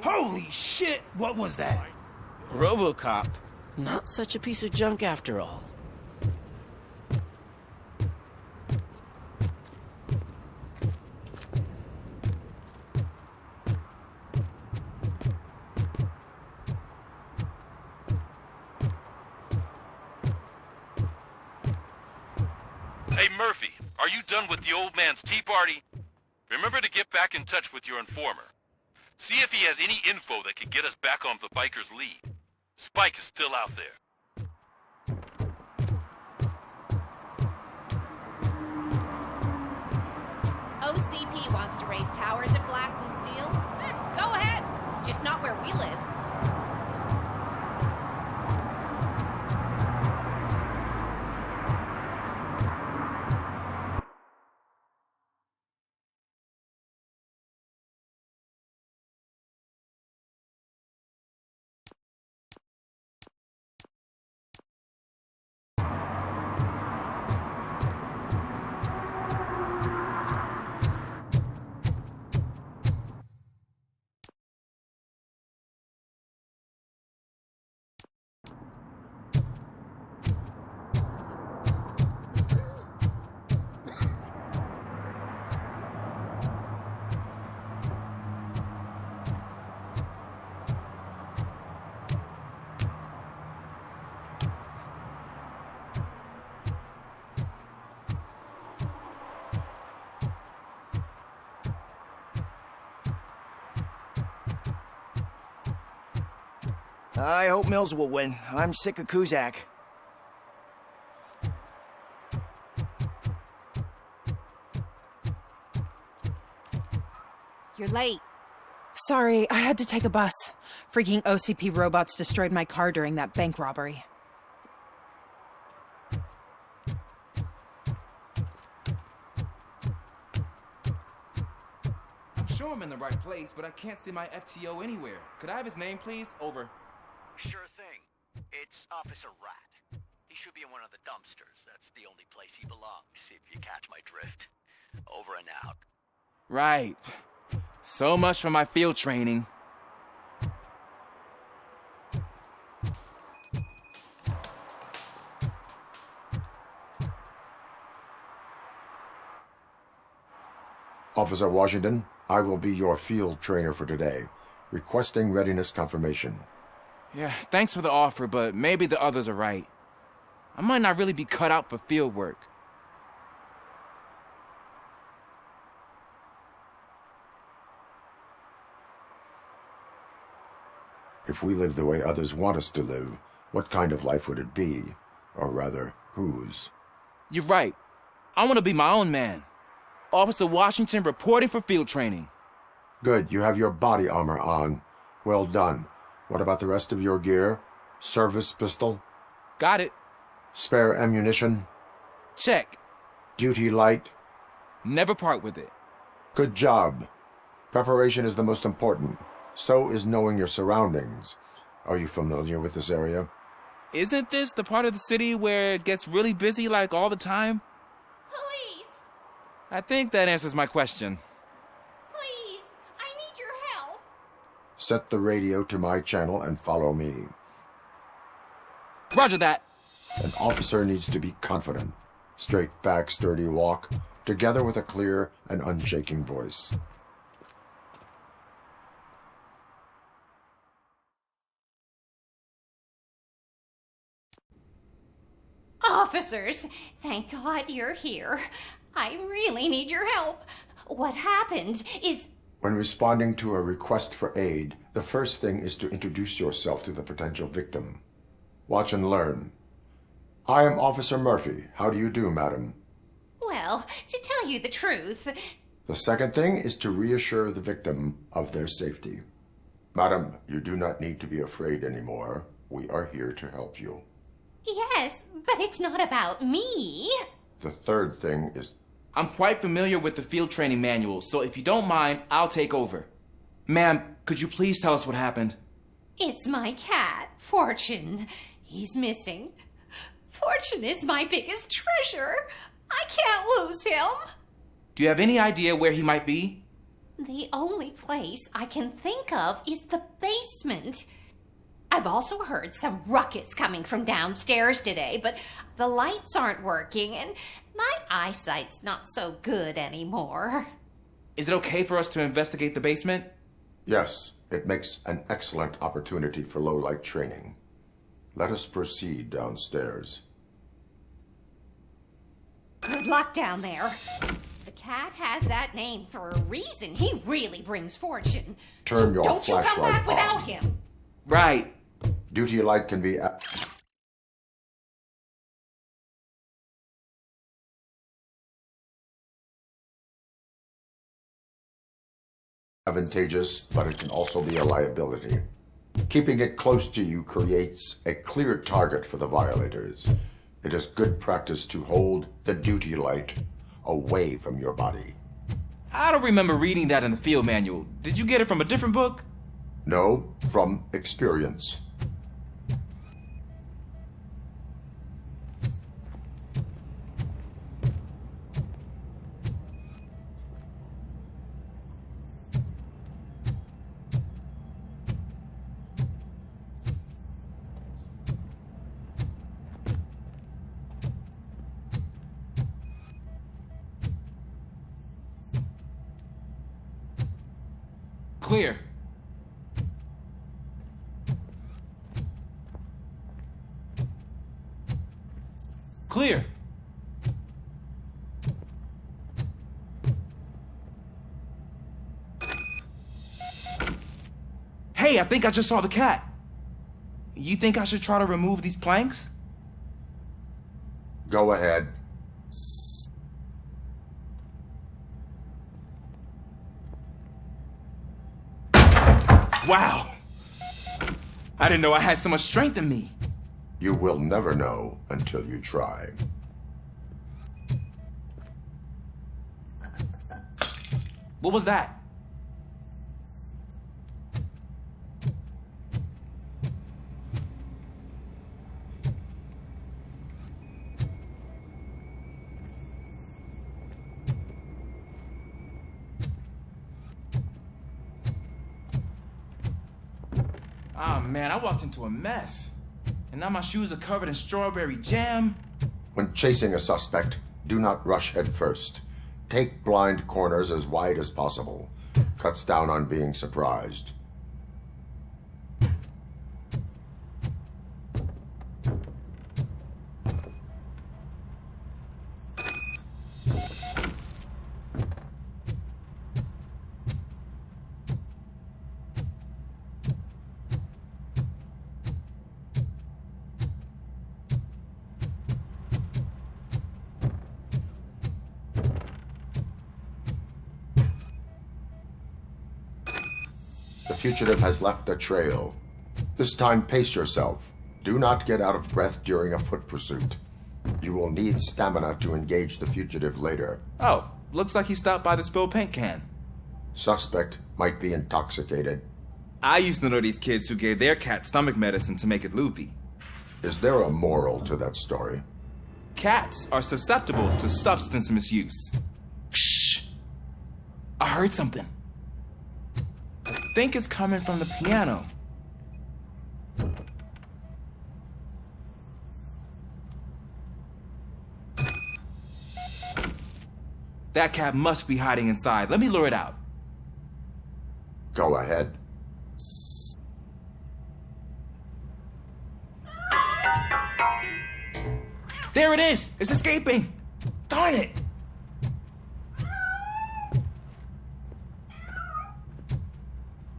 Holy shit! What was that? RoboCop. Not such a piece of junk after all. Hey, Murphy, are you done with the old man's tea party? Remember to get back in touch with your informer. See if he has any info that could get us back on the biker's lead. Spike is still out there. OCP wants to raise towers of glass and steel. Go ahead. Just not where we live. I hope Mills will win. I'm sick of Kuzak. You're late. Sorry, I had to take a bus. Freaking OCP robots destroyed my car during that bank robbery. I'm sure I'm in the right place, but I can't see my FTO anywhere. Could I have his name, please? Over. Sure thing. It's Officer Rat. He should be in one of the dumpsters. That's the only place he belongs, if you catch my drift. Over and out. Right. So much for my field training. Officer Washington, I will be your field trainer for today. Requesting readiness confirmation. Yeah, thanks for the offer, but maybe the others are right. I might not really be cut out for field work. If we live the way others want us to live, what kind of life would it be? Or rather, whose? You're right. I want to be my own man. Officer Washington reporting for field training. Good, you have your body armor on. Well done. What about the rest of your gear? Service pistol? Got it. Spare ammunition? Check. Duty light? Never part with it. Good job. Preparation is the most important. So is knowing your surroundings. Are you familiar with this area? Isn't this the part of the city where it gets really busy like all the time? Police! I think that answers my question. Please! I need your help! Set the radio to my channel and follow me. Roger that. An officer needs to be confident. Straight back, sturdy walk, together with a clear and unshaking voice. Officers, thank God you're here. I really need your help. What happened is... When responding to a request for aid, the first thing is to introduce yourself to the potential victim. Watch and learn. I am Officer Murphy. How do you do, madam? Well, to tell you the truth... The second thing is to reassure the victim of their safety. Madam, you do not need to be afraid anymore. We are here to help you. Yes, but it's not about me. The third thing is... I'm quite familiar with the field training manual, so if you don't mind, I'll take over. Ma'am, could you please tell us what happened? It's my cat, Fortune. He's missing. Fortune is my biggest treasure. I can't lose him. Do you have any idea where he might be? The only place I can think of is the basement. I've also heard some ruckus coming from downstairs today, but the lights aren't working and my eyesight's not so good anymore. Is it okay for us to investigate the basement? Yes, it makes an excellent opportunity for low-light training. Let us proceed downstairs. Good luck down there. The cat has that name for a reason. He really brings fortune. Turn your don't you come flashlight back on. without him. Right. Duty light can be advantageous, but it can also be a liability. Keeping it close to you creates a clear target for the violators. It is good practice to hold the duty light away from your body. I don't remember reading that in the field manual. Did you get it from a different book? No, from experience. Clear. Clear. Hey, I think I just saw the cat. You think I should try to remove these planks? Go ahead. Wow. I didn't know I had so much strength in me. You will never know until you try. What was that? Ah, man, I walked into a mess. And now my shoes are covered in strawberry jam. When chasing a suspect, do not rush head first. Take blind corners as wide as possible. Cuts down on being surprised. fugitive has left a trail. This time, pace yourself. Do not get out of breath during a foot pursuit. You will need stamina to engage the fugitive later. Oh, looks like he stopped by the spilled paint can. Suspect might be intoxicated. I used to know these kids who gave their cat stomach medicine to make it loopy. Is there a moral to that story? Cats are susceptible to substance misuse. Shh! I heard something. I think it's coming from the piano. That cat must be hiding inside. Let me lure it out. Go ahead. There it is! It's escaping! Darn it!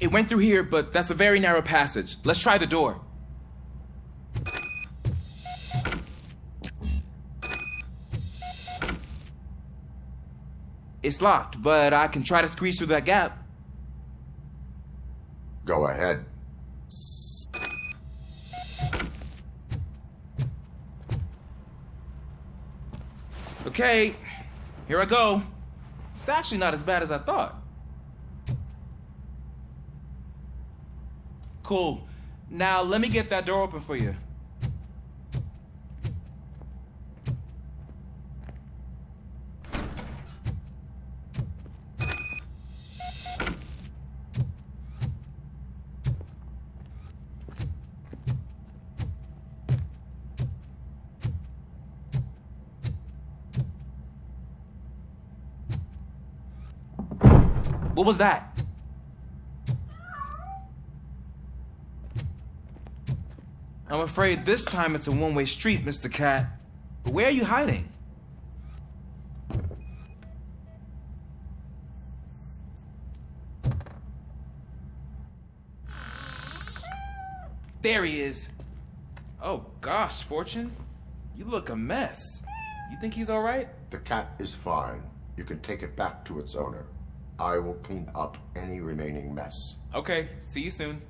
It went through here, but that's a very narrow passage. Let's try the door. It's locked, but I can try to squeeze through that gap. Go ahead. Okay, here I go. It's actually not as bad as I thought. Cool. Now let me get that door open for you. What was that? I'm afraid this time it's a one-way street, Mr. Cat. But where are you hiding? There he is. Oh gosh, Fortune. You look a mess. You think he's all right? The cat is fine. You can take it back to its owner. I will clean up any remaining mess. Okay, see you soon.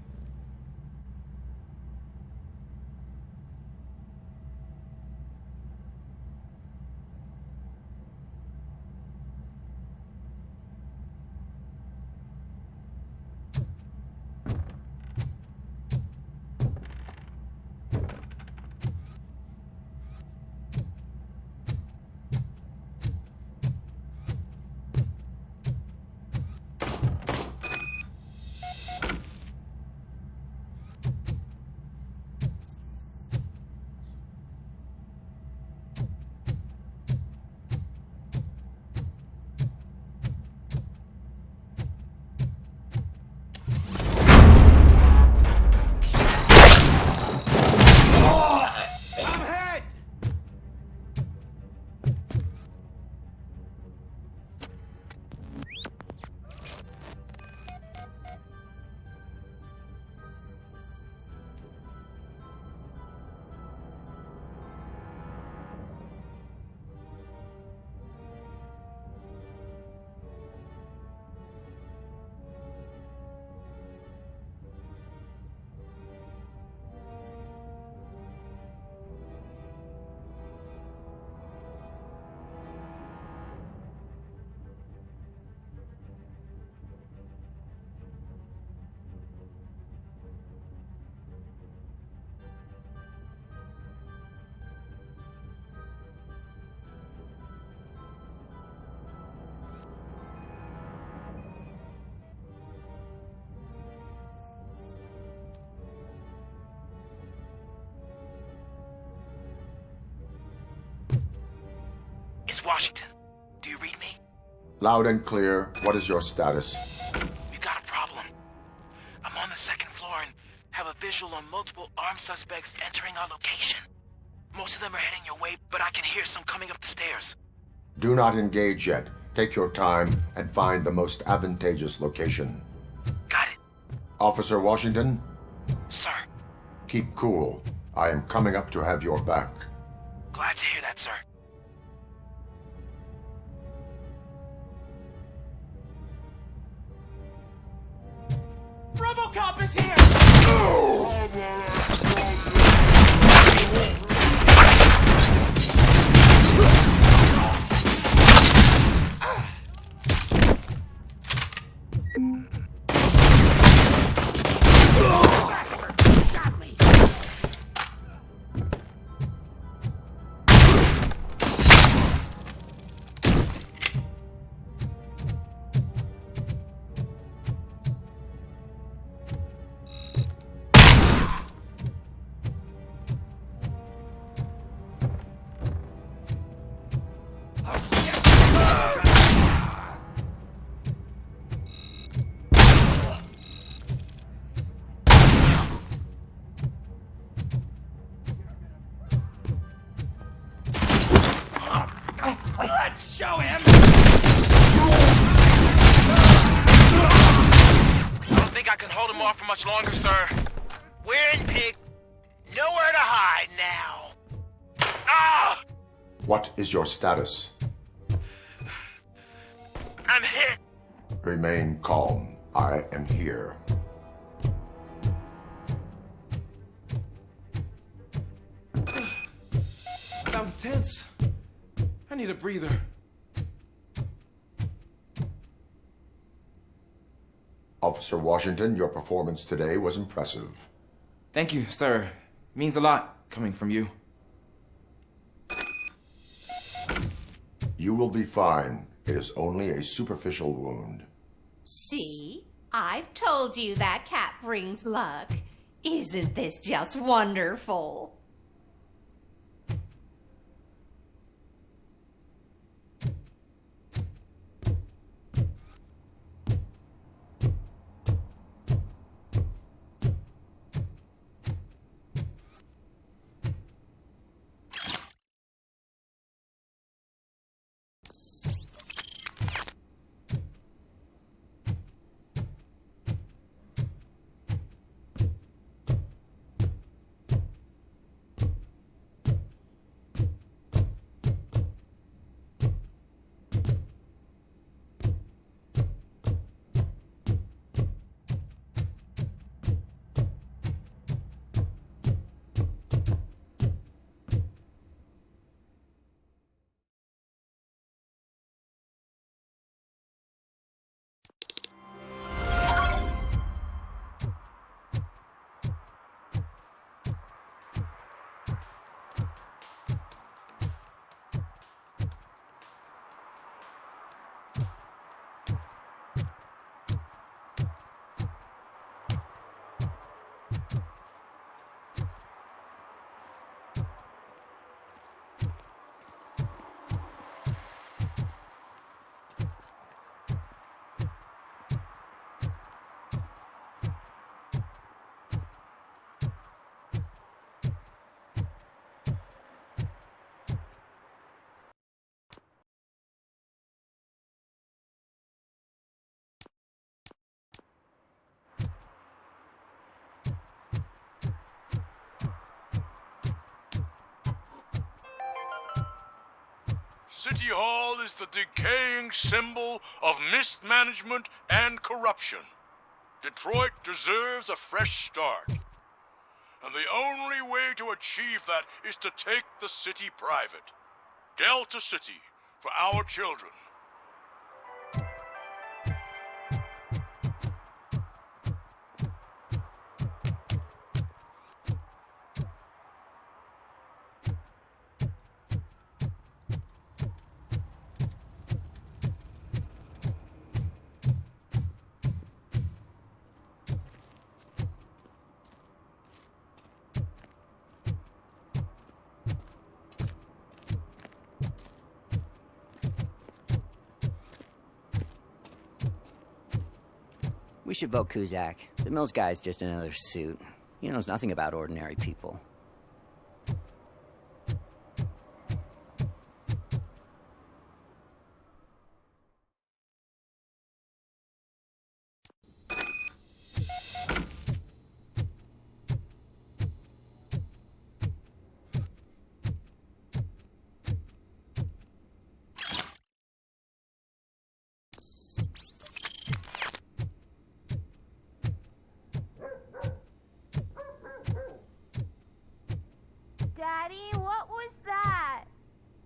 Washington, do you read me? Loud and clear. What is your status? We got a problem. I'm on the second floor and have a visual on multiple armed suspects entering our location. Most of them are heading your way, but I can hear some coming up the stairs. Do not engage yet. Take your time and find the most advantageous location. Got it. Officer Washington? Sir. Keep cool. I am coming up to have your back. Glad to hear that, sir. RoboCop! is here! Let's show him! I don't think I can hold him off for much longer, sir. We're in pig. Nowhere to hide now. Ah! What is your status? I'm hit. Remain calm. I am here. That was tense. I need a breather. Officer Washington, your performance today was impressive. Thank you, sir. Means a lot coming from you. You will be fine. It is only a superficial wound. See? I've told you that cat brings luck. Isn't this just wonderful? City Hall is the decaying symbol of mismanagement and corruption. Detroit deserves a fresh start. And the only way to achieve that is to take the city private. Delta City, for our children. We should vote Kuzak. The Mills guy's just another suit. He knows nothing about ordinary people. Daddy, what was that?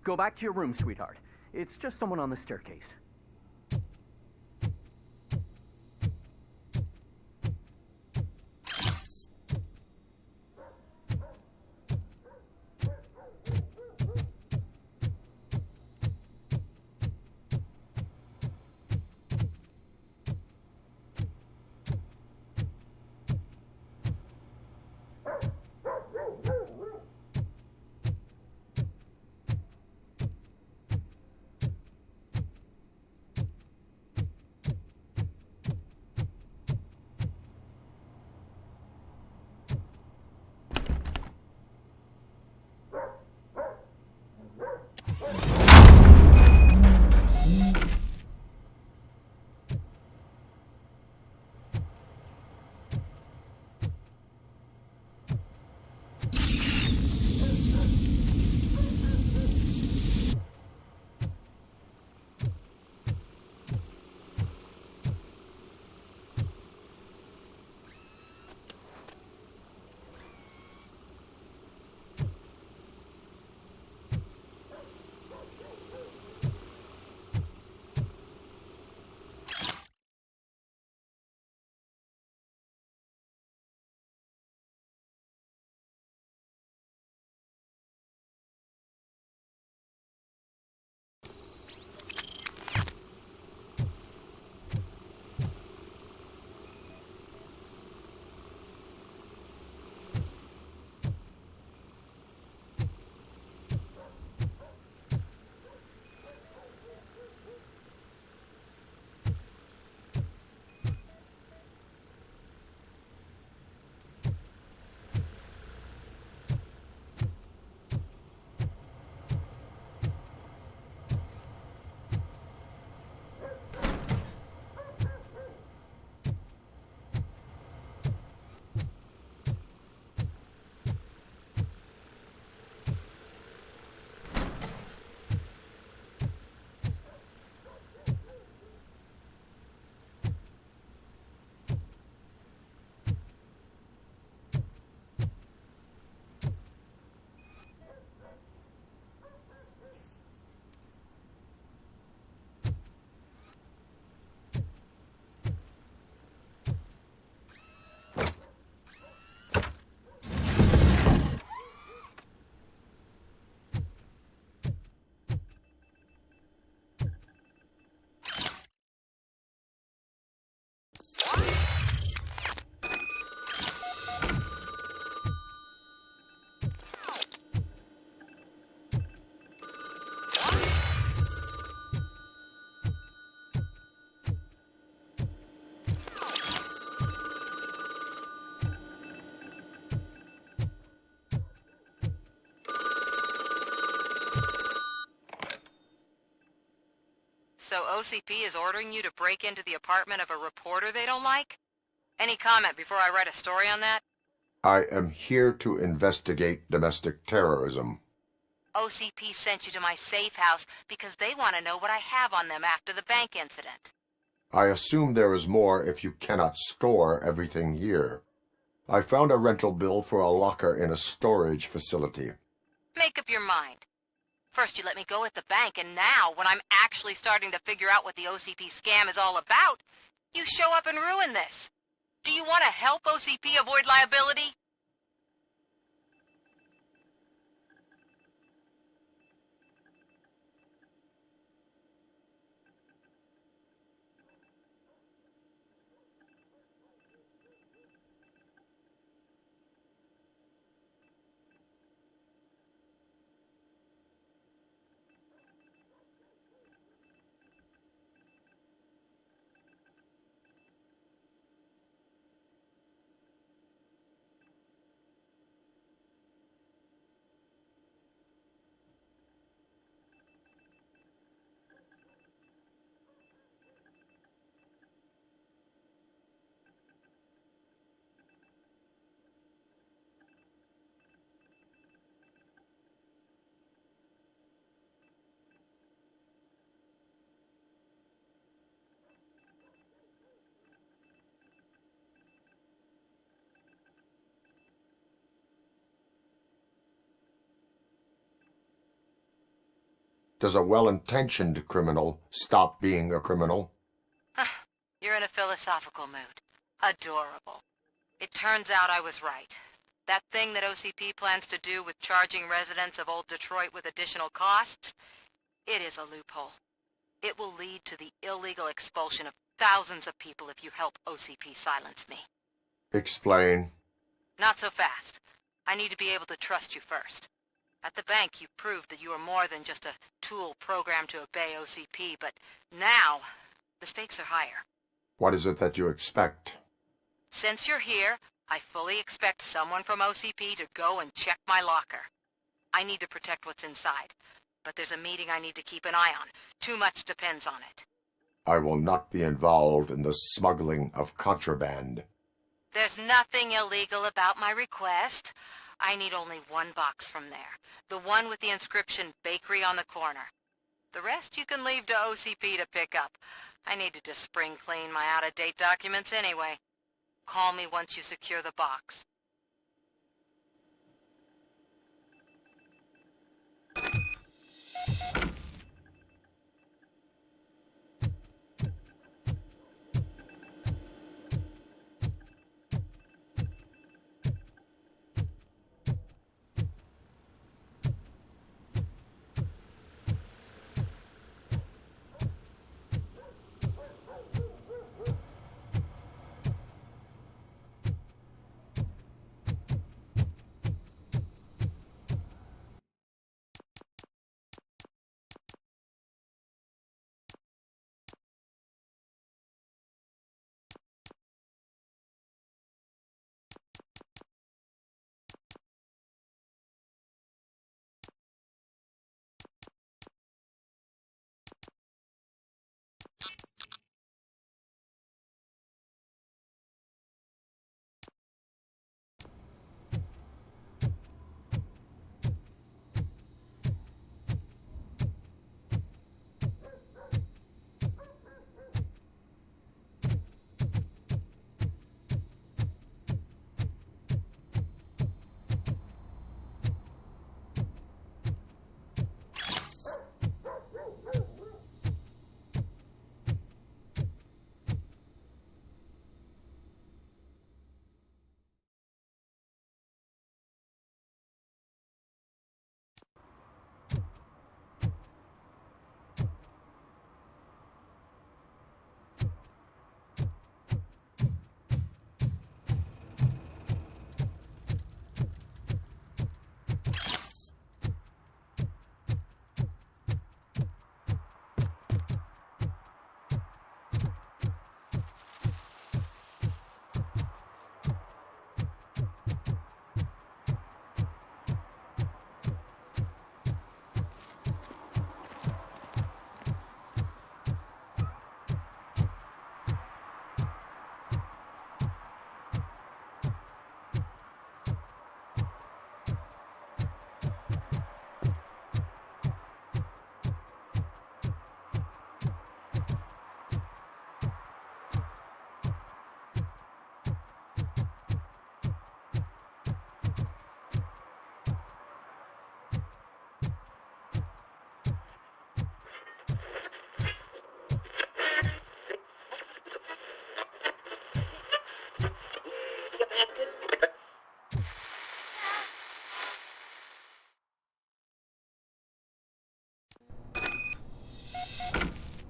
Go back to your room, sweetheart. It's just someone on the staircase. So OCP is ordering you to break into the apartment of a reporter they don't like? Any comment before I write a story on that? I am here to investigate domestic terrorism. OCP sent you to my safe house because they want to know what I have on them after the bank incident. I assume there is more if you cannot store everything here. I found a rental bill for a locker in a storage facility. Make up your mind. First you let me go at the bank, and now, when I'm actually starting to figure out what the OCP scam is all about, you show up and ruin this. Do you want to help OCP avoid liability? Does a well-intentioned criminal stop being a criminal? You're in a philosophical mood. Adorable. It turns out I was right. That thing that OCP plans to do with charging residents of Old Detroit with additional costs, it is a loophole. It will lead to the illegal expulsion of thousands of people if you help OCP silence me. Explain. Not so fast. I need to be able to trust you first. At the bank, you proved that you are more than just a tool programmed to obey OCP, but now, the stakes are higher. What is it that you expect? Since you're here, I fully expect someone from OCP to go and check my locker. I need to protect what's inside, but there's a meeting I need to keep an eye on. Too much depends on it. I will not be involved in the smuggling of contraband. There's nothing illegal about my request. I need only one box from there. The one with the inscription Bakery on the corner. The rest you can leave to OCP to pick up. I needed to spring clean my out-of-date documents anyway. Call me once you secure the box.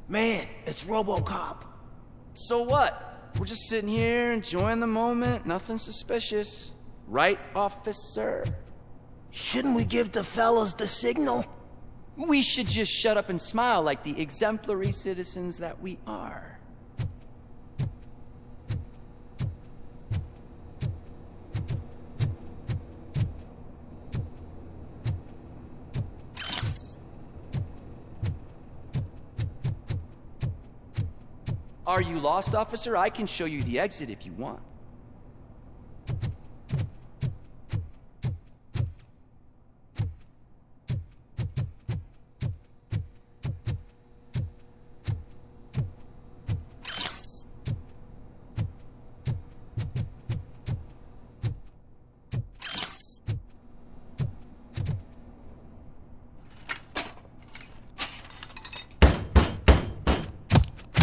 Man, it's RoboCop. So what? We're just sitting here enjoying the moment. Nothing suspicious. Right, officer? Shouldn't we give the fellas the signal? We should just shut up and smile like the exemplary citizens that we are. Are you lost, officer? I can show you the exit if you want.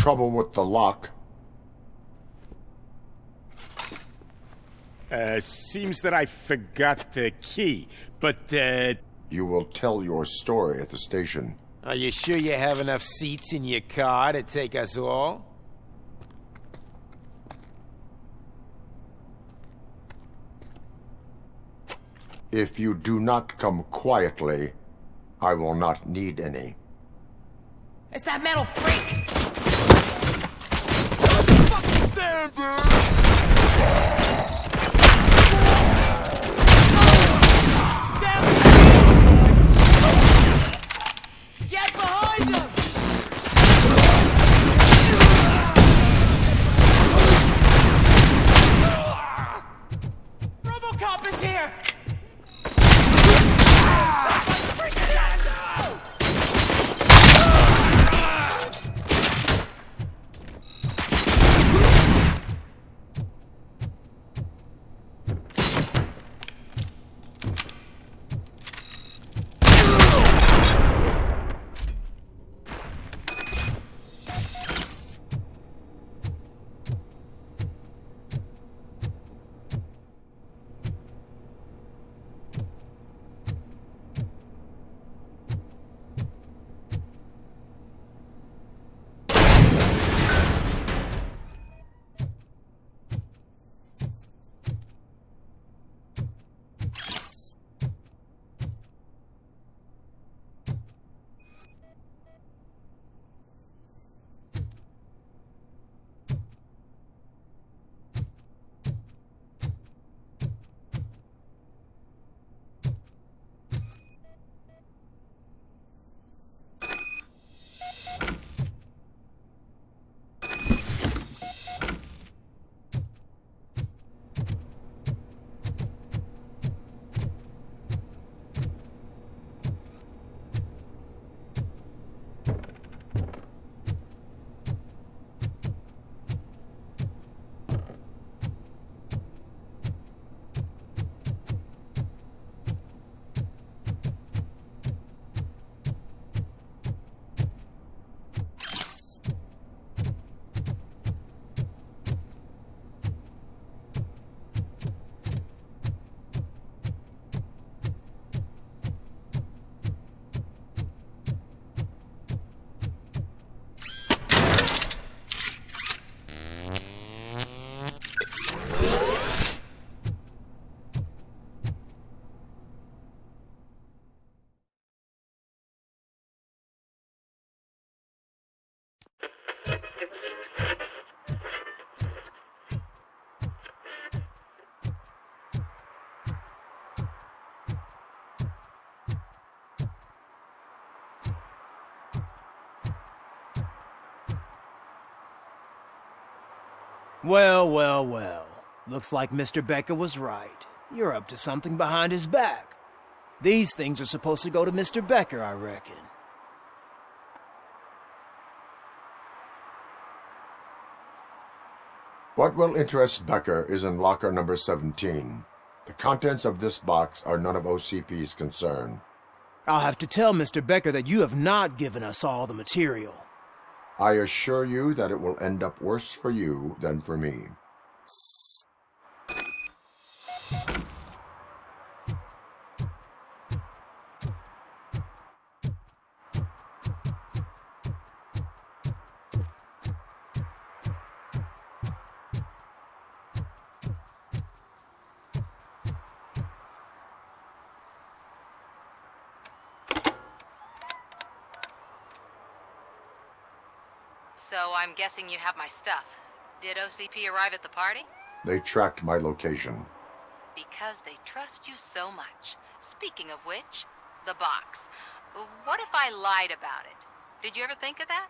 trouble with the lock? Seems that I forgot the key, but, You will tell your story at the station. Are you sure you have enough seats in your car to take us all? If you do not come quietly, I will not need any. It's that metal freak! Fucking stand there! Get behind them! RoboCop is here! Well, well, well. Looks like Mr. Becker was right. You're up to something behind his back. These things are supposed to go to Mr. Becker, I reckon. What will interest Becker is in locker number 17. The contents of this box are none of OCP's concern. I'll have to tell Mr. Becker that you have not given us all the material. I assure you that it will end up worse for you than for me. So I'm guessing you have my stuff. Did OCP arrive at the party? They tracked my location. Because they trust you so much. Speaking of which, the box. What if I lied about it? Did you ever think of that?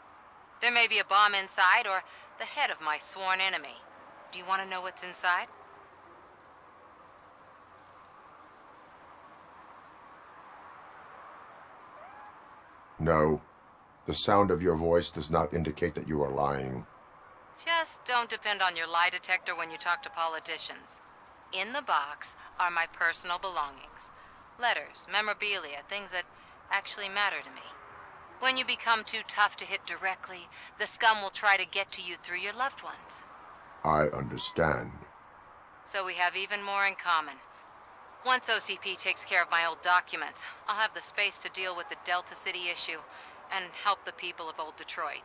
There may be a bomb inside or the head of my sworn enemy. Do you want to know what's inside? No. The sound of your voice does not indicate that you are lying. Just don't depend on your lie detector when you talk to politicians. In the box are my personal belongings. Letters, memorabilia, things that actually matter to me. When you become too tough to hit directly, the scum will try to get to you through your loved ones. I understand. So we have even more in common. Once OCP takes care of my old documents, I'll have the space to deal with the Delta City issue and help the people of Old Detroit.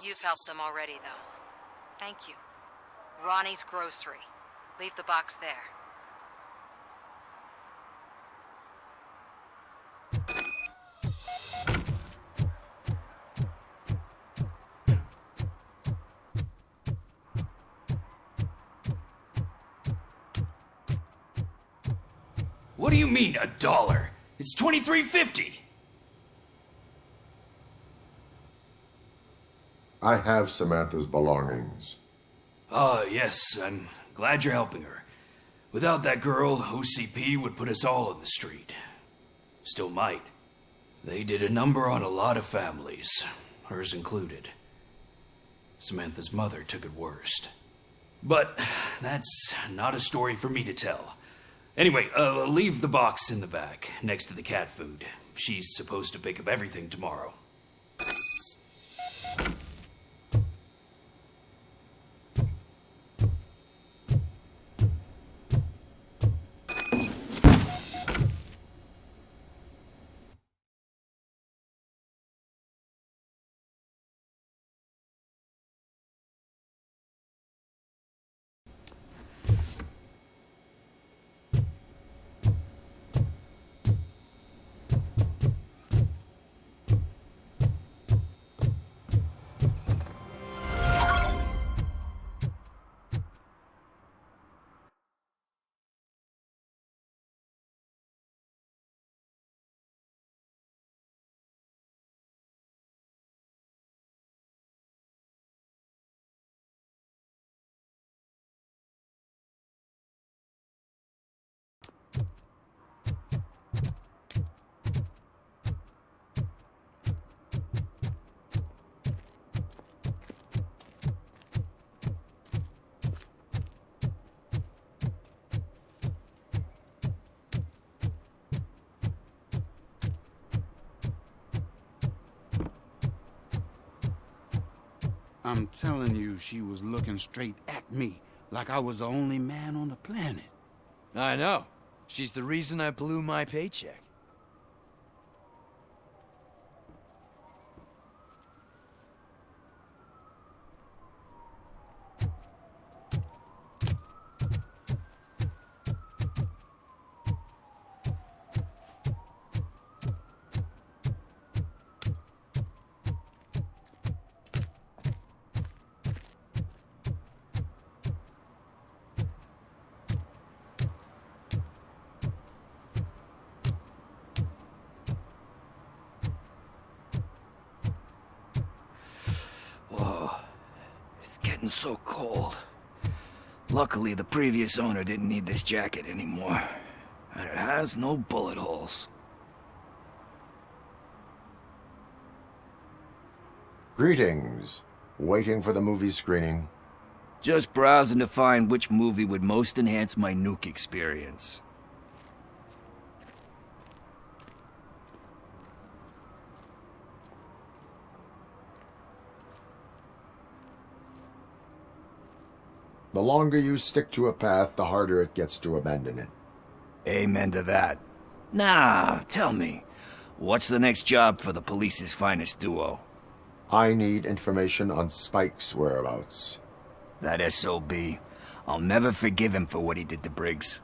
You've helped them already, though. Thank you. Ronnie's Grocery. Leave the box there. What do you mean, $1? It's $23.50. I have Samantha's belongings. Yes, I'm glad you're helping her. Without that girl, OCP would put us all in the street. Still might. They did a number on a lot of families, hers included. Samantha's mother took it worst. But that's not a story for me to tell. Anyway, leave the box in the back, next to the cat food. She's supposed to pick up everything tomorrow. I'm telling you, she was looking straight at me, like I was the only man on the planet. I know. She's the reason I blew my paycheck. Getting so cold. Luckily, the previous owner didn't need this jacket anymore. And it has no bullet holes. Greetings. Waiting for the movie screening? Just browsing to find which movie would most enhance my nuke experience. The longer you stick to a path, the harder it gets to abandon it. Amen to that. Nah, tell me, what's the next job for the police's finest duo? I need information on Spike's whereabouts. That SOB. I'll never forgive him for what he did to Briggs.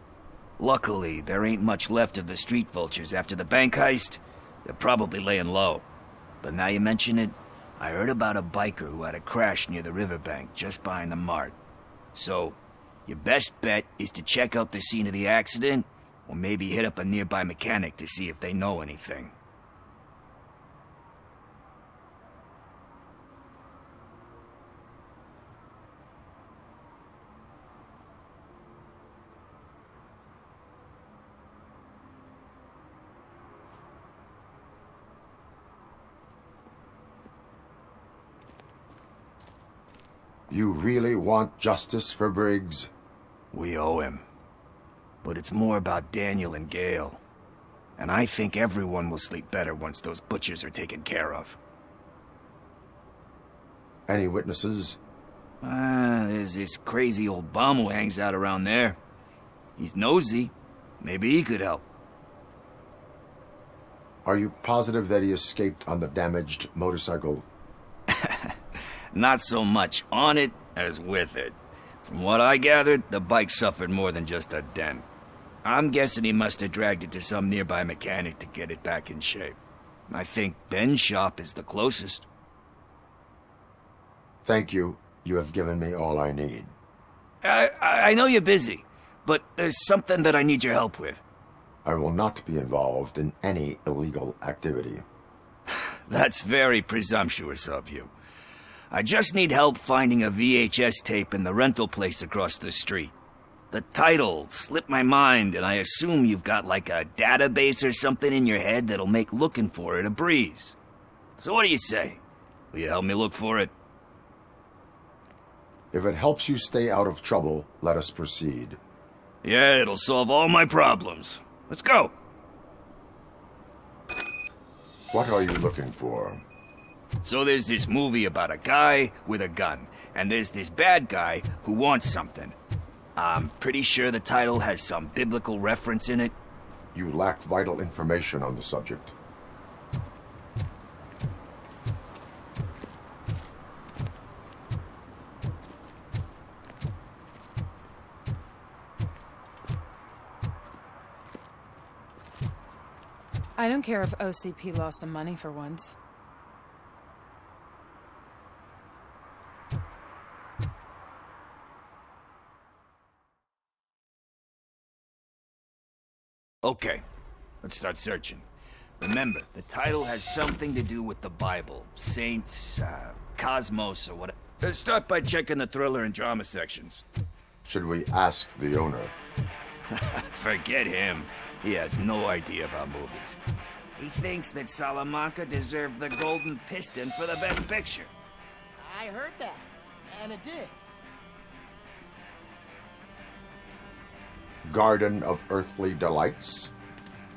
Luckily, there ain't much left of the street vultures after the bank heist. They're probably laying low. But now you mention it, I heard about a biker who had a crash near the riverbank just behind the mart. So, your best bet is to check out the scene of the accident, or maybe hit up a nearby mechanic to see if they know anything. You really want justice for Briggs? We owe him. But it's more about Daniel and Gale. And I think everyone will sleep better once those butchers are taken care of. Any witnesses? There's this crazy old bum who hangs out around there. He's nosy. Maybe he could help. Are you positive that he escaped on the damaged motorcycle? Not so much on it as with it. From what I gathered, the bike suffered more than just a dent. I'm guessing he must have dragged it to some nearby mechanic to get it back in shape. I think Ben's shop is the closest. Thank you. You have given me all I need. I know you're busy, but there's something that I need your help with. I will not be involved in any illegal activity. That's very presumptuous of you. I just need help finding a VHS tape in the rental place across the street. The title slipped my mind, and I assume you've got like a database or something in your head that'll make looking for it a breeze. So what do you say? Will you help me look for it? If it helps you stay out of trouble, let us proceed. Yeah, it'll solve all my problems. Let's go. What are you looking for? So there's this movie about a guy with a gun, and there's this bad guy who wants something. I'm pretty sure the title has some biblical reference in it. You lack vital information on the subject. I don't care if OCP lost some money for once. Okay, let's start searching. Remember, the title has something to do with the Bible, saints, cosmos, or whatever. Let's start by checking the thriller and drama sections. Should we ask the owner? Forget him. He has no idea about movies. He thinks that Salamanca deserved the Golden Piston for the Best Picture. I heard that, and it did. Garden of Earthly Delights?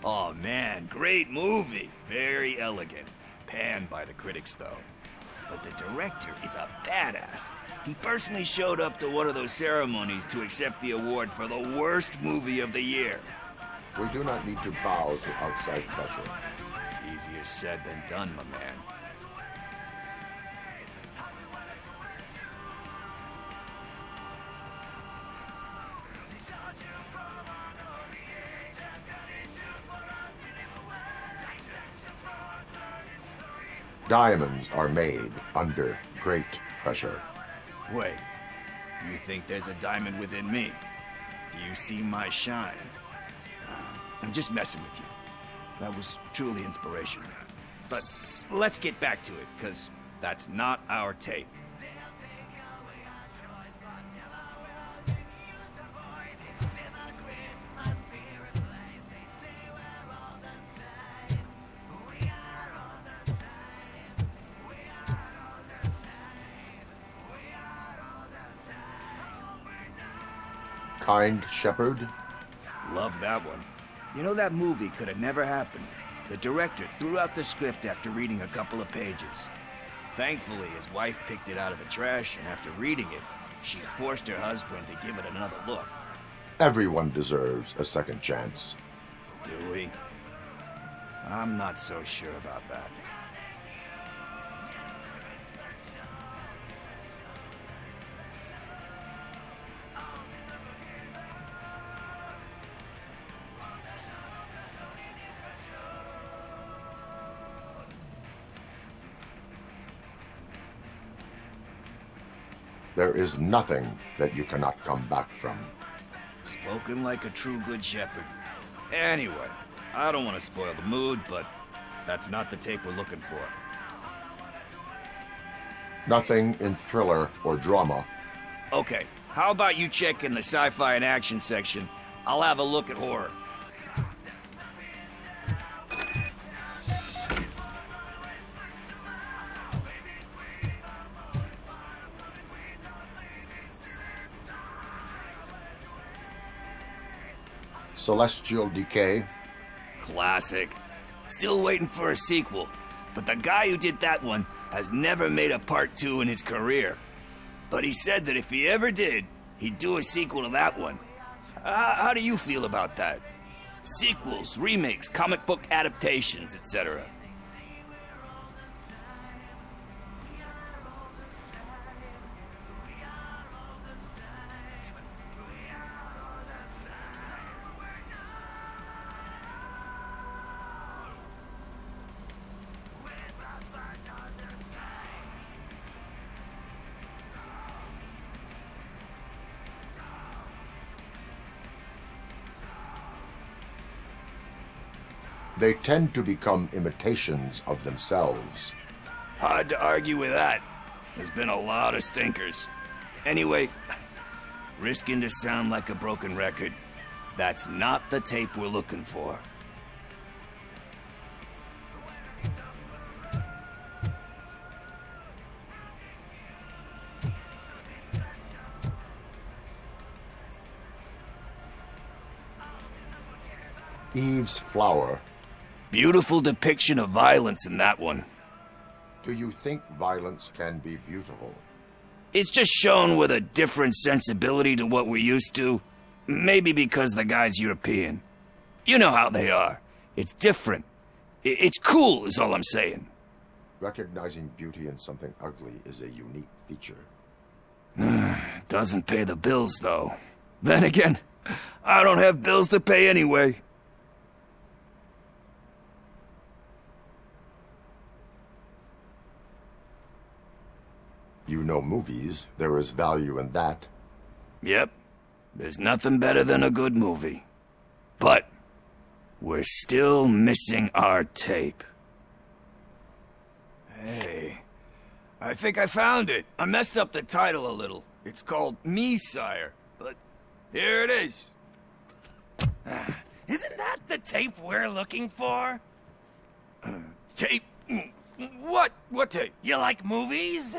Oh man, great movie. Very elegant. Panned by the critics though. But the director is a badass. He personally showed up to one of those ceremonies to accept the award for the worst movie of the year. We do not need to bow to outside pressure. Easier said than done, my man. Diamonds are made under great pressure. Wait, do you think there's a diamond within me? Do you see my shine? I'm just messing with you. That was truly inspirational. But let's get back to it, because that's not our tape. Kind Shepherd? Love that one. You know, that movie could have never happened. The director threw out the script after reading a couple of pages. Thankfully, his wife picked it out of the trash, and after reading it, she forced her husband to give it another look. Everyone deserves a second chance. Do we? I'm not so sure about that. There is nothing that you cannot come back from. Spoken like a true good shepherd. Anyway, I don't want to spoil the mood, but that's not the tape we're looking for. Nothing in thriller or drama. Okay, how about you check in the sci-fi and action section? I'll have a look at horror. Celestial Decay? Classic. Still waiting for a sequel, but the guy who did that one has never made a part 2 in his career. But he said that if he ever did, he'd do a sequel to that one. How do you feel about that? Sequels, remakes, comic book adaptations, etc. They tend to become imitations of themselves. Hard to argue with that. There's been a lot of stinkers. Anyway, risking to sound like a broken record, that's not the tape we're looking for. Eve's Flower. Beautiful depiction of violence in that one. Do you think violence can be beautiful? It's just shown with a different sensibility to what we're used to. Maybe because the guy's European. You know how they are. It's different. It's cool, is all I'm saying. Recognizing beauty in something ugly is a unique feature. Doesn't pay the bills, though. Then again, I don't have bills to pay anyway. You know movies. There is value in that. Yep. There's nothing better than a good movie. But we're still missing our tape. Hey, I think I found it. I messed up the title a little. It's called Me, Sire. But here it is. Isn't that the tape we're looking for? Tape? What? What tape? You like movies?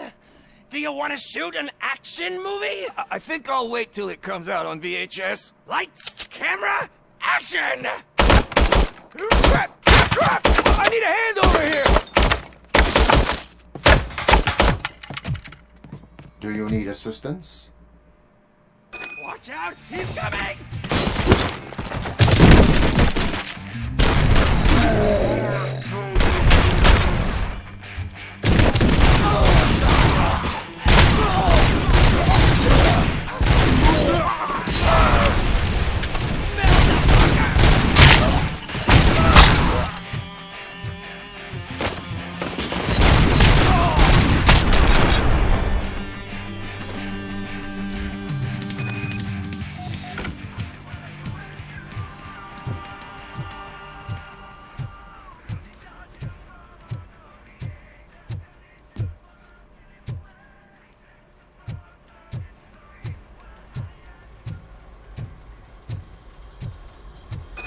Do you want to shoot an action movie? I think I'll wait till it comes out on VHS. Lights, camera, action! Crap! Crap! I need a hand over here! Do you need assistance? Watch out! He's coming!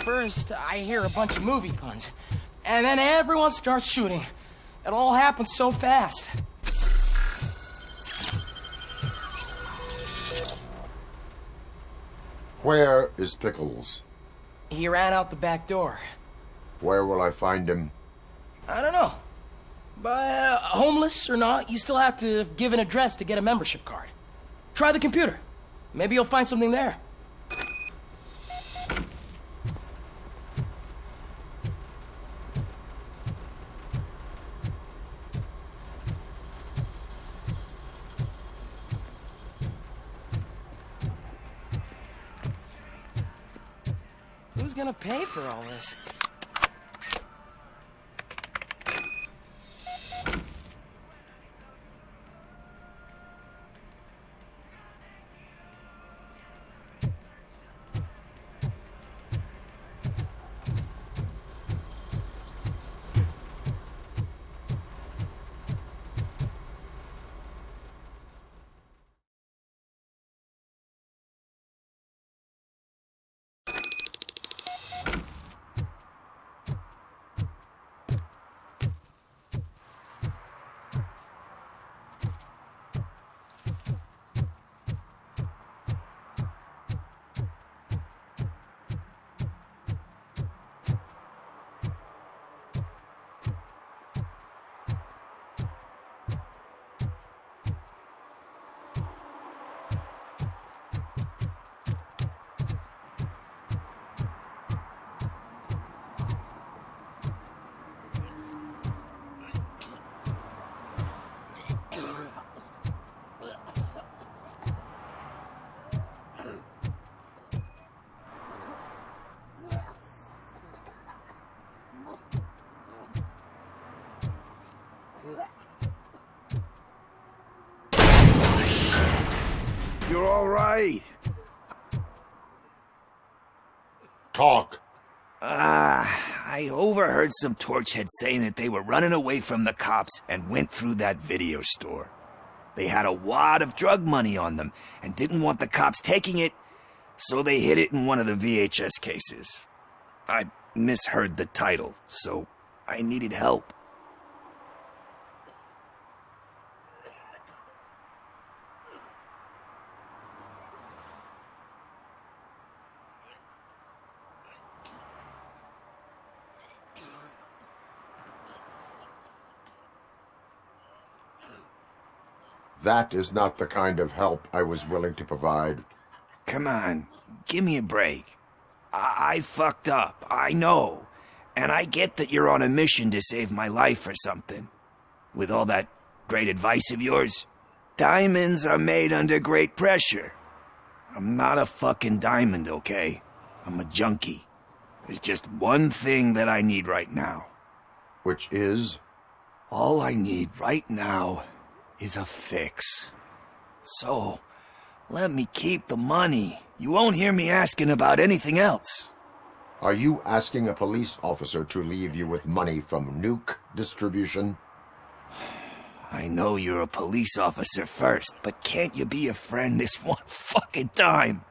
First, I hear a bunch of movie puns, and then everyone starts shooting. It all happens so fast. Where is Pickles? He ran out the back door. Where will I find him? I don't know. But homeless or not, you still have to give an address to get a membership card. Try the computer. Maybe you'll find something there. Who's gonna pay for all this? You're all right. Talk. I overheard some torchheads saying that they were running away from the cops and went through that video store. They had a wad of drug money on them and didn't want the cops taking it, so they hid it in one of the VHS cases. I misheard the title, so I needed help. That is not the kind of help I was willing to provide. Come on, give me a break. I fucked up, I know. And I get that you're on a mission to save my life or something. With all that great advice of yours, diamonds are made under great pressure. I'm not a fucking diamond, okay? I'm a junkie. There's just one thing that I need right now. Which is? All I need right now is a fix. So, let me keep the money. You won't hear me asking about anything else. Are you asking a police officer to leave you with money from nuke distribution? I know you're a police officer first, but can't you be a friend this one fucking time?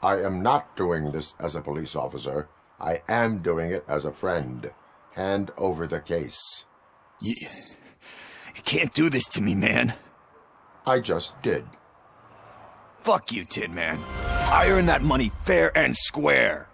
I am not doing this as a police officer. I am doing it as a friend. Hand over the case. You can't do this to me, man. I just did. Fuck you, Tin Man. I earned that money fair and square.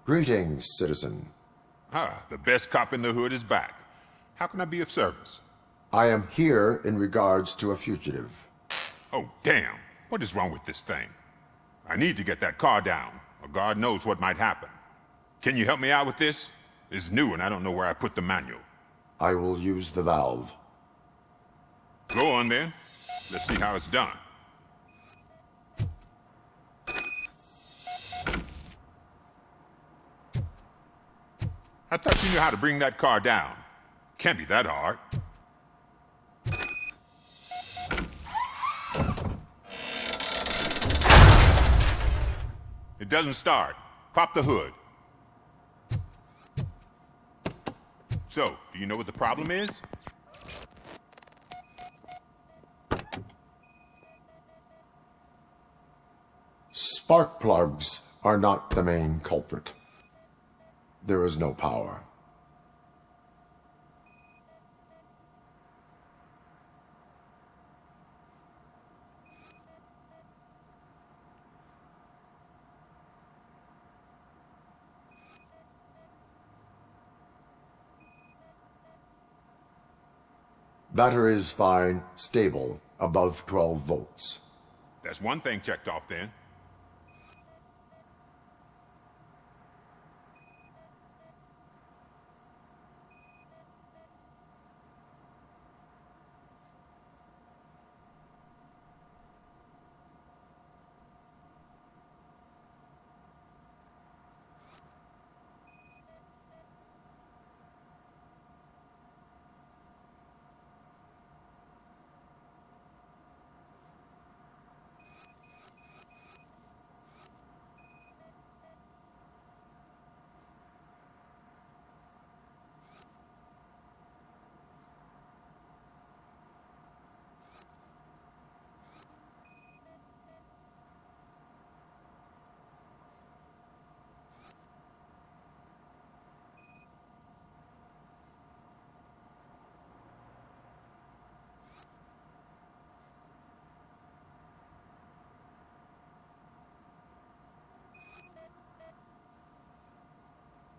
Greetings, citizen. Ah, the best cop in the hood is back. How can I be of service? I am here in regards to a fugitive. Oh, damn. What is wrong with this thing? I need to get that car down, or God knows what might happen. Can you help me out with this? It's new and I don't know where I put the manual. I will use the valve. Go on then. Let's see how it's done. I thought you knew how to bring that car down. Can't be that hard. It doesn't start. Pop the hood. So, do you know what the problem is? Spark plugs are not the main culprit. There is no power. Battery is fine, stable, above 12 volts. That's one thing checked off then.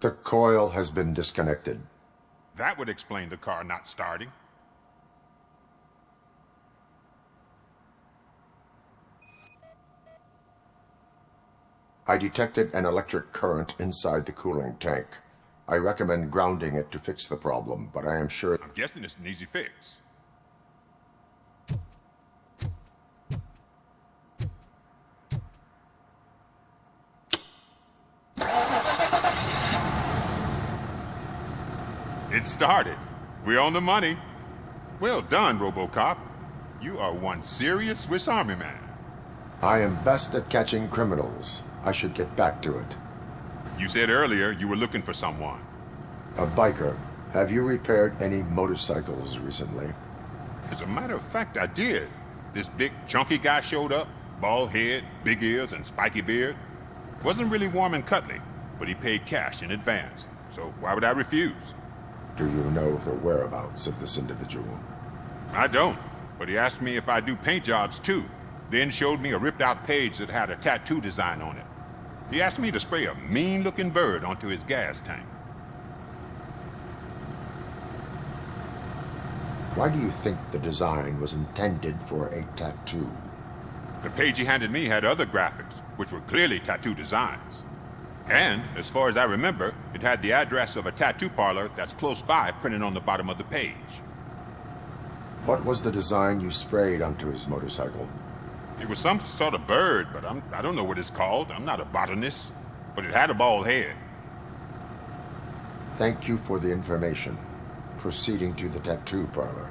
The coil has been disconnected. That would explain the car not starting. I detected an electric current inside the cooling tank. I recommend grounding it to fix the problem, but I am sure... I'm guessing it's an easy fix. It started. We're on the money. Well done, RoboCop. You are one serious Swiss Army man. I am best at catching criminals. I should get back to it. You said earlier you were looking for someone. A biker. Have you repaired any motorcycles recently? As a matter of fact, I did. This big, chunky guy showed up. Bald head, big ears, and spiky beard. Wasn't really warm and cuddly, but he paid cash in advance. So why would I refuse? Do you know the whereabouts of this individual? I don't, but he asked me if I do paint jobs too. Then showed me a ripped-out page that had a tattoo design on it. He asked me to spray a mean-looking bird onto his gas tank. Why do you think the design was intended for a tattoo? The page he handed me had other graphics, which were clearly tattoo designs. And, as far as I remember, it had the address of a tattoo parlor that's close by printed on the bottom of the page. What was the design you sprayed onto his motorcycle? It was some sort of bird, but I don't know what it's called. I'm not a botanist. But it had a bald head. Thank you for the information. Proceeding to the tattoo parlor.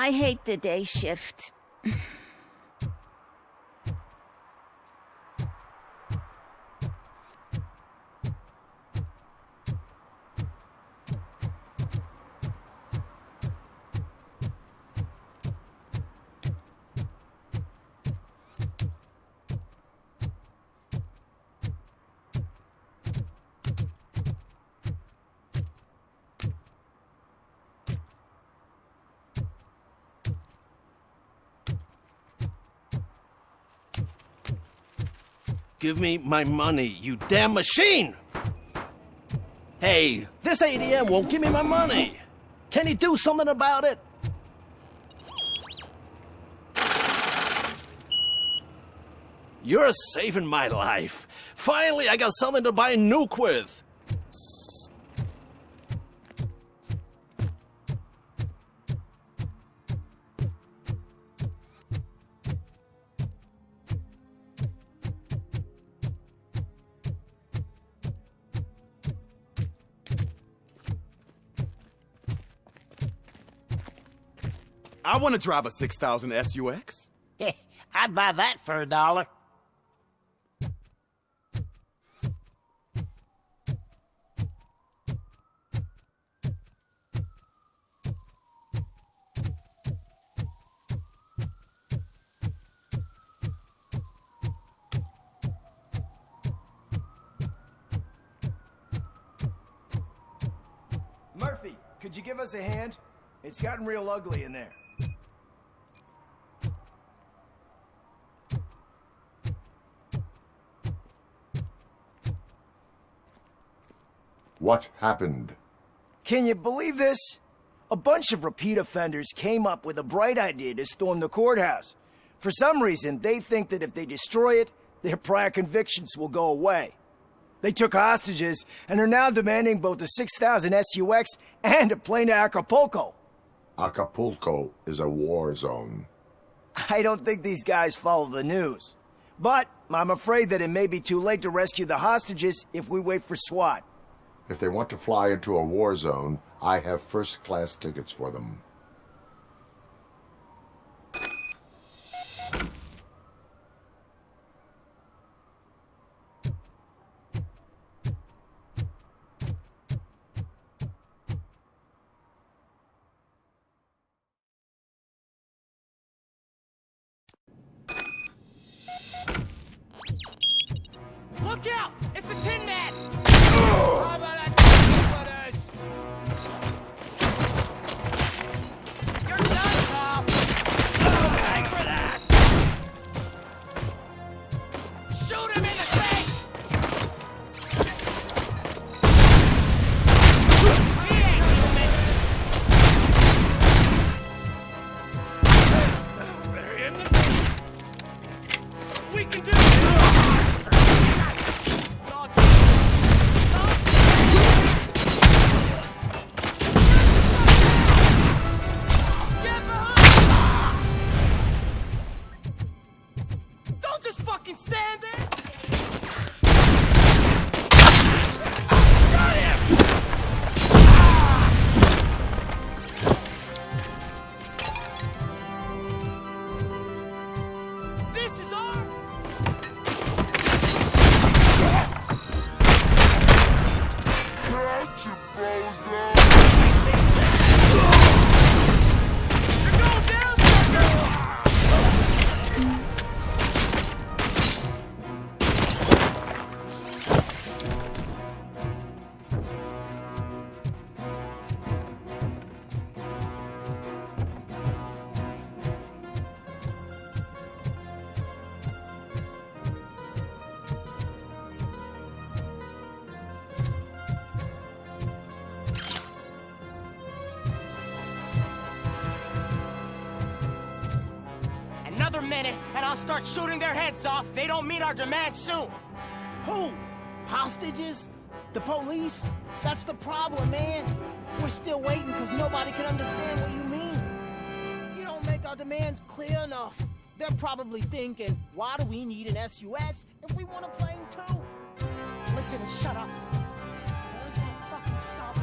I hate the day shift. Give me my money, you damn machine! Hey, this ATM won't give me my money! Can you do something about it? You're saving my life. Finally, I got something to buy a nuke with. I want to drive a 6000 SUX. I'd buy that for $1. Murphy, could you give us a hand? It's gotten real ugly in there. What happened? Can you believe this? A bunch of repeat offenders came up with a bright idea to storm the courthouse. For some reason, they think that if they destroy it, their prior convictions will go away. They took hostages and are now demanding both a 6,000 SUX and a plane to Acapulco. Acapulco is a war zone. I don't think these guys follow the news. But I'm afraid that it may be too late to rescue the hostages if we wait for SWAT. If they want to fly into a war zone, I have first-class tickets for them. Look out! It's the Tin Man! How about that, brothers? You're done, pal! Thank for that! Shoot him in the face! He ain't human! Better hit him. We can do this! Stand there! Got him! This is our... Gotcha, bozo! You're going down, sucker! Another minute, and I'll start shooting their heads off if they don't meet our demands soon. Who? Hostages? The police? That's the problem, man. We're still waiting because nobody can understand what you mean. You don't make our demands clear enough. They're probably thinking, why do we need an SUX if we want a plane too? Listen and shut up. Where's that fucking stop?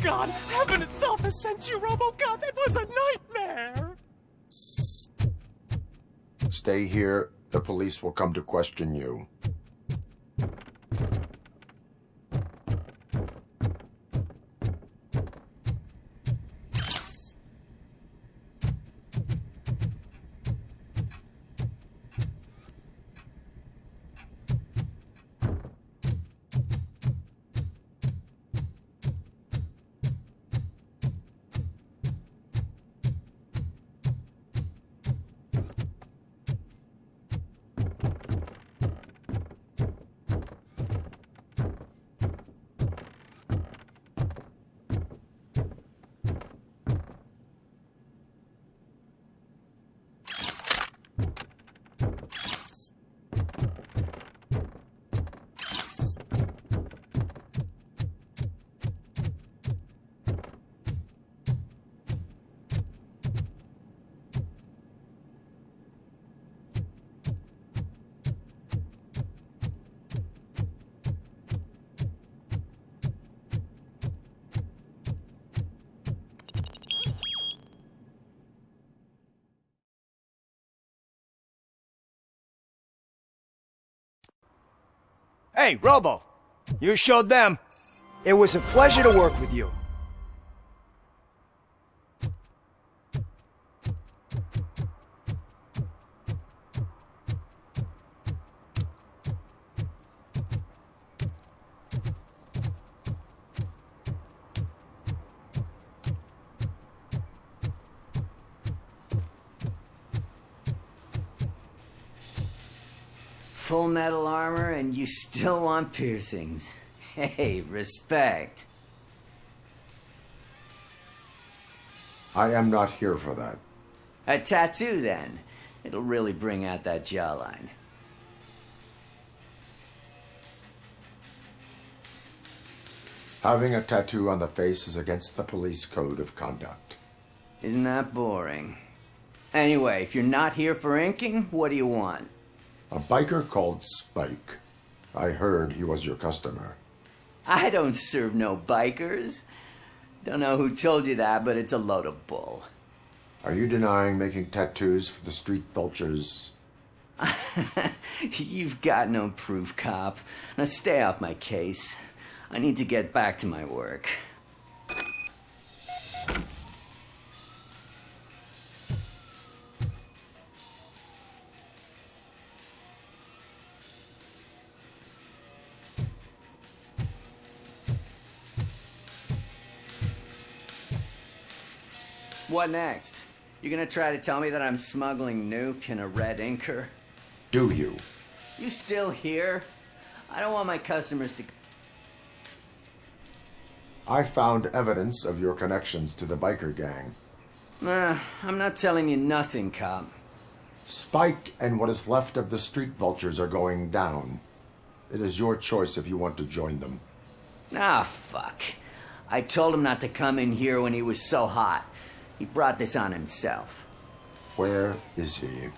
God, heaven itself has sent you, RoboCop. It was a nightmare. Stay here. The police will come to question you. Hey, Robo! You showed them. It was a pleasure to work with you. Full metal armor and you still want piercings. Hey, respect. I am not here for that. A tattoo, then. It'll really bring out that jawline. Having a tattoo on the face is against the police code of conduct. Isn't that boring? Anyway, if you're not here for inking, what do you want? A biker called Spike. I heard he was your customer. I don't serve no bikers. Don't know who told you that, but it's a load of bull. Are you denying making tattoos for the street vultures? You've got no proof, cop. Now stay off my case. I need to get back to my work. What next? You gonna try to tell me that I'm smuggling nuke in a red inker? Do you? You still here? I don't want my customers to... I found evidence of your connections to the biker gang. Nah, I'm not telling you nothing, cop. Spike and what is left of the street vultures are going down. It is your choice if you want to join them. Ah, fuck. I told him not to come in here when he was so hot. He brought this on himself. Where is he?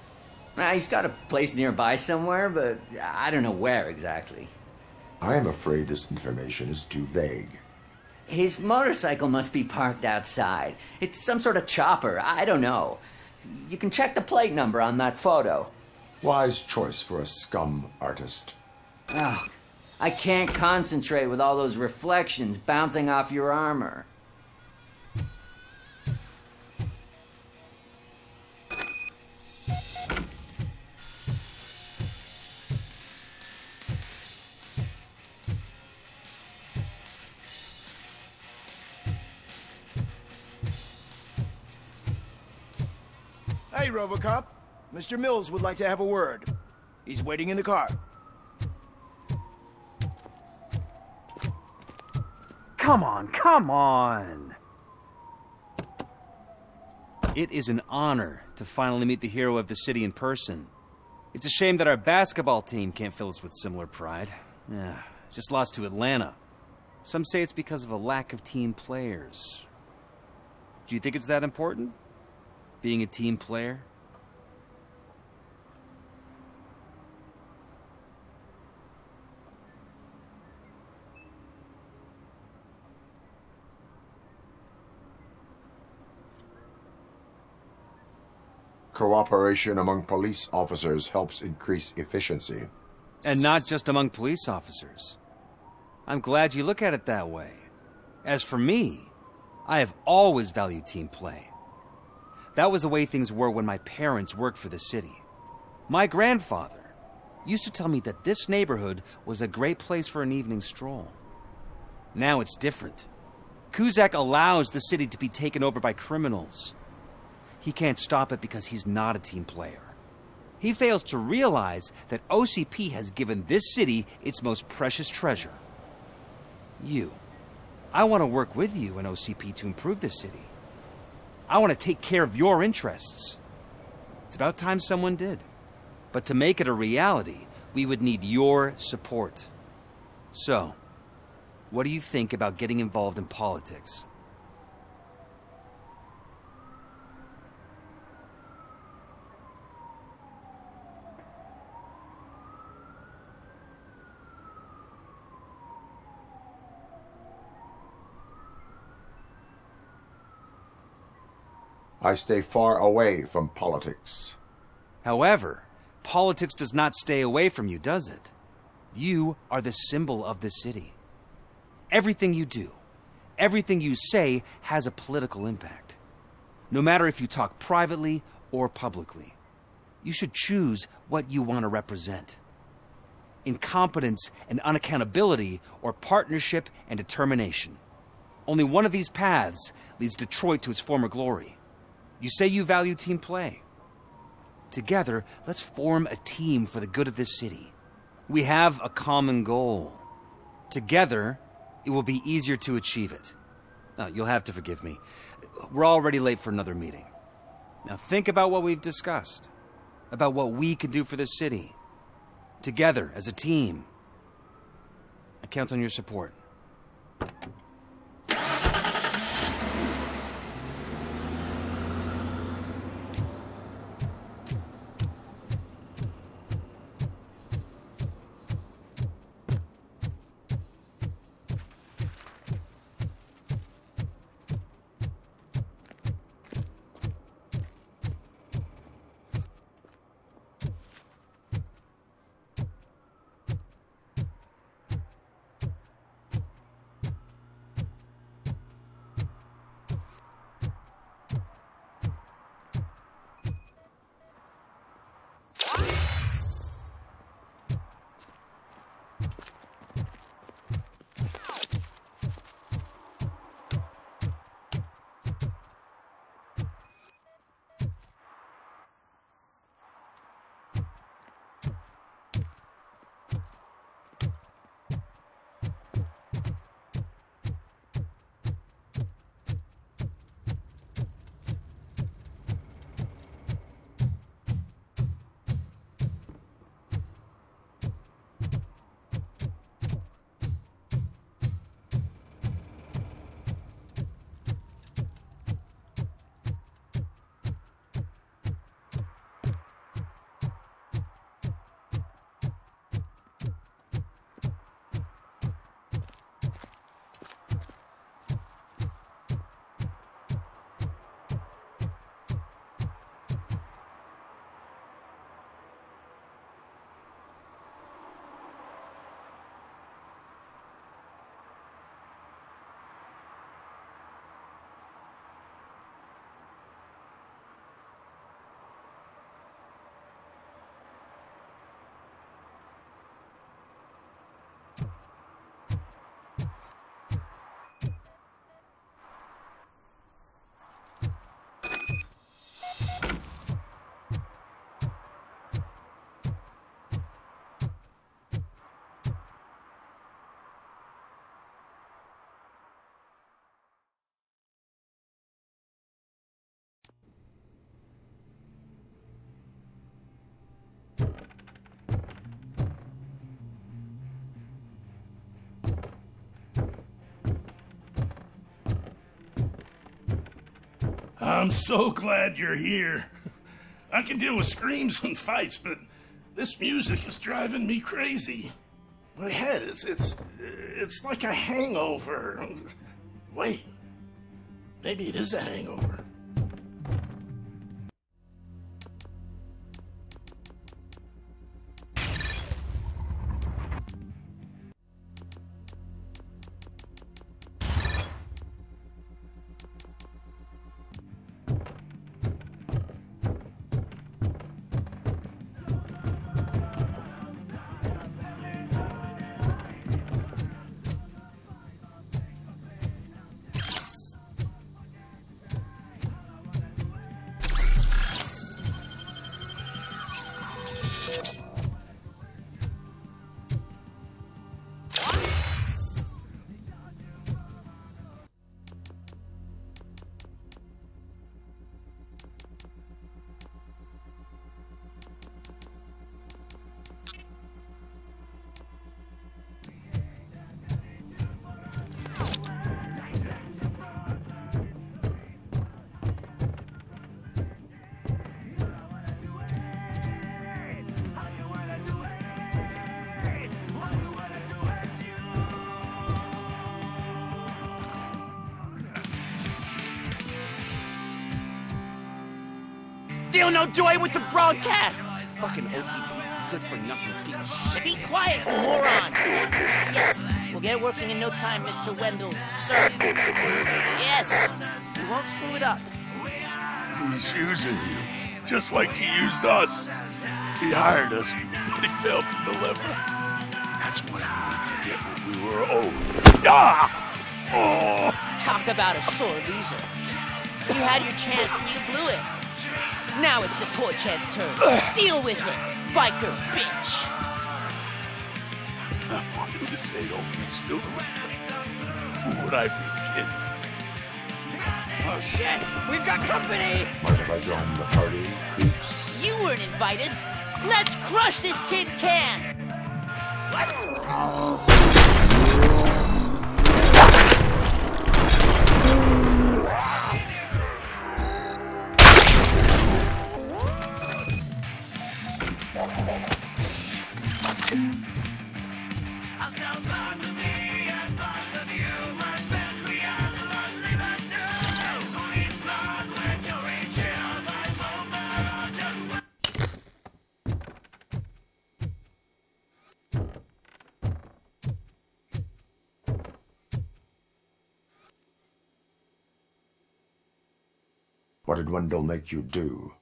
He's got a place nearby somewhere, but I don't know where exactly. I am afraid this information is too vague. His motorcycle must be parked outside. It's some sort of chopper. I don't know. You can check the plate number on that photo. Wise choice for a scum artist. Oh, I can't concentrate with all those reflections bouncing off your armor. Hey, RoboCop. Mr. Mills would like to have a word. He's waiting in the car. Come on, come on! It is an honor to finally meet the hero of the city in person. It's a shame that our basketball team can't fill us with similar pride. Yeah, just lost to Atlanta. Some say it's because of a lack of team players. Do you think it's that important? Being a team player? Cooperation among police officers helps increase efficiency. And not just among police officers. I'm glad you look at it that way. As for me, I have always valued team play. That was the way things were when my parents worked for the city. My grandfather used to tell me that this neighborhood was a great place for an evening stroll. Now it's different. Cusack allows the city to be taken over by criminals. He can't stop it because he's not a team player. He fails to realize that OCP has given this city its most precious treasure. You. I want to work with you and OCP to improve this city. I want to take care of your interests. It's about time someone did. But to make it a reality, we would need your support. So, what do you think about getting involved in politics? I stay far away from politics. However, politics does not stay away from you, does it? You are the symbol of the city. Everything you do, everything you say has a political impact. No matter if you talk privately or publicly, you should choose what you want to represent. Incompetence and unaccountability, or partnership and determination. Only one of these paths leads Detroit to its former glory. You say you value team play. Together, let's form a team for the good of this city. We have a common goal. Together, it will be easier to achieve it. Now, you'll have to forgive me. We're already late for another meeting. Now think about what we've discussed. About what we can do for this city. Together, as a team. I count on your support. I'm so glad you're here. I can deal with screams and fights, but this music is driving me crazy. My head, it's like a hangover. Wait, maybe it is a hangover. steal no joy with the broadcast! Fucking OCP's good for nothing piece of shit. Be quiet, you moron! Yes, we'll get working in no time, Mr. Wendell. Sir. Yes, we won't screw it up. He's using you, just like he used us. He hired us, but he failed to deliver. That's why we went to get what we were owed. Ah! Oh! Talk about a sore loser. You had your chance and you blew it. Now it's the toy chance turn. Deal with it, biker bitch. I wanted to say don't be stupid. Who would I be kidding? Oh shit, we've got company! Mind if I join the party, creeps? You weren't invited. Let's crush this tin can. Let's... What did Wendell make you do?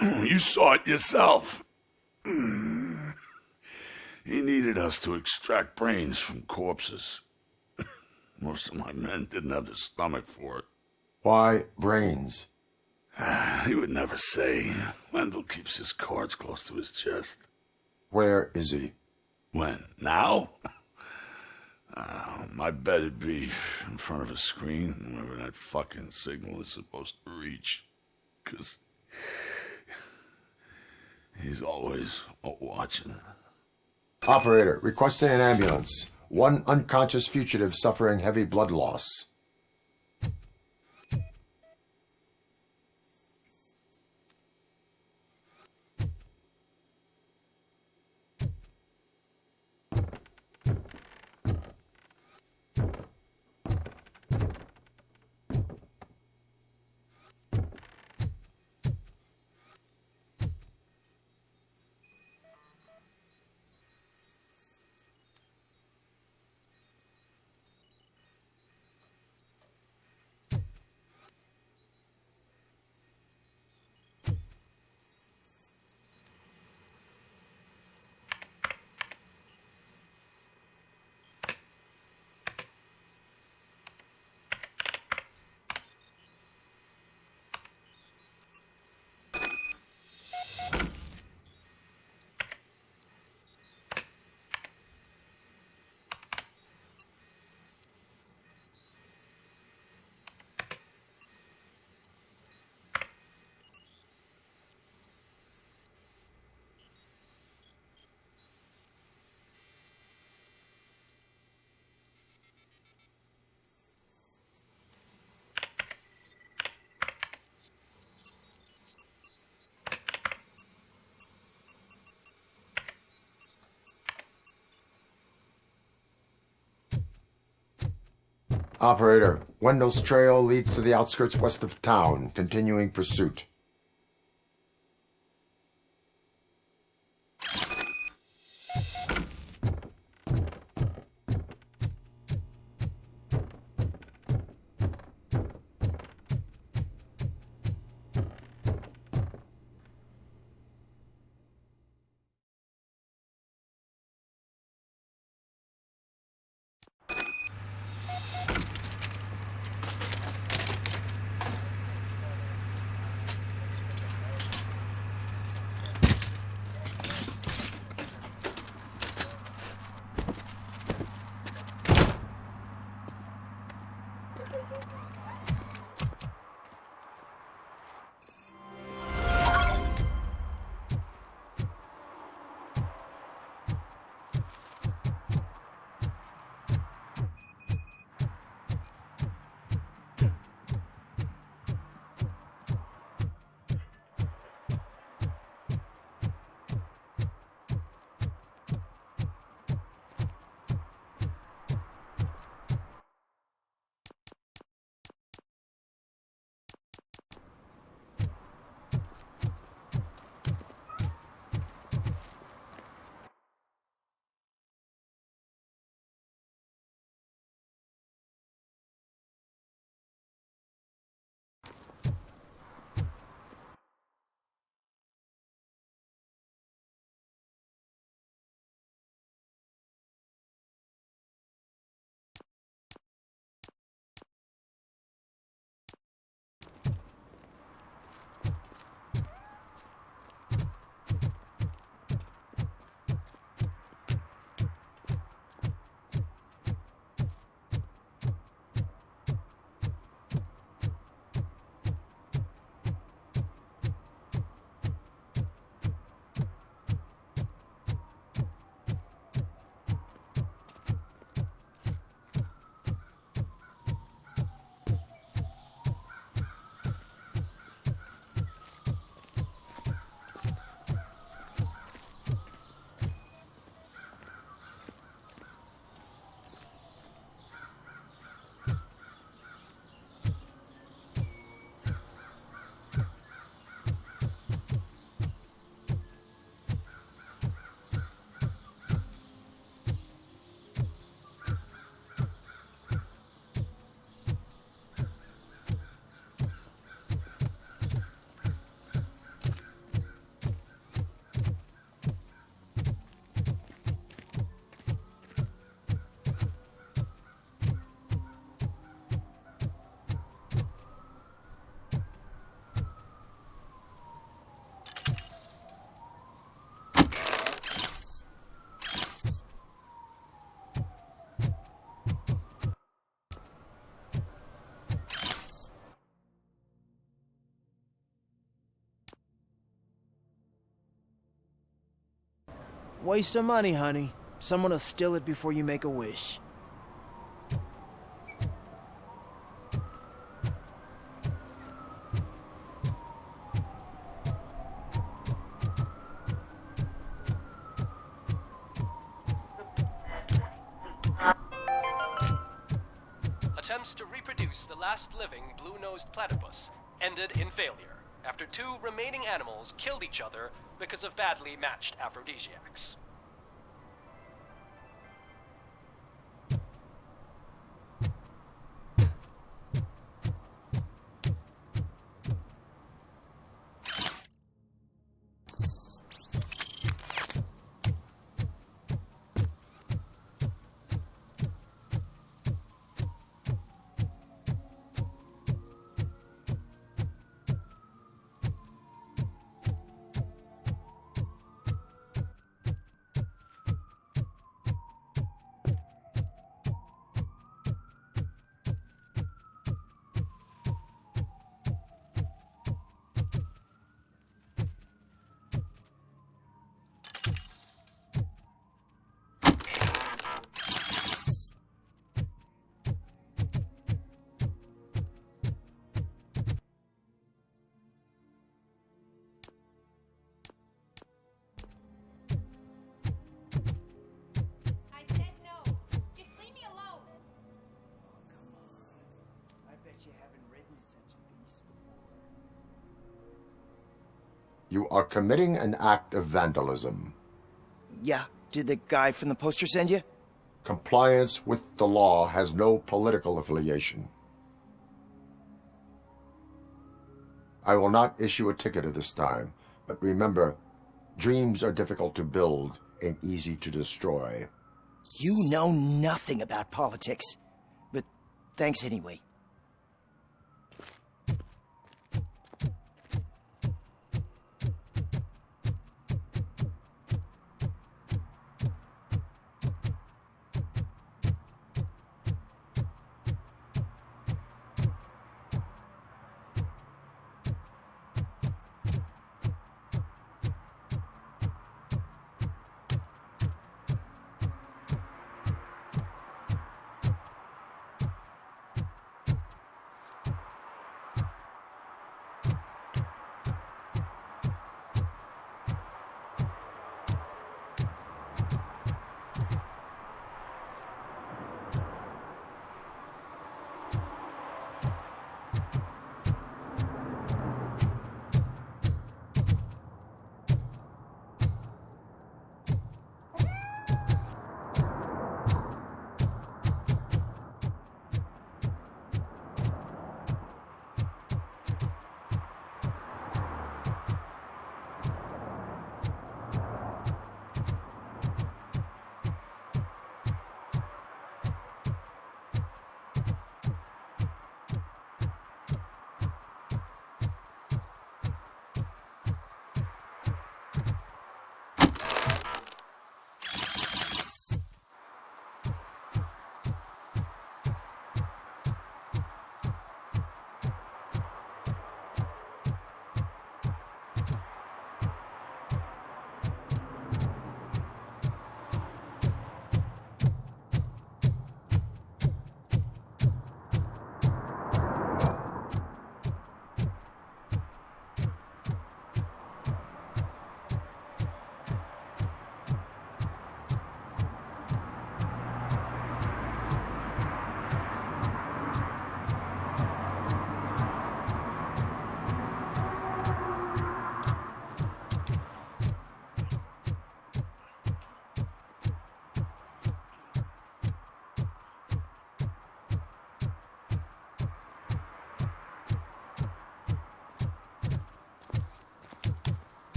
You saw it yourself. He needed us to extract brains from corpses. Most of my men didn't have the stomach for it. Why brains? He would never say. Wendell keeps his cards close to his chest. Where is he? When? Now? I bet it'd be in front of a screen, wherever that fucking signal is supposed to reach. 'Cause he's always watching. Operator, requesting an ambulance. One unconscious fugitive suffering heavy blood loss. Operator, Wendell's trail leads to the outskirts west of town. Continuing pursuit. Waste of money, honey. Someone will steal it before you make a wish. Attempts to reproduce the last living blue-nosed platypus ended in failure after 2 remaining animals killed each other because of badly matched aphrodisiacs. You are committing an act of vandalism. Yeah, did the guy from the poster send you? Compliance with the law has no political affiliation. I will not issue a ticket at this time, but remember, dreams are difficult to build and easy to destroy. You know nothing about politics, but thanks anyway.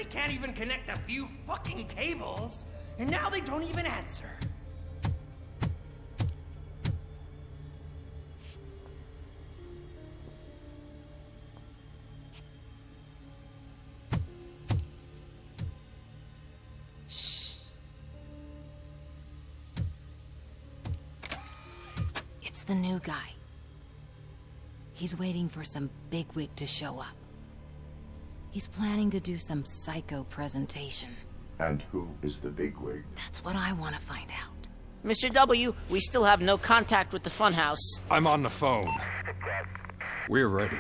They can't even connect a few fucking cables, and now they don't even answer. It's the new guy. He's waiting for some bigwig to show up. He's planning to do some psycho presentation. And who is the bigwig? That's what I want to find out. Mr. W, we still have no contact with the funhouse. I'm on the phone. We're ready.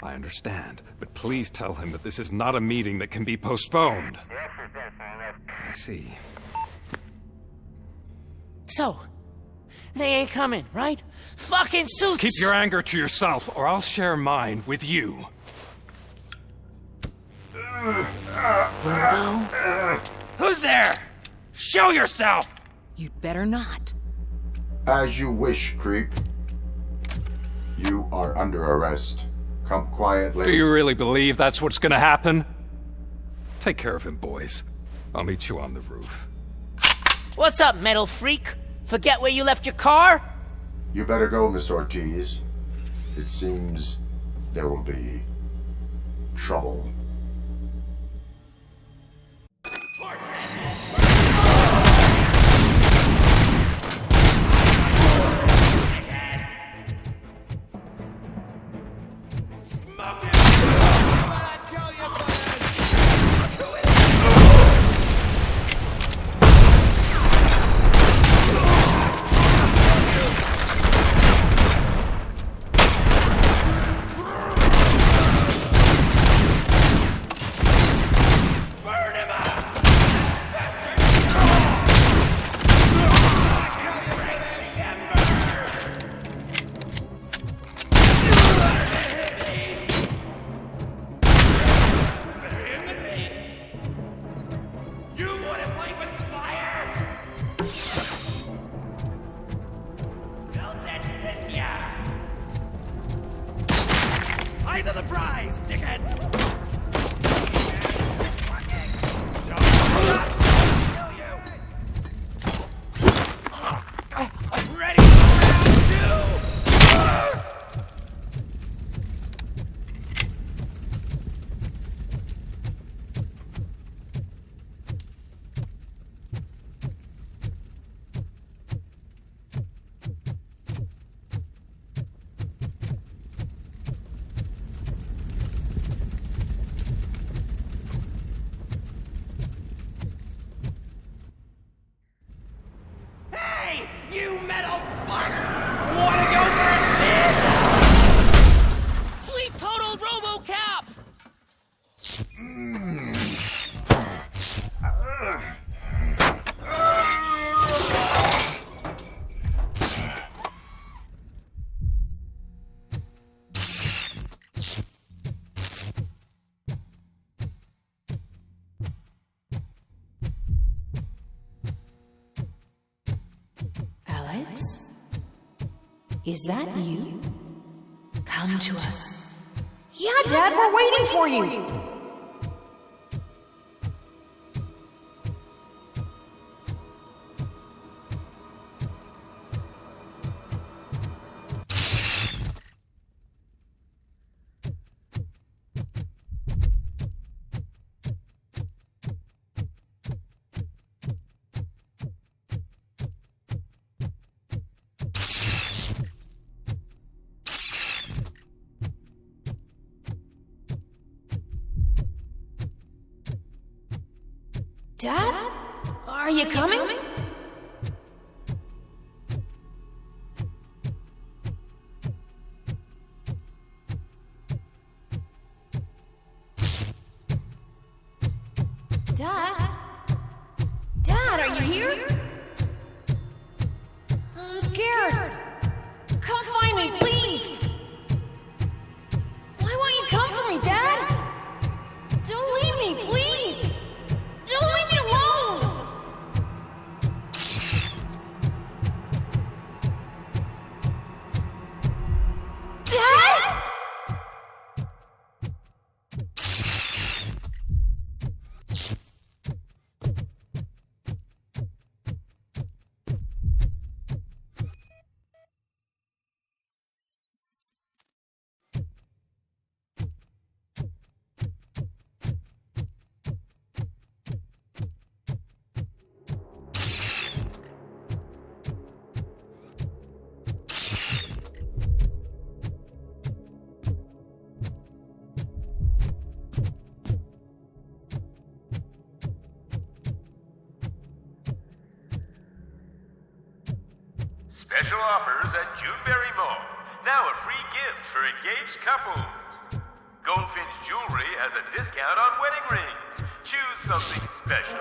I understand, but please tell him that this is not a meeting that can be postponed. I see. So, they ain't coming, right? Fucking suits! Keep your anger to yourself, or I'll share mine with you. Robo? Who's there? Show yourself! You'd better not. As you wish, creep. You are under arrest. Come quietly. Do you really believe that's what's gonna happen? Take care of him, boys. I'll meet you on the roof. What's up, metal freak? Forget where you left your car? You better go, Miss Ortiz. It seems there will be trouble. Eyes on the prize, dickheads! Ready for round 2! Hey, you metal fuck! Wanna go first, man? We totaled RoboCop! Alex? Is that you? Come to us. Yeah, Dad, we're waiting for you! Dad? Are you coming? Dad? Dad, are you here? I'm scared. Come find me, please. Why won't you come for me, Dad? Don't leave me, please. Don't leave me alone! Dad? special offers at Juneberry Mall. Now a free gift for engaged couples. Goldfinch Jewelry has a discount on wedding rings. Choose something special.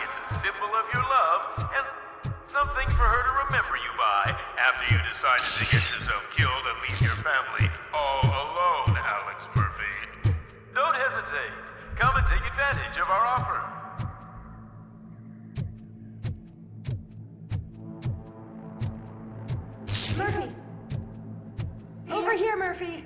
It's a symbol of your love and something for her to remember you by after you decided to get yourself killed and leave your family all alone, Alex Murphy. Don't hesitate. Come and take advantage of our offer. Murphy! Over here, Murphy!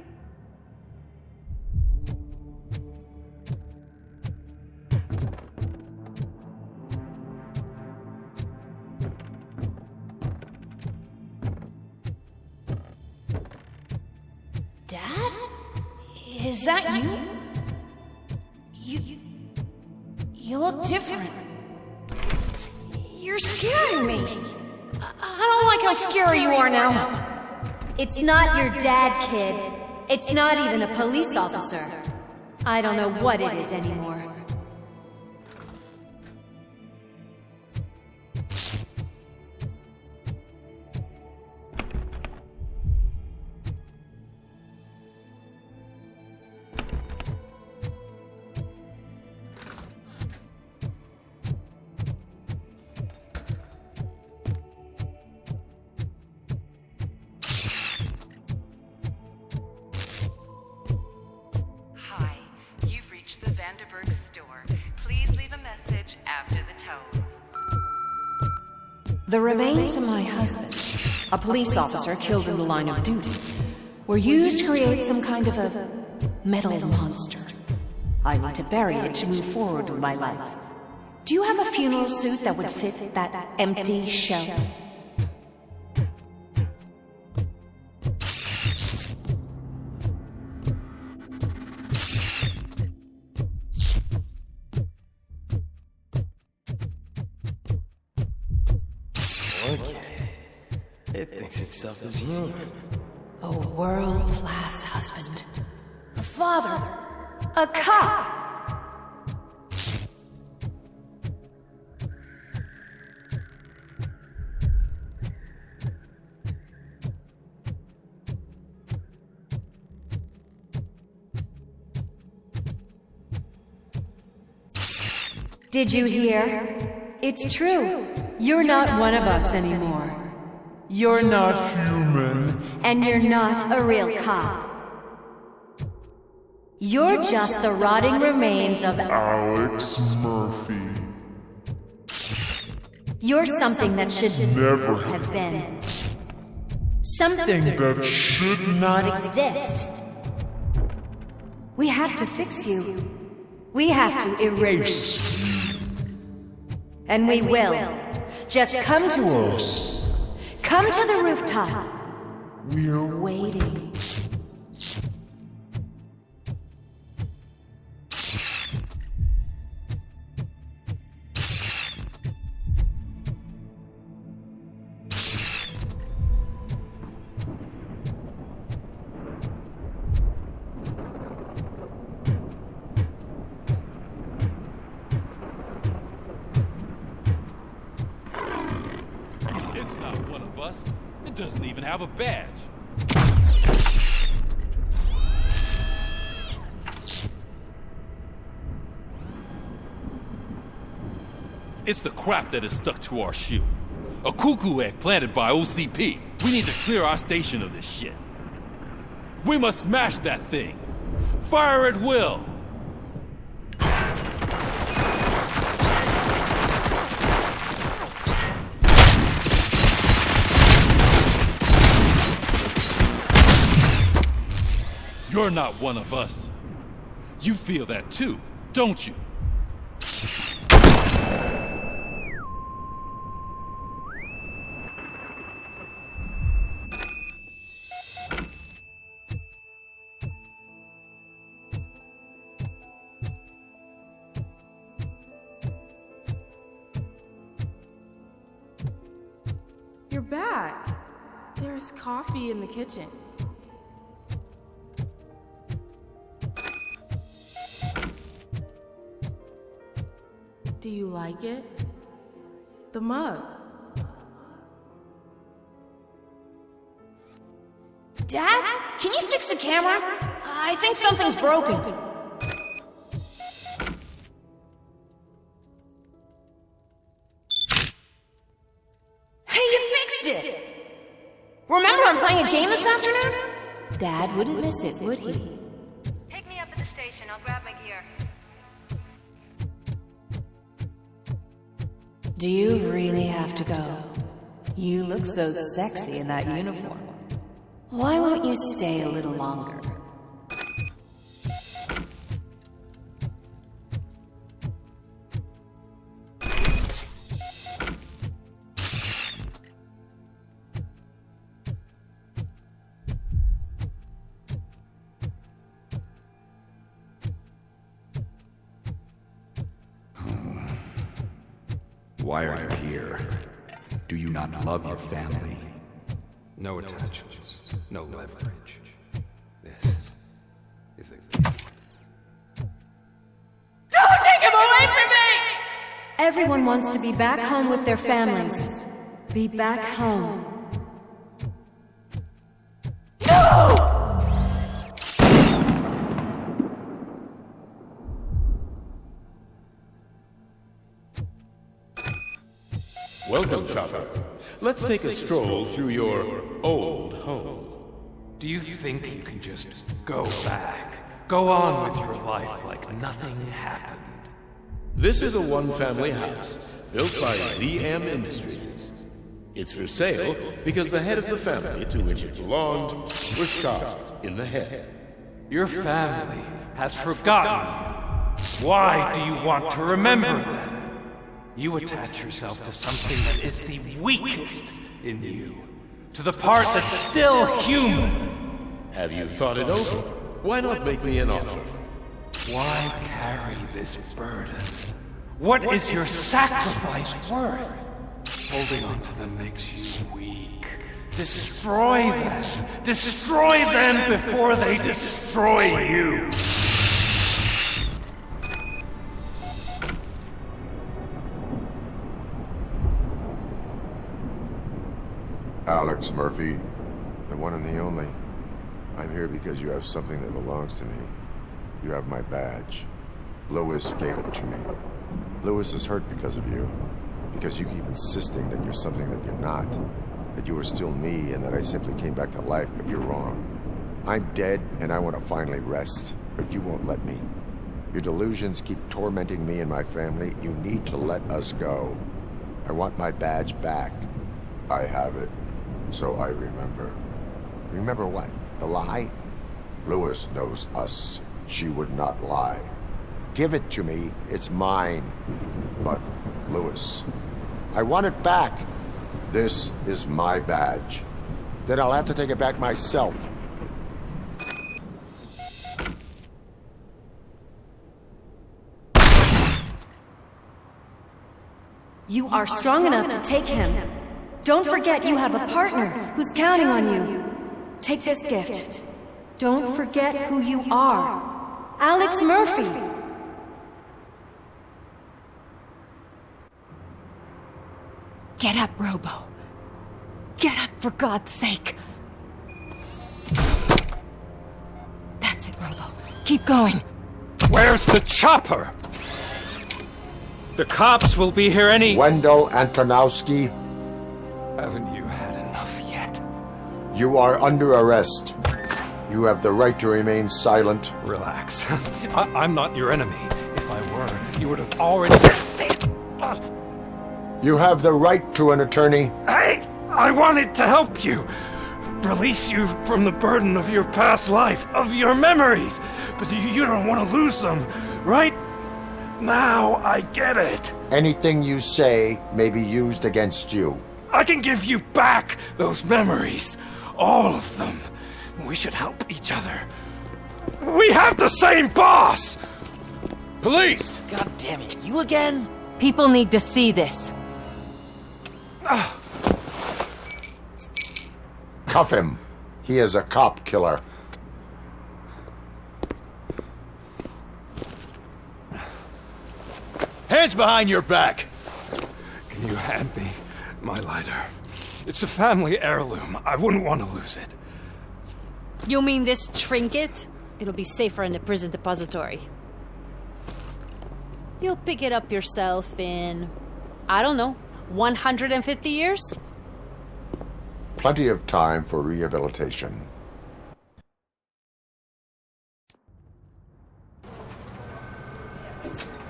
Dad? Is that you? You look different. You're scaring me. I don't like how scary you are now. It's not your dad, kid. It's not even a police officer. I don't know what it is anymore. The remains of my husband, a police officer killed in the line of duty, were used to create some kind of a metal monster. I need to bury it to move forward with my life. Do you have a funeral suit that would fit that empty shell? Okay. It thinks itself is human. A world-class husband. A father. A cop. Did you hear? It's true. You're not one of us anymore. You're not human. And you're not a real cop. You're just the rotting remains of Alex Murphy. You're something that should Never have been. Something that should not exist. We have to fix you. We have to erase you. And we will. Just come to us. Come to the rooftop. We're waiting. It's not one of us. It doesn't even have a badge. It's the crap that is stuck to our shoe. A cuckoo egg planted by OCP. We need to clear our station of this shit. We must smash that thing. Fire at will. You're not one of us. You feel that too, don't you? You're back. There's coffee in the kitchen. Do you like it? The mug. Dad? Can you fix the camera? I think something's broken. Hey, you fixed it! Remember I'm playing a game this afternoon? Dad wouldn't miss it, would he? Pick me up at the station. I'll grab my gear. Do you really have to go? You look so sexy in that uniform. Why won't you stay a little longer? Why are you here? Do you not love your family? No attachments, no leverage. This is a... Don't take him away from me! Everyone wants to be back home with their families. Be back home. No! Welcome, Chopper. Let's take a stroll through your old home. Do you think you can just go back? Go on with your life like nothing happened? This is a one-family house built by ZM Industries. It's for sale because the head of the family to which it belonged was shot in the head. Your family has forgotten you. Why do you want to remember them? You attach yourself to something that is the weakest in you, to the part that's still human. Have you thought it over? Why not make me an offer? Why carry this burden? What is your sacrifice worth? Holding on to them makes you weak. Destroy them. Destroy them before they destroy you. Alex Murphy, the one and the only. I'm here because you have something that belongs to me. You have my badge. Lewis gave it to me. Lewis is hurt because of you. Because you keep insisting that you're something that you're not. That you are still me and that I simply came back to life, but you're wrong. I'm dead and I want to finally rest, but you won't let me. Your delusions keep tormenting me and my family. You need to let us go. I want my badge back. I have it. So I remember. Remember what? The lie? Lewis knows us. She would not lie. Give it to me. It's mine. But, Lewis, I want it back. This is my badge. Then I'll have to take it back myself. You are strong enough to take him. Don't forget you have a partner who's counting on you. Take this gift. Don't forget who you are. Alex Murphy. Get up, Robo. Get up, for God's sake. That's it, Robo. Keep going. Where's the chopper? The cops will be here any... Wendell Antonowski. Haven't you had enough yet? You are under arrest. You have the right to remain silent. Relax. I'm not your enemy. If I were, you would have already... You have the right to an attorney. Hey! I wanted to help you. Release you from the burden of your past life, of your memories. But you don't want to lose them, right? Now I get it. Anything you say may be used against you. I can give you back those memories. All of them. We should help each other. We have the same boss! Police! God damn it, you again? People need to see this. Cuff him. He is a cop killer. Hands behind your back! Can you hand me my lighter? It's a family heirloom. I wouldn't want to lose it. You mean this trinket? It'll be safer in the prison depository. You'll pick it up yourself in, I don't know, 150 years? Plenty of time for rehabilitation.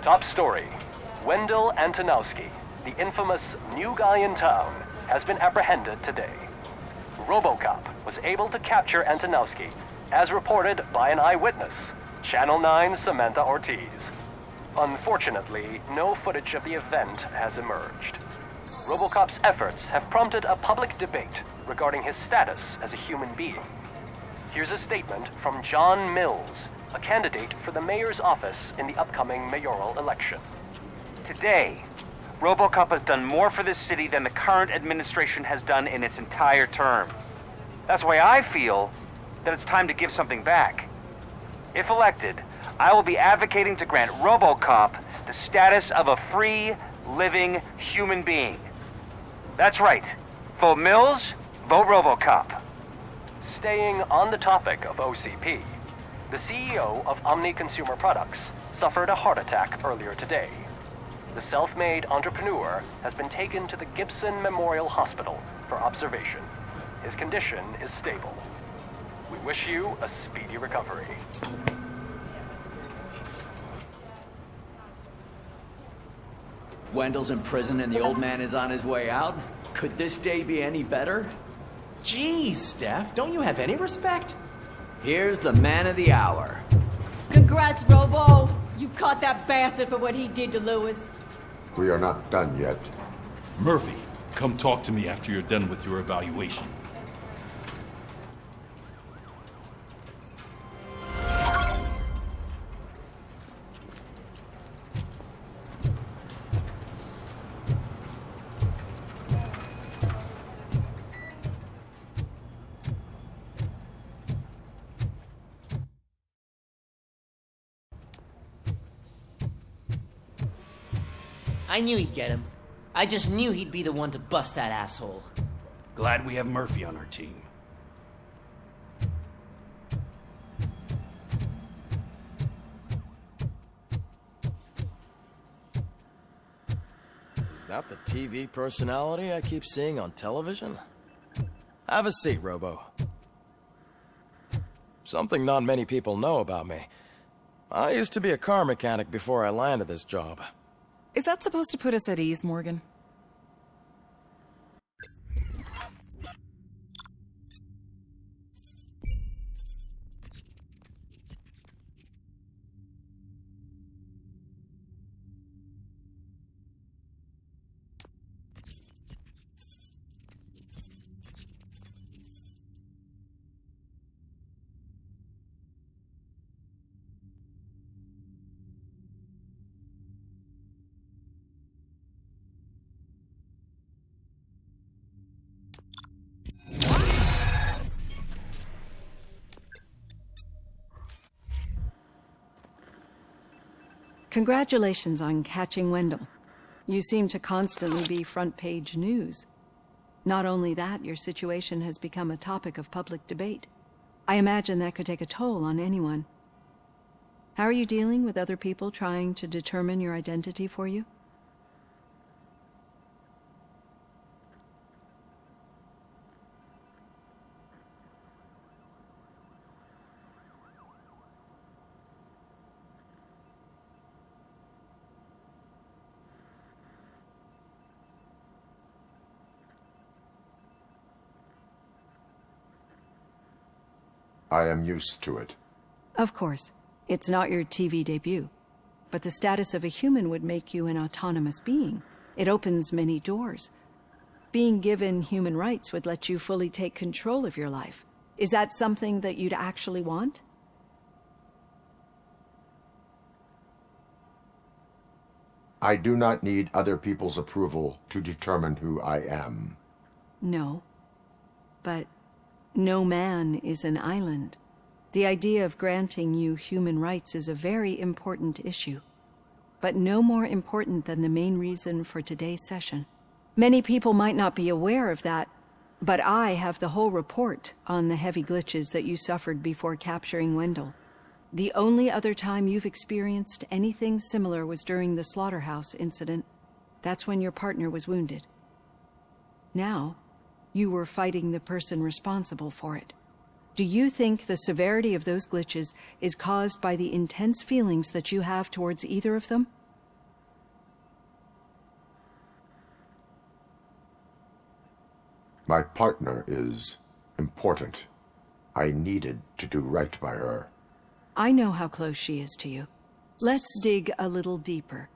Top story. Wendell Antonowski, the infamous new guy in town, has been apprehended today. RoboCop was able to capture Antonowski, as reported by an eyewitness, Channel 9's Samantha Ortiz. Unfortunately, no footage of the event has emerged. RoboCop's efforts have prompted a public debate regarding his status as a human being. Here's a statement from John Mills, a candidate for the mayor's office in the upcoming mayoral election. Today, RoboCop has done more for this city than the current administration has done in its entire term. That's why I feel that it's time to give something back. If elected, I will be advocating to grant RoboCop the status of a free, living human being. That's right. Vote Mills, vote RoboCop. Staying on the topic of OCP, the CEO of Omni Consumer Products suffered a heart attack earlier today. The self-made entrepreneur has been taken to the Gibson Memorial Hospital for observation. His condition is stable. We wish you a speedy recovery. Wendell's in prison and the old man is on his way out? Could this day be any better? Geez, Steph, don't you have any respect? Here's the man of the hour. Congrats, Robo. You caught that bastard for what he did to Lewis. We are not done yet. Murphy, come talk to me after you're done with your evaluation. I knew he'd get him. I just knew he'd be the one to bust that asshole. Glad we have Murphy on our team. Is that the TV personality I keep seeing on television? Have a seat, Robo. Something not many people know about me. I used to be a car mechanic before I landed this job. Is that supposed to put us at ease, Morgan? Congratulations on catching Wendell. You seem to constantly be front-page news. Not only that, your situation has become a topic of public debate. I imagine that could take a toll on anyone. How are you dealing with other people trying to determine your identity for you? I am used to it. Of course. It's not your TV debut. But the status of a human would make you an autonomous being. It opens many doors. Being given human rights would let you fully take control of your life. Is that something that you'd actually want? I do not need other people's approval to determine who I am. No. But no man is an island. The idea of granting you human rights is a very important issue, but no more important than the main reason for today's session. Many people might not be aware of that, But I have the whole report on the heavy glitches that you suffered before capturing Wendell. The only other time you've experienced anything similar was during the slaughterhouse incident. That's when your partner was wounded. Now, you were fighting the person responsible for it. Do you think the severity of those glitches is caused by the intense feelings that you have towards either of them? My partner is important. I needed to do right by her. I know how close she is to you. Let's dig a little deeper.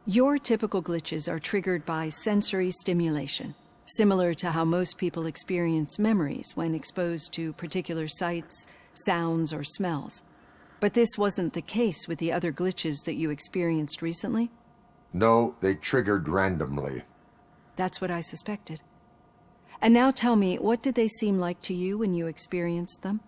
Your typical glitches are triggered by sensory stimulation, similar to how most people experience memories when exposed to particular sights, sounds, or smells. But this wasn't the case with the other glitches that you experienced recently? No, they triggered randomly. That's what I suspected. And now tell me, what did they seem like to you when you experienced them?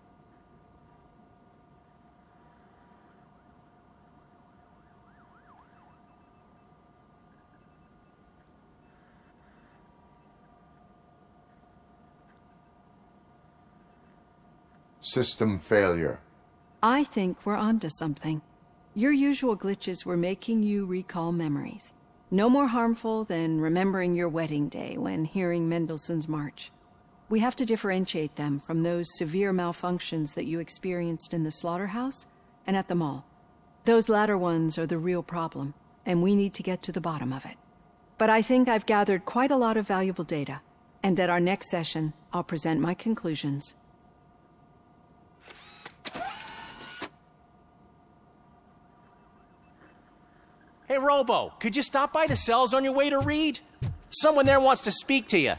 System failure. I think we're onto something. Your usual glitches were making you recall memories. No more harmful than remembering your wedding day when hearing Mendelssohn's March. We have to differentiate them from those severe malfunctions that you experienced in the slaughterhouse and at the mall. Those latter ones are the real problem, and we need to get to the bottom of it. But I think I've gathered quite a lot of valuable data, and at our next session, I'll present my conclusions. Hey, Robo, could you stop by the cells on your way to read? Someone there wants to speak to you.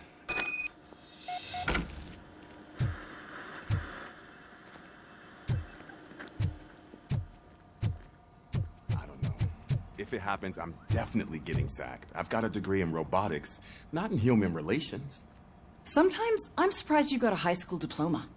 If it happens, I'm definitely getting sacked. I've got a degree in robotics, not in human relations. Sometimes I'm surprised you got a high school diploma.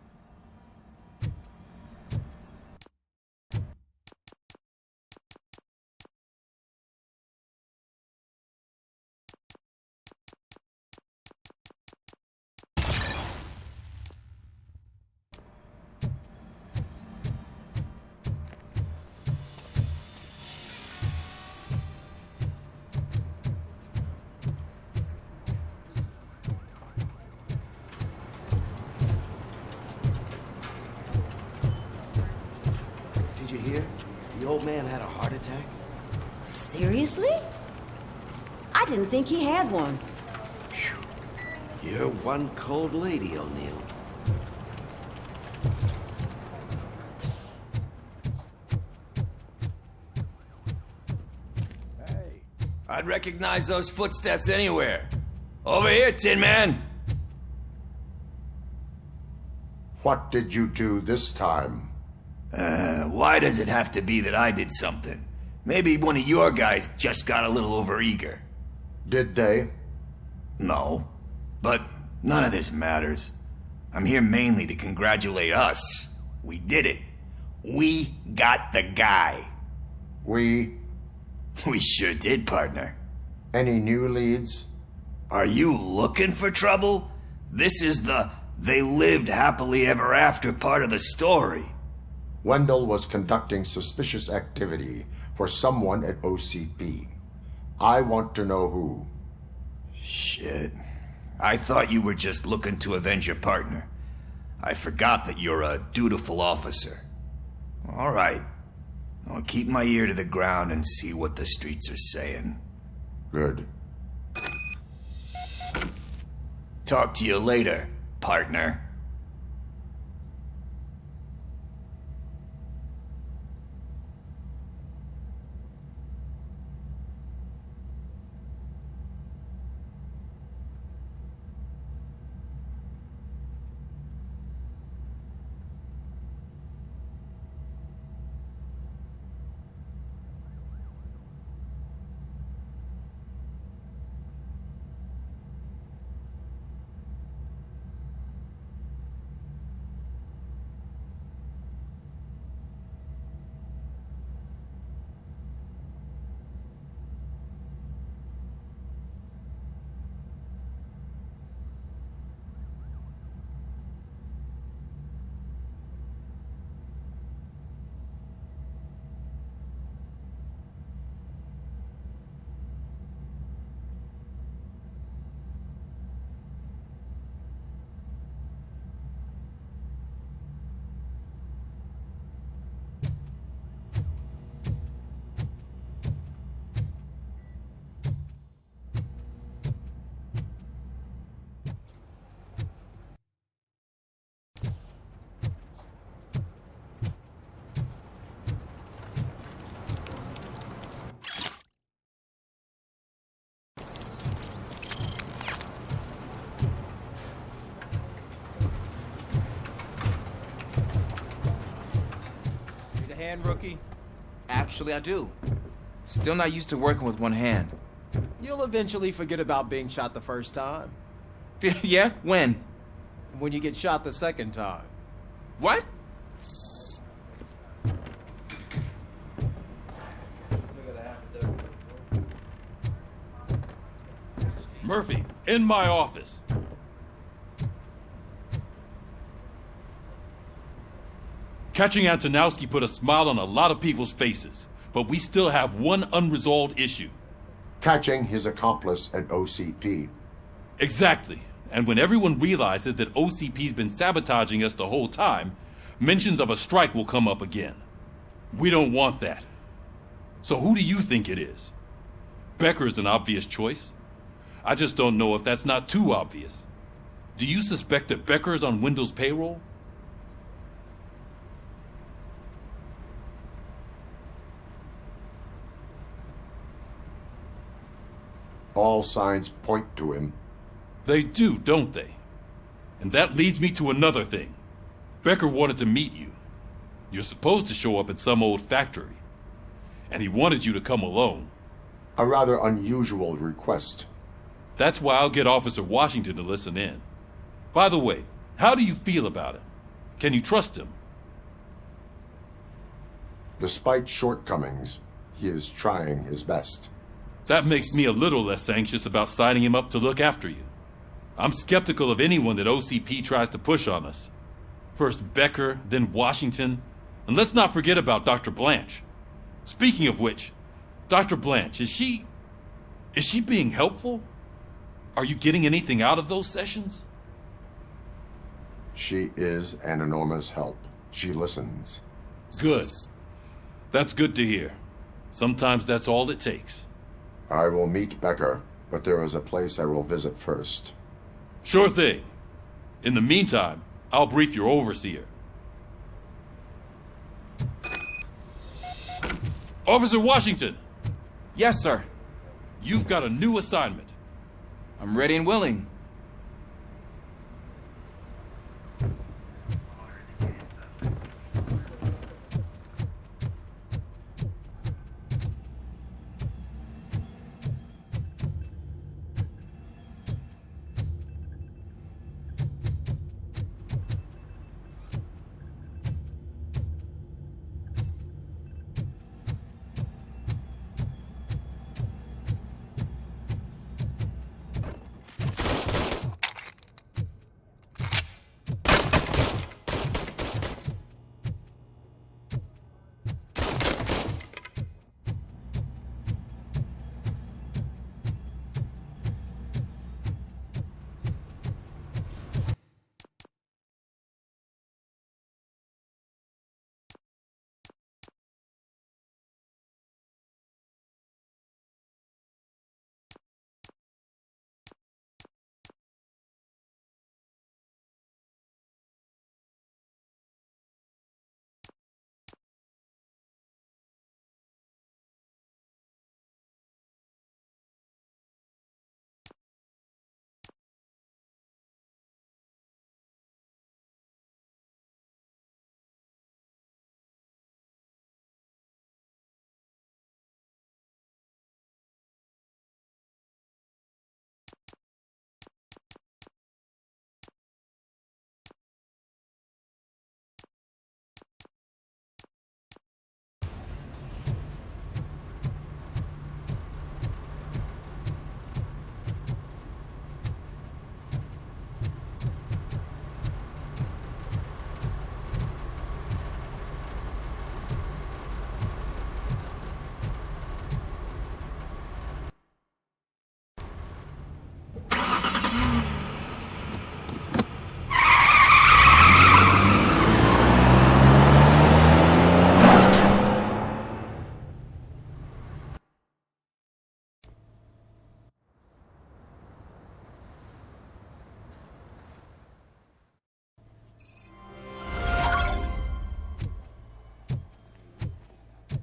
Did you hear? The old man had a heart attack. Seriously? I didn't think he had one. You're one cold lady, O'Neill. I'd recognize those footsteps anywhere. Over here, Tin Man! What did you do this time? Why does it have to be that I did something? Maybe one of your guys just got a little overeager. Did they? No. But none of this matters. I'm here mainly to congratulate us. We did it. We got the guy. We sure did, partner. Any new leads? Are you looking for trouble? This is the "they lived happily ever after" part of the story. Wendell was conducting suspicious activity for someone at OCP. I want to know who. Shit. I thought you were just looking to avenge your partner. I forgot that you're a dutiful officer. All right. I'll keep my ear to the ground and see what the streets are saying. Good. Talk to you later, partner. hand, rookie? Actually, I do. Still not used to working with one hand. You'll eventually forget about being shot the first time. Yeah? When? When you get shot the second time. What? Murphy, in my office. Catching Antonowski put a smile on a lot of people's faces, but we still have one unresolved issue. Catching his accomplice at OCP. Exactly. And when everyone realizes that OCP's been sabotaging us the whole time, mentions of a strike will come up again. We don't want that. So who do you think it is? Becker is an obvious choice. I just don't know if that's not too obvious. Do you suspect that Becker is on Windows payroll? All signs point to him. They do, don't they? And that leads me to another thing. Becker wanted to meet you. You're supposed to show up at some old factory. And he wanted you to come alone. A rather unusual request. That's why I'll get Officer Washington to listen in. By the way, how do you feel about him? Can you trust him? Despite shortcomings, he is trying his best. That makes me a little less anxious about signing him up to look after you. I'm skeptical of anyone that OCP tries to push on us. First Becker, then Washington, and let's not forget about Dr. Blanche. Speaking of which, Dr. Blanche, is she being helpful? Are you getting anything out of those sessions? She is an enormous help. She listens. Good. That's good to hear. Sometimes that's all it takes. I will meet Becker, but there is a place I will visit first. Sure thing. In the meantime, I'll brief your overseer. Officer Washington! Yes, sir. You've got a new assignment. I'm ready and willing.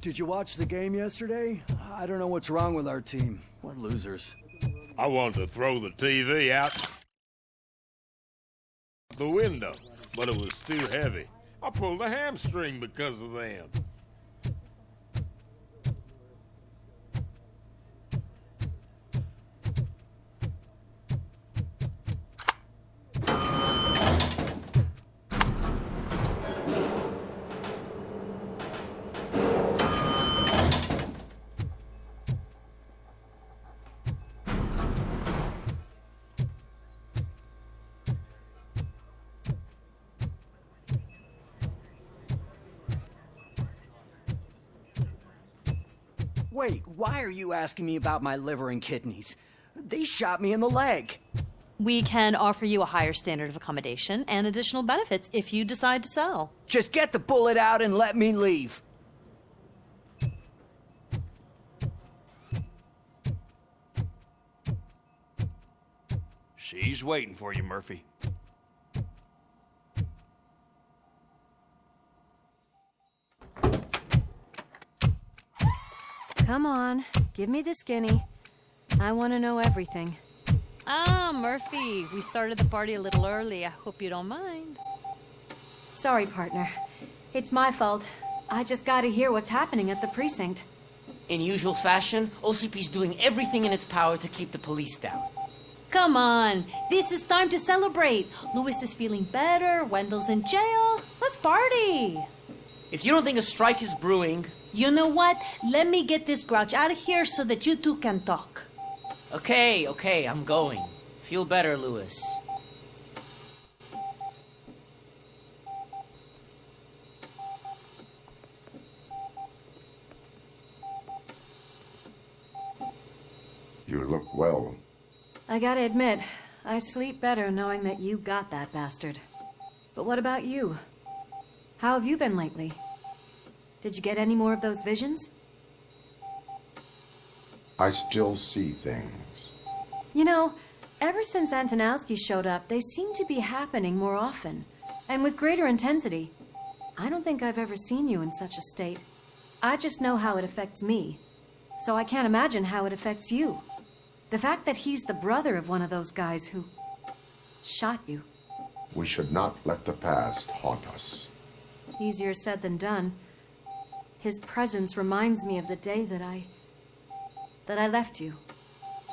Did you watch the game yesterday? I don't know what's wrong with our team. We're losers. I wanted to throw the TV out the window, but it was too heavy. I pulled a hamstring because of them. Wait, why are you asking me about my liver and kidneys? They shot me in the leg. We can offer you a higher standard of accommodation and additional benefits if you decide to sell. Just get the bullet out and let me leave. She's waiting for you, Murphy. Come on, give me the skinny. I want to know everything. Ah, Murphy, we started the party a little early. I hope you don't mind. Sorry, partner. It's my fault. I just gotta hear what's happening at the precinct. In usual fashion, OCP's doing everything in its power to keep the police down. Come on, this is time to celebrate. Louis is feeling better, Wendell's in jail. Let's party. If you don't think a strike is brewing... You know what? Let me get this grouch out of here so that you two can talk. Okay, I'm going. Feel better, Louis. You look well. I gotta admit, I sleep better knowing that you got that bastard. But what about you? How have you been lately? Did you get any more of those visions? I still see things. You know, ever since Antonowski showed up, they seem to be happening more often, and with greater intensity. I don't think I've ever seen you in such a state. I just know how it affects me, so I can't imagine how it affects you. The fact that he's the brother of one of those guys who shot you. We should not let the past haunt us. Easier said than done. His presence reminds me of the day that I left you.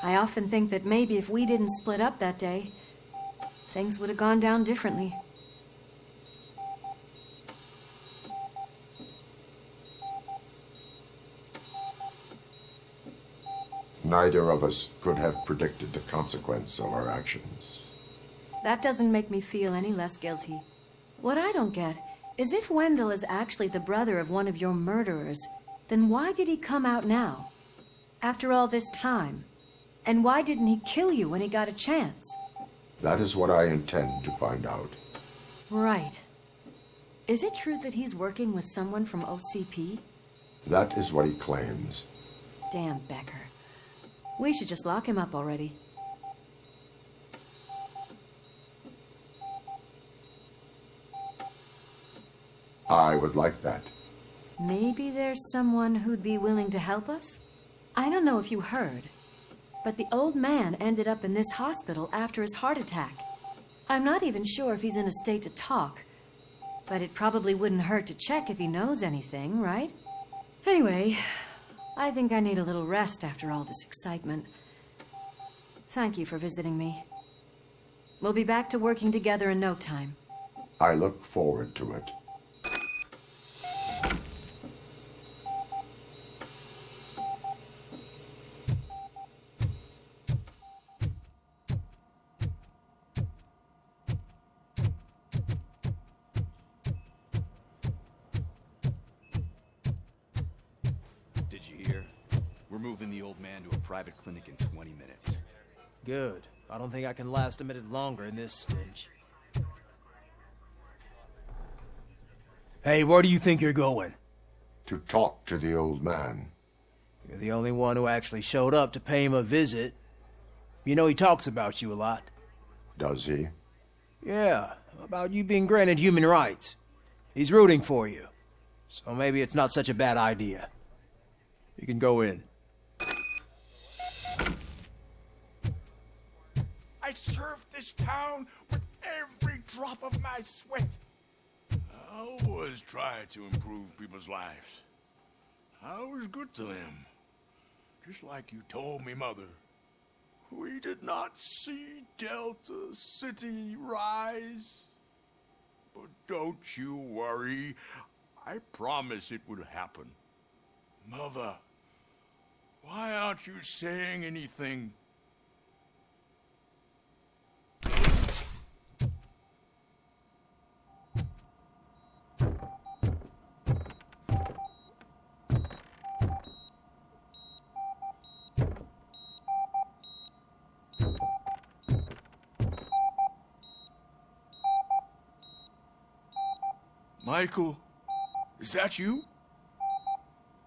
I often think that maybe if we didn't split up that day, things would have gone down differently. Neither of us could have predicted the consequence of our actions. That doesn't make me feel any less guilty. What I don't get is if Wendell is actually the brother of one of your murderers, then why did he come out now? After all this time? And why didn't he kill you when he got a chance? That is what I intend to find out. Right. Is it true that he's working with someone from OCP? That is what he claims. Damn Becker. We should just lock him up already. I would like that. Maybe there's someone who'd be willing to help us? I don't know if you heard, but the old man ended up in this hospital after his heart attack. I'm not even sure if he's in a state to talk, but it probably wouldn't hurt to check if he knows anything, right? Anyway, I think I need a little rest after all this excitement. Thank you for visiting me. We'll be back to working together in no time. I look forward to it. Did you hear? We're moving the old man to a private clinic in 20 minutes. Good. I don't think I can last a minute longer in this stench. Hey, where do you think you're going? To talk to the old man. You're the only one who actually showed up to pay him a visit. You know he talks about you a lot. Does he? Yeah, about you being granted human rights. He's rooting for you. So maybe it's not such a bad idea. You can go in. I served this town with every drop of my sweat. I always try to improve people's lives. I was good to them. Just like you told me, Mother. We did not see Delta City rise. But don't you worry. I promise it will happen. Mother, why aren't you saying anything? Michael, is that you?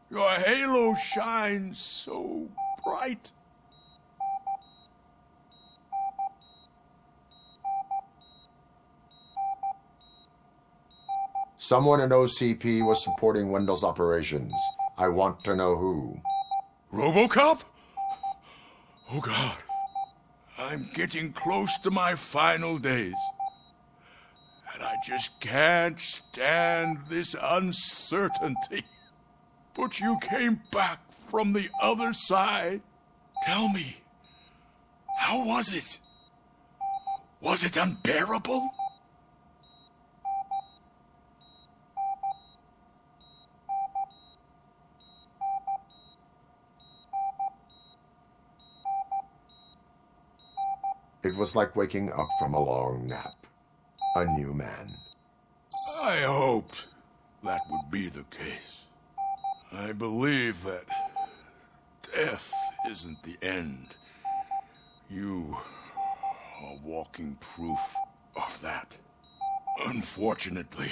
Your halo shines so bright. Someone in OCP was supporting Wendell's operations. I want to know who. RoboCop? Oh God. I'm getting close to my final days. And I just can't stand this uncertainty. But you came back from the other side. Tell me, how was it? Was it unbearable? It was like waking up from a long nap. A new man. I hoped that would be the case. I believe that death isn't the end. You are walking proof of that. Unfortunately,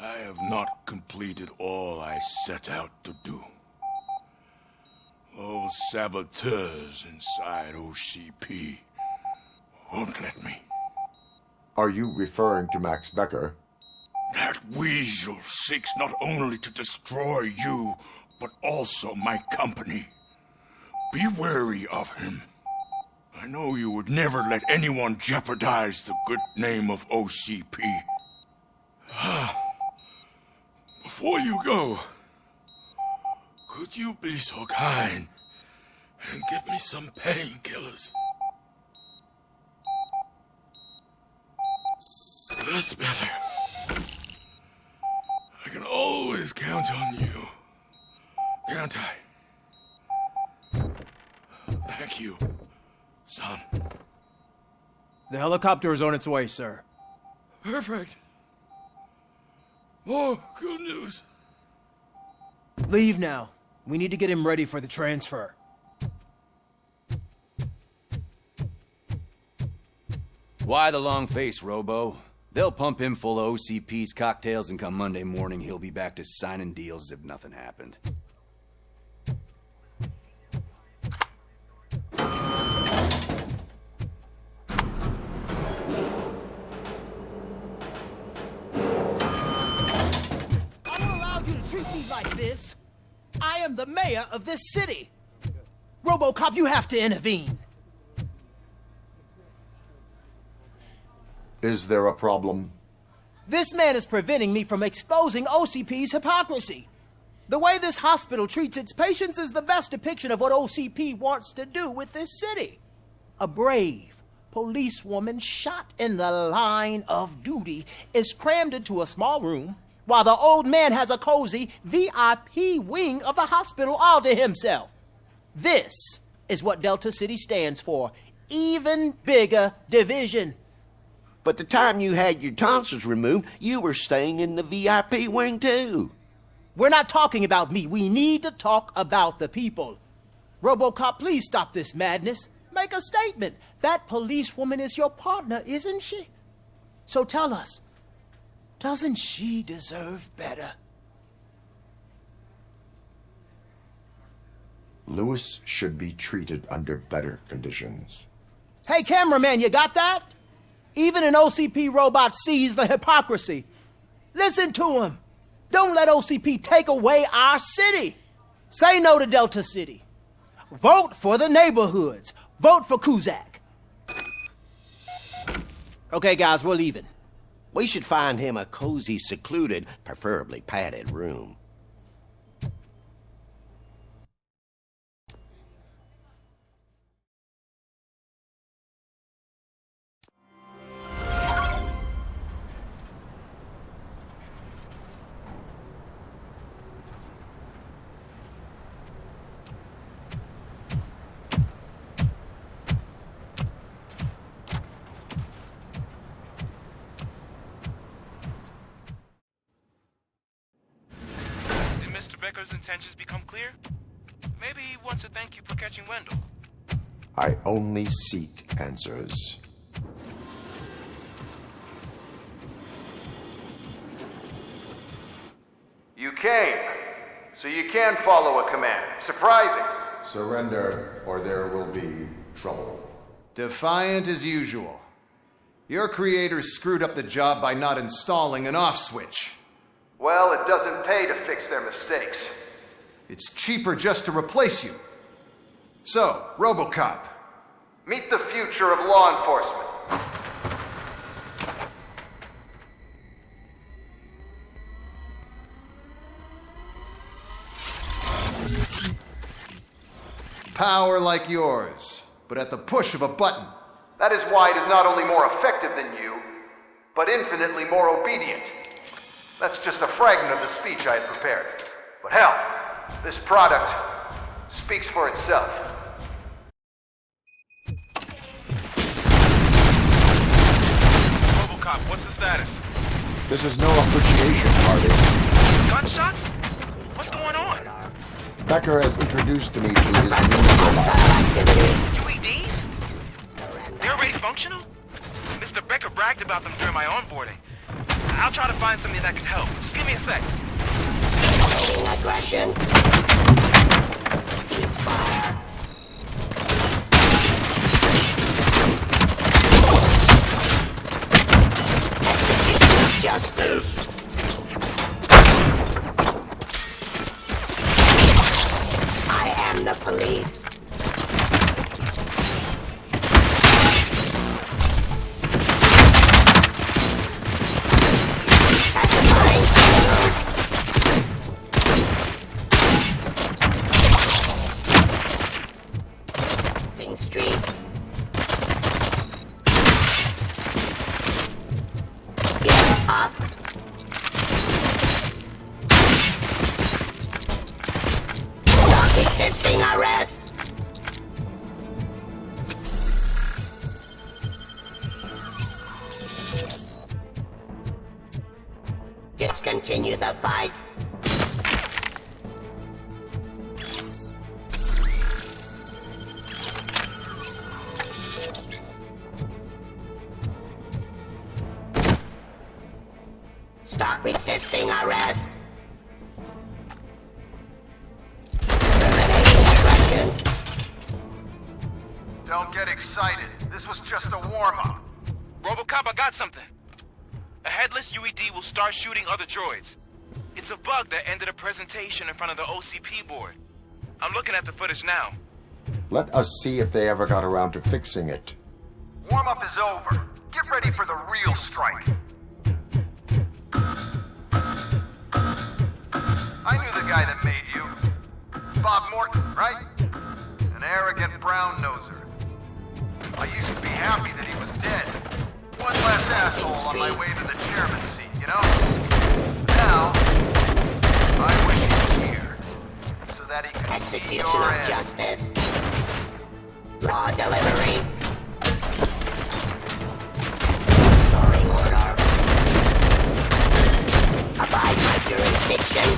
I have not completed all I set out to do. Those saboteurs inside OCP won't let me. Are you referring to Max Becker? That weasel seeks not only to destroy you, but also my company. Be wary of him. I know you would never let anyone jeopardize the good name of OCP. Before you go, could you be so kind and give me some painkillers? That's better. I can always count on you, can't I? Thank you, son. The helicopter is on its way, sir. Perfect. Oh, good news. Leave now. We need to get him ready for the transfer. Why the long face, Robo? They'll pump him full of OCP's cocktails, and come Monday morning, he'll be back to signing deals as if nothing happened. I don't allow you to treat me like this. I am the mayor of this city. RoboCop, you have to intervene. Is there a problem? This man is preventing me from exposing OCP's hypocrisy. The way this hospital treats its patients is the best depiction of what OCP wants to do with this city. A brave policewoman shot in the line of duty is crammed into a small room, while the old man has a cozy VIP wing of the hospital all to himself. This is what Delta City stands for. Even bigger division. But the time you had your tonsils removed, you were staying in the VIP wing too. We're not talking about me. We need to talk about the people. RoboCop, please stop this madness. Make a statement. That policewoman is your partner, isn't she? So tell us, doesn't she deserve better? Lewis should be treated under better conditions. Hey, cameraman, you got that? Even an OCP robot sees the hypocrisy. Listen to him. Don't let OCP take away our city. Say no to Delta City. Vote for the neighborhoods. Vote for Kuzak. Okay, guys, we're leaving. We should find him a cozy, secluded, preferably padded room. Becker's intentions become clear? Maybe he wants to thank you for catching Wendell. I only seek answers. You came, so you can follow a command. Surprising. Surrender, or there will be trouble. Defiant as usual. Your creators screwed up the job by not installing an off switch. Well, it doesn't pay to fix their mistakes. It's cheaper just to replace you. So, RoboCop, meet the future of law enforcement. Power like yours, but at the push of a button. That is why it is not only more effective than you, but infinitely more obedient. That's just a fragment of the speech I had prepared. But hell, this product speaks for itself. RoboCop, what's the status? This is no appreciation party. Gunshots? What's going on? Becker has introduced me to his new robot. UEDs? They're already functional? Mr. Becker bragged about them during my onboarding. I'll try to find something that can help. Just give me a sec. Aggression. Ceasefire. Execution of justice. I am the police. Resisting arrest. Discontinue the fight. Stop resisting arrest. Don't get excited. This was just a warm-up. RoboCop, I got something. A headless UED will start shooting other droids. It's a bug that ended a presentation in front of the OCP board. I'm looking at the footage now. Let us see if they ever got around to fixing it. Warm-up is over. Get ready for the real strike. I knew the guy that made you. Bob Morton, right? An arrogant brown-noser. I used to be happy that he was dead. One less asshole on my way to the chairman's seat, you know? Now, I wish he was here, so that he could see your end. Justice. Raw delivery. Restoring order. Abide by jurisdiction.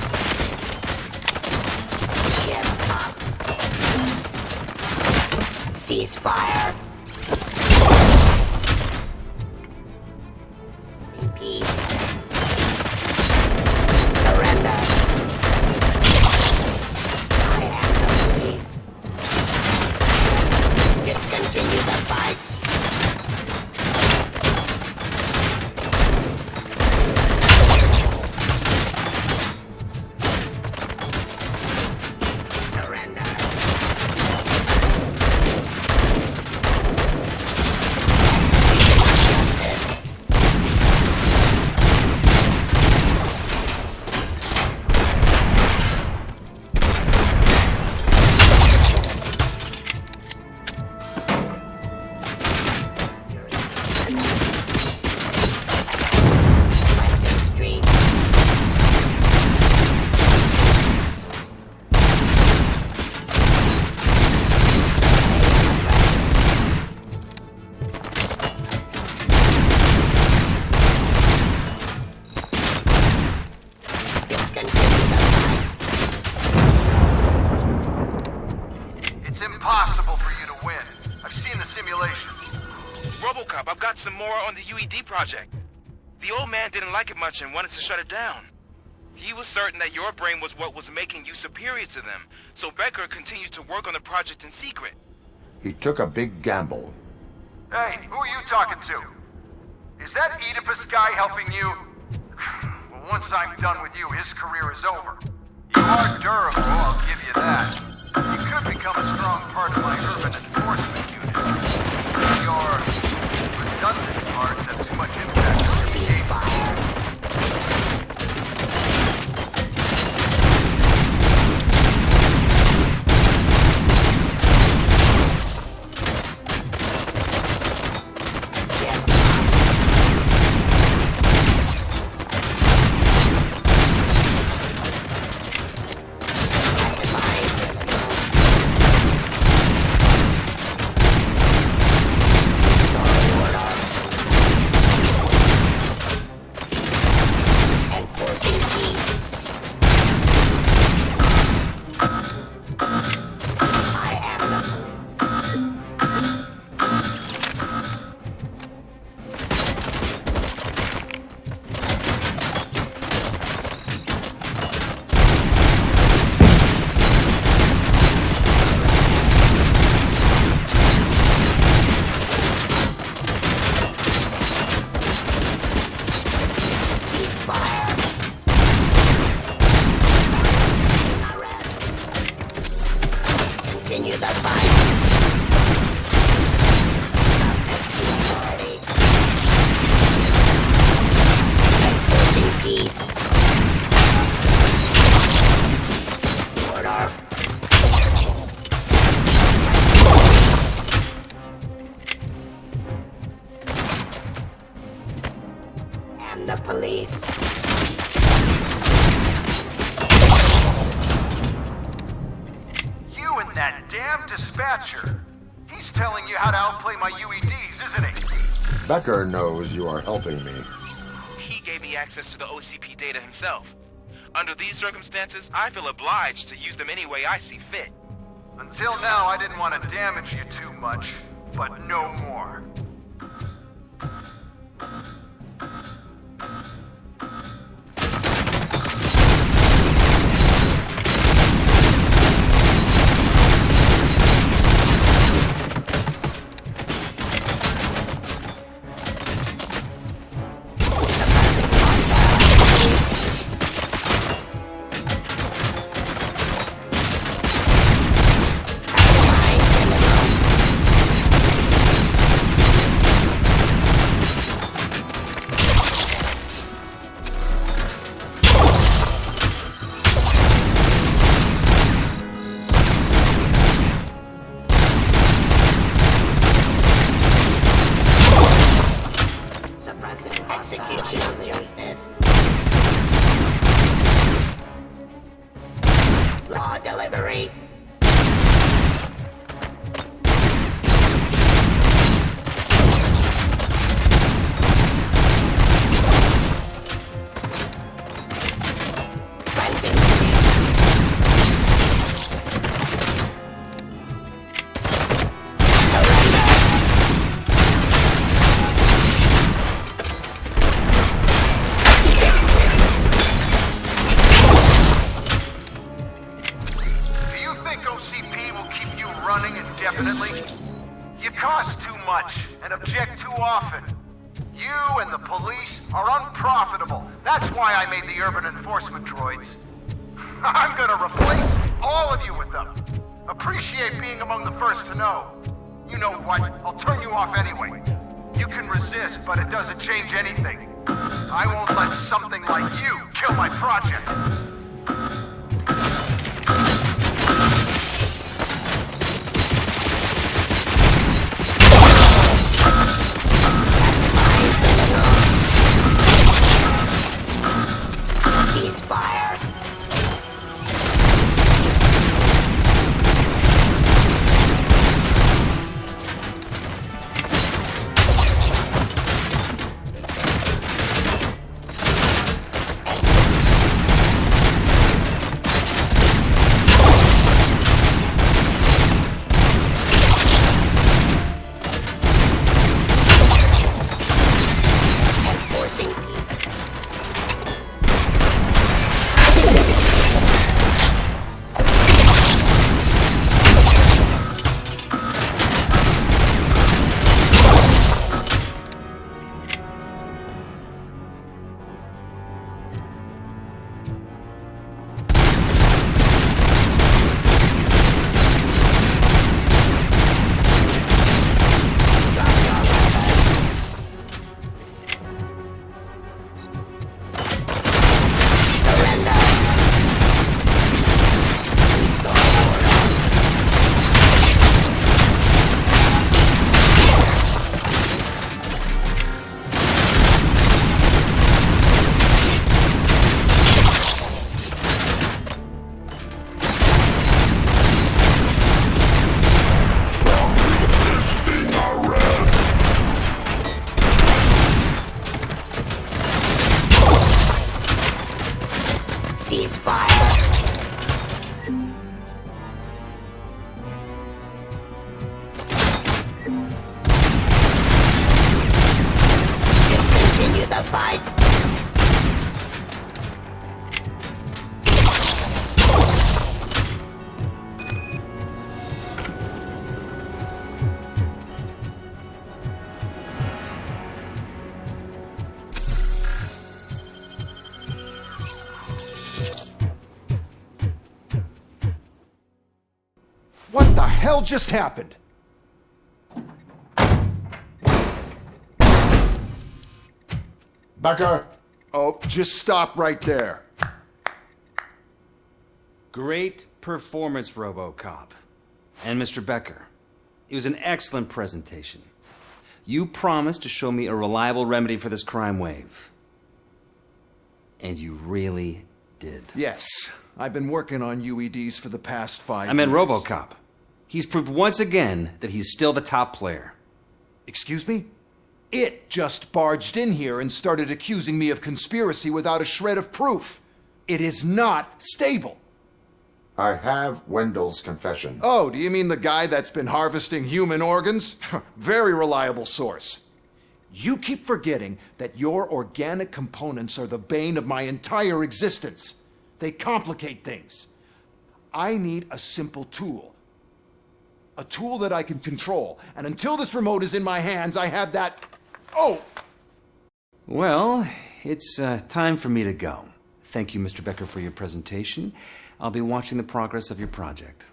Give up. Ceasefire. In peace. Surrender. I am the police. Discontinue the fight. It's impossible for you to win. I've seen the simulations. RoboCop, I've got some more on the UED project. The old man didn't like it much and wanted to shut it down. He was certain that your brain was what was making you superior to them, so Becker continued to work on the project in secret. He took a big gamble. Hey, who are you talking to? Is that Oedipus guy helping you? Well, once I'm done with you, his career is over. You are durable, I'll give you that. You could become a strong part of my urban enforcement unit. Your redundant parts have too much impact on your behavior. He's telling you how to outplay my UEDs, isn't he? Becker knows you are helping me. He gave me access to the OCP data himself. Under these circumstances, I feel obliged to use them any way I see fit. Until now, I didn't want to damage you too much, but no more. I'm gonna replace all of you with them. Appreciate being among the first to know. You know what? I'll turn you off anyway. You can resist, but it doesn't change anything. I won't let something like you kill my project. wanna fight? What the hell just happened? Becker! Oh, just stop right there. Great performance, RoboCop. And Mr. Becker, it was an excellent presentation. You promised to show me a reliable remedy for this crime wave. And you really did. Yes, I've been working on UEDs for the past 5 years. I meant RoboCop. He's proved once again that he's still the top player. Excuse me? It just barged in here and started accusing me of conspiracy without a shred of proof. It is not stable. I have Wendell's confession. Oh, do you mean the guy that's been harvesting human organs? Very reliable source. You keep forgetting that your organic components are the bane of my entire existence. They complicate things. I need a simple tool. A tool that I can control. And until this remote is in my hands, I have that... Oh! Well, it's time for me to go. Thank you, Mr. Becker, for your presentation. I'll be watching the progress of your project.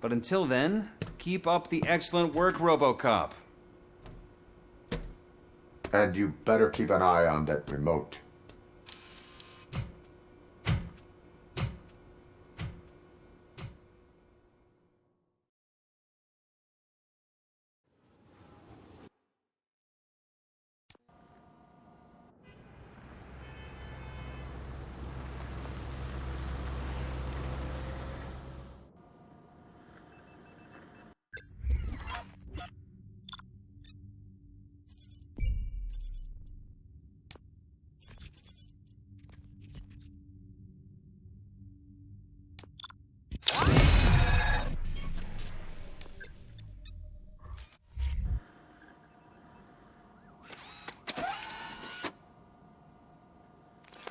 But until then, keep up the excellent work, RoboCop. And you better keep an eye on that remote.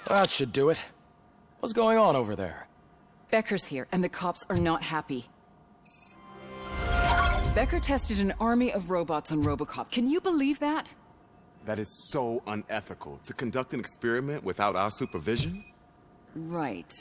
That should do it. What's going on over there? Becker's here, and the cops are not happy. Becker tested an army of robots on RoboCop. Can you believe that? That is so unethical. To conduct an experiment without our supervision? Right.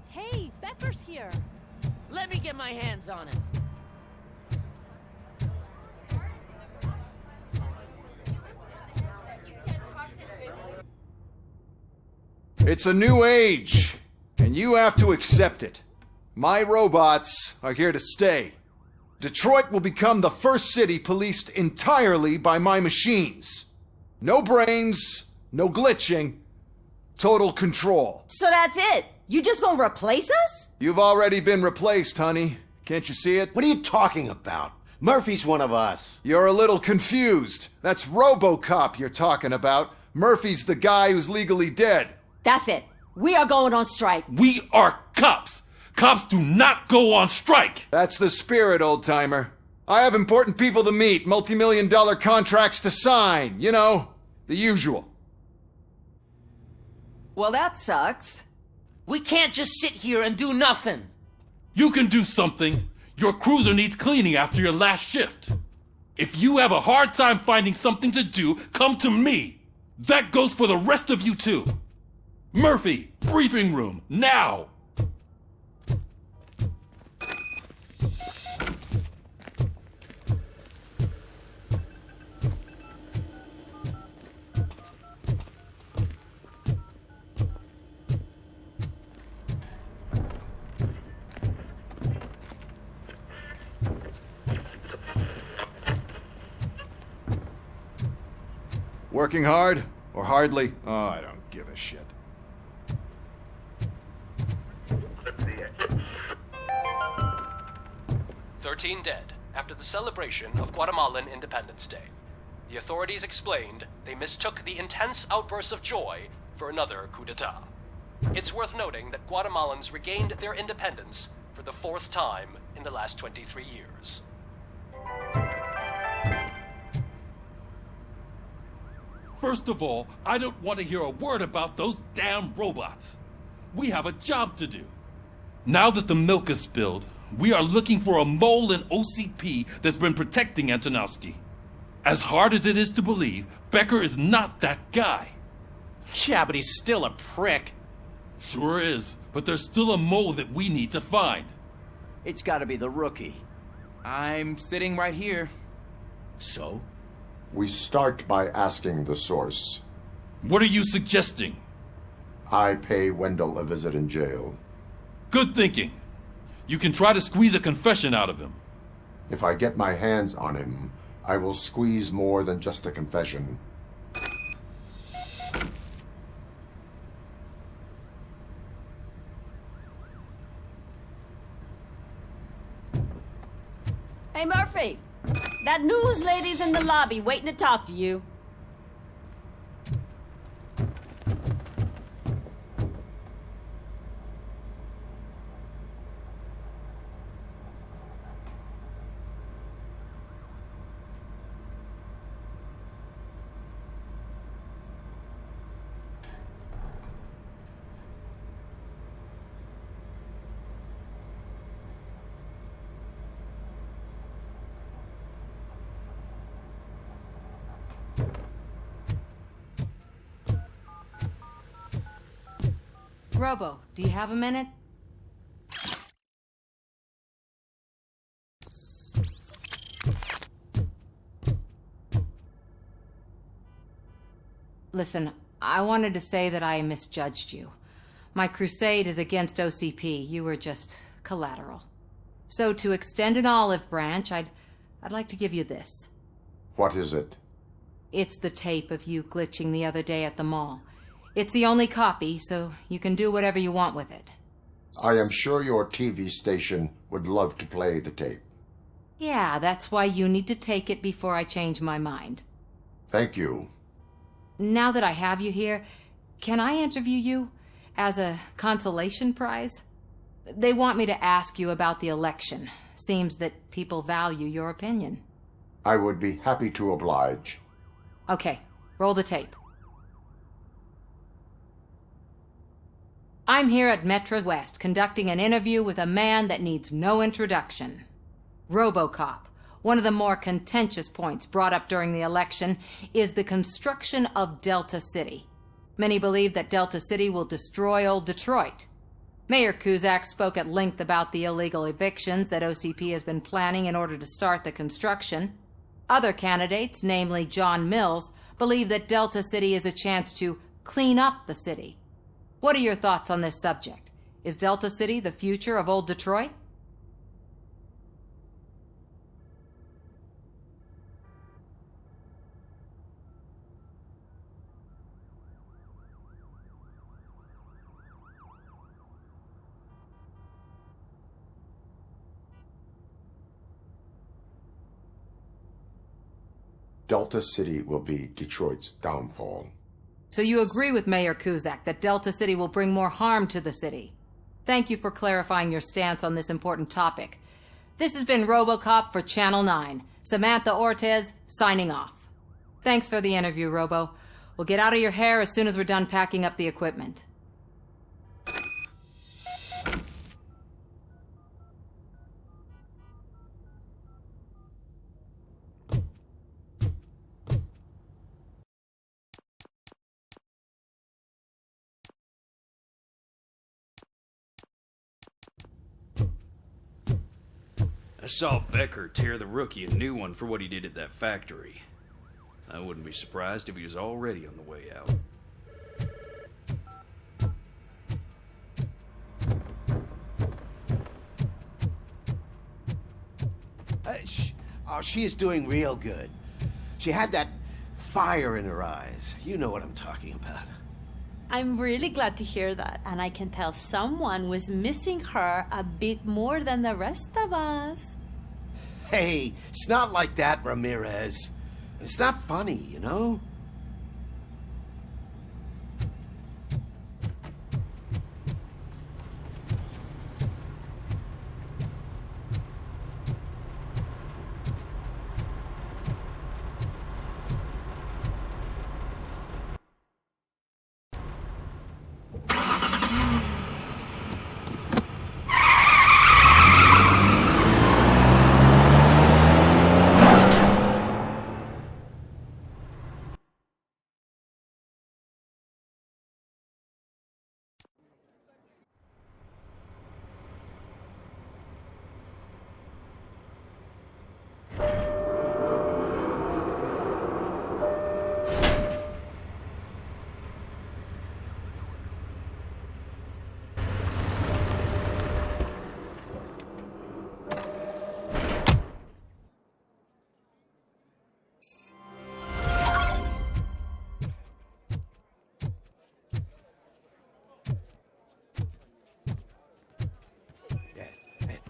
Hey, Becker's here. Let me get my hands on him. It's a new age, and you have to accept it. My robots are here to stay. Detroit will become the first city policed entirely by my machines. No brains, no glitching, total control. So that's it? You just gonna replace us? You've already been replaced, honey. Can't you see it? What are you talking about? Murphy's one of us. You're a little confused. That's RoboCop you're talking about. Murphy's the guy who's legally dead. That's it. We are going on strike. We are cops. Cops do not go on strike. That's the spirit, old-timer. I have important people to meet, multi-million-dollar contracts to sign. You know, the usual. Well, that sucks. We can't just sit here and do nothing. You can do something. Your cruiser needs cleaning after your last shift. If you have a hard time finding something to do, come to me. That goes for the rest of you too. Murphy, briefing room, now! Working hard or hardly? Oh, I don't give a shit. 13 dead after the celebration of Guatemalan Independence Day. The authorities explained they mistook the intense outbursts of joy for another coup d'etat. It's worth noting that Guatemalans regained their independence for the 4th time in the last 23 years. First of all, I don't want to hear a word about those damn robots. We have a job to do. Now that the milk is spilled, we are looking for a mole in OCP that's been protecting Antonowski. As hard as it is to believe, Becker is not that guy. Yeah, but he's still a prick. Sure is, but there's still a mole that we need to find. It's gotta be the rookie. I'm sitting right here. So? We start by asking the source. What are you suggesting? I pay Wendell a visit in jail. Good thinking. You can try to squeeze a confession out of him. If I get my hands on him, I will squeeze more than just a confession. Hey, Murphy! That news lady's in the lobby waiting to talk to you. Robo, do you have a minute? Listen, I wanted to say that I misjudged you. My crusade is against OCP. You were just collateral. So to extend an olive branch, I'd like to give you this. What is it? It's the tape of you glitching the other day at the mall. It's the only copy, so you can do whatever you want with it. I am sure your TV station would love to play the tape. Yeah, that's why you need to take it before I change my mind. Thank you. Now that I have you here, can I interview you as a consolation prize? They want me to ask you about the election. Seems that people value your opinion. I would be happy to oblige. Okay, roll the tape. I'm here at Metro West conducting an interview with a man that needs no introduction. RoboCop. One of the more contentious points brought up during the election is the construction of Delta City. Many believe that Delta City will destroy old Detroit. Mayor Cusack spoke at length about the illegal evictions that OCP has been planning in order to start the construction. Other candidates, namely John Mills, believe that Delta City is a chance to clean up the city. What are your thoughts on this subject? Is Delta City the future of old Detroit? Delta City will be Detroit's downfall. So you agree with Mayor Cusack that Delta City will bring more harm to the city? Thank you for clarifying your stance on this important topic. This has been RoboCop for Channel 9. Samantha Ortez, signing off. Thanks for the interview, Robo. We'll get out of your hair as soon as we're done packing up the equipment. I saw Becker tear the rookie a new one for what he did at that factory. I wouldn't be surprised if he was already on the way out. She is doing real good. She had that fire in her eyes. You know what I'm talking about. I'm really glad to hear that, and I can tell someone was missing her a bit more than the rest of us. Hey, it's not like that, Ramirez. It's not funny, you know?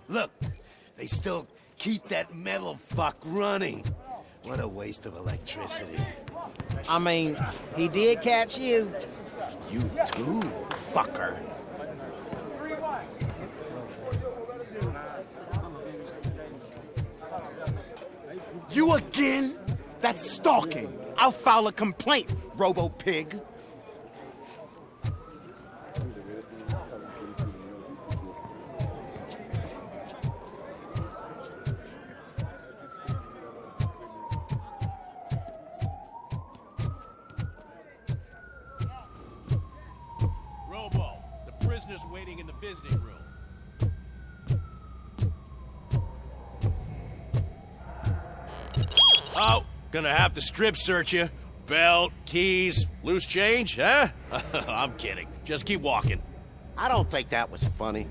Look, they still keep that metal fuck running. What a waste of electricity. I mean, he did catch you. You too, fucker. You again? That's stalking. I'll file a complaint, Robo-Pig. Waiting in the visiting room. Oh, gonna have to strip search you. Belt, keys, loose change, huh? I'm kidding. Just keep walking. I don't think that was funny.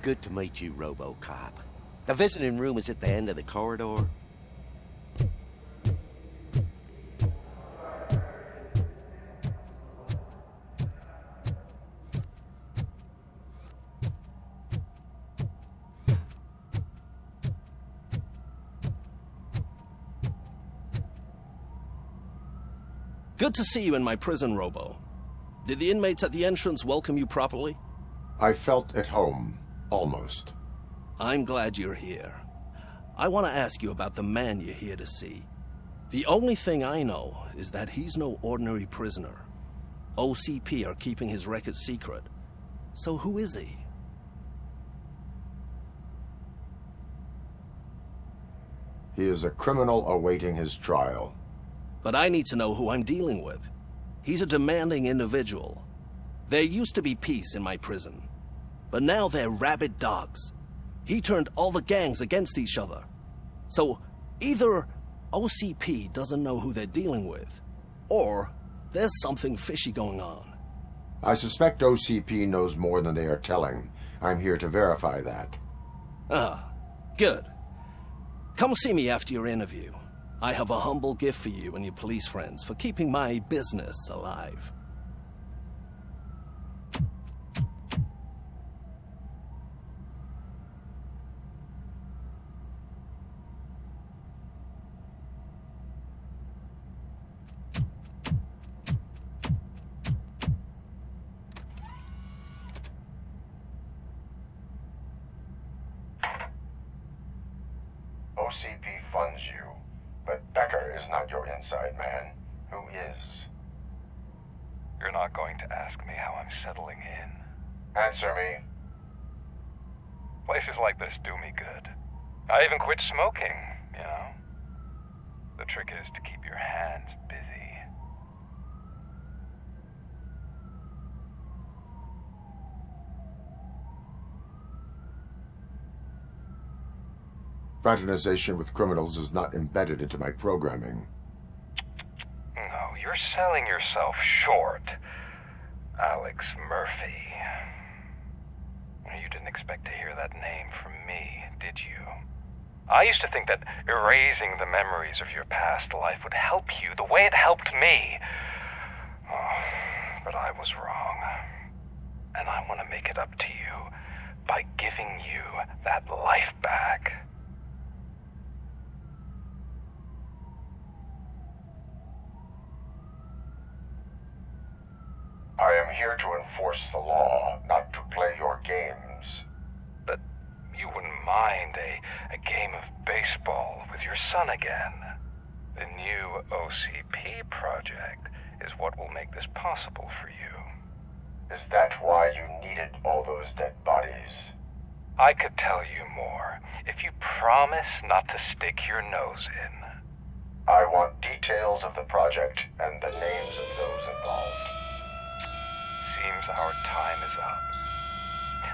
Good to meet you, RoboCop. The visiting room is at the end of the corridor. Good to see you in my prison, Robo. Did the inmates at the entrance welcome you properly? I felt at home, almost. I'm glad you're here. I want to ask you about the man you're here to see. The only thing I know is that he's no ordinary prisoner. OCP are keeping his record secret. So who is he? He is a criminal awaiting his trial. But I need to know who I'm dealing with. He's a demanding individual. There used to be peace in my prison, but now they're rabid dogs. He turned all the gangs against each other. So either OCP doesn't know who they're dealing with, or there's something fishy going on. I suspect OCP knows more than they are telling. I'm here to verify that. Ah, good. Come see me after your interview. I have a humble gift for you and your police friends for keeping my business alive. OCP funds you. But Becker is not your inside man. Who is? You're not going to ask me how I'm settling in. Answer me. Places like this do me good. I even quit smoking, you know. The trick is to keep your hands busy. Fraternization with criminals is not embedded into my programming. No, you're selling yourself short, Alex Murphy. You didn't expect to hear that name from me, did you? I used to think that erasing the memories of your past life would help you the way it helped me. Oh, but I was wrong. And I want to make it up to you by giving you that life back. am here to enforce the law, not to play your games. But you wouldn't mind a game of baseball with your son again. The new OCP project is what will make this possible for you. Is that why you needed all those dead bodies? I could tell you more if you promise not to stick your nose in. I want details of the project and the names of those involved. Seems our time is up.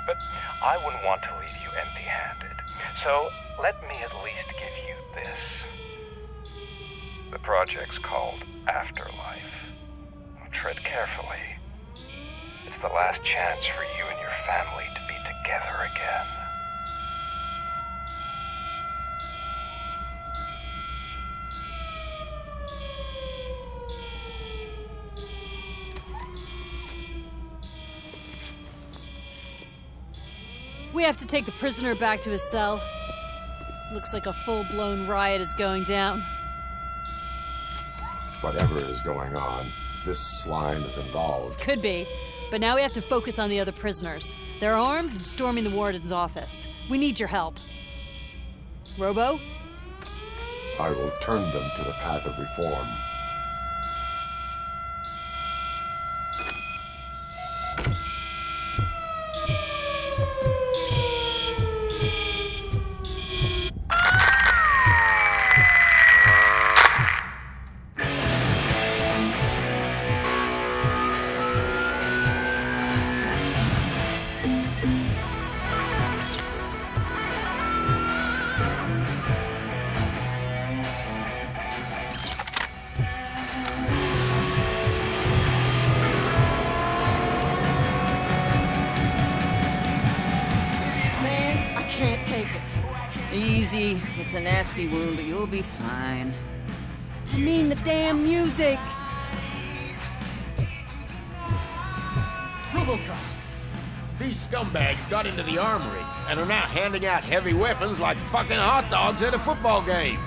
But I wouldn't want to leave you empty-handed, so let me at least give you this. The project's called Afterlife. Tread carefully. It's the last chance for you and your family to be together again. We have to take the prisoner back to his cell. Looks like a full-blown riot is going down. Whatever is going on, this slime is involved. Could be, but now we have to focus on the other prisoners. They're armed and storming the warden's office. We need your help. Robo? I will turn them to the path of reform. Can't take it. Easy. It's a nasty wound, but you'll be fine. I mean the damn music! RoboCop! These scumbags got into the armory and are now handing out heavy weapons like fucking hot dogs at a football game.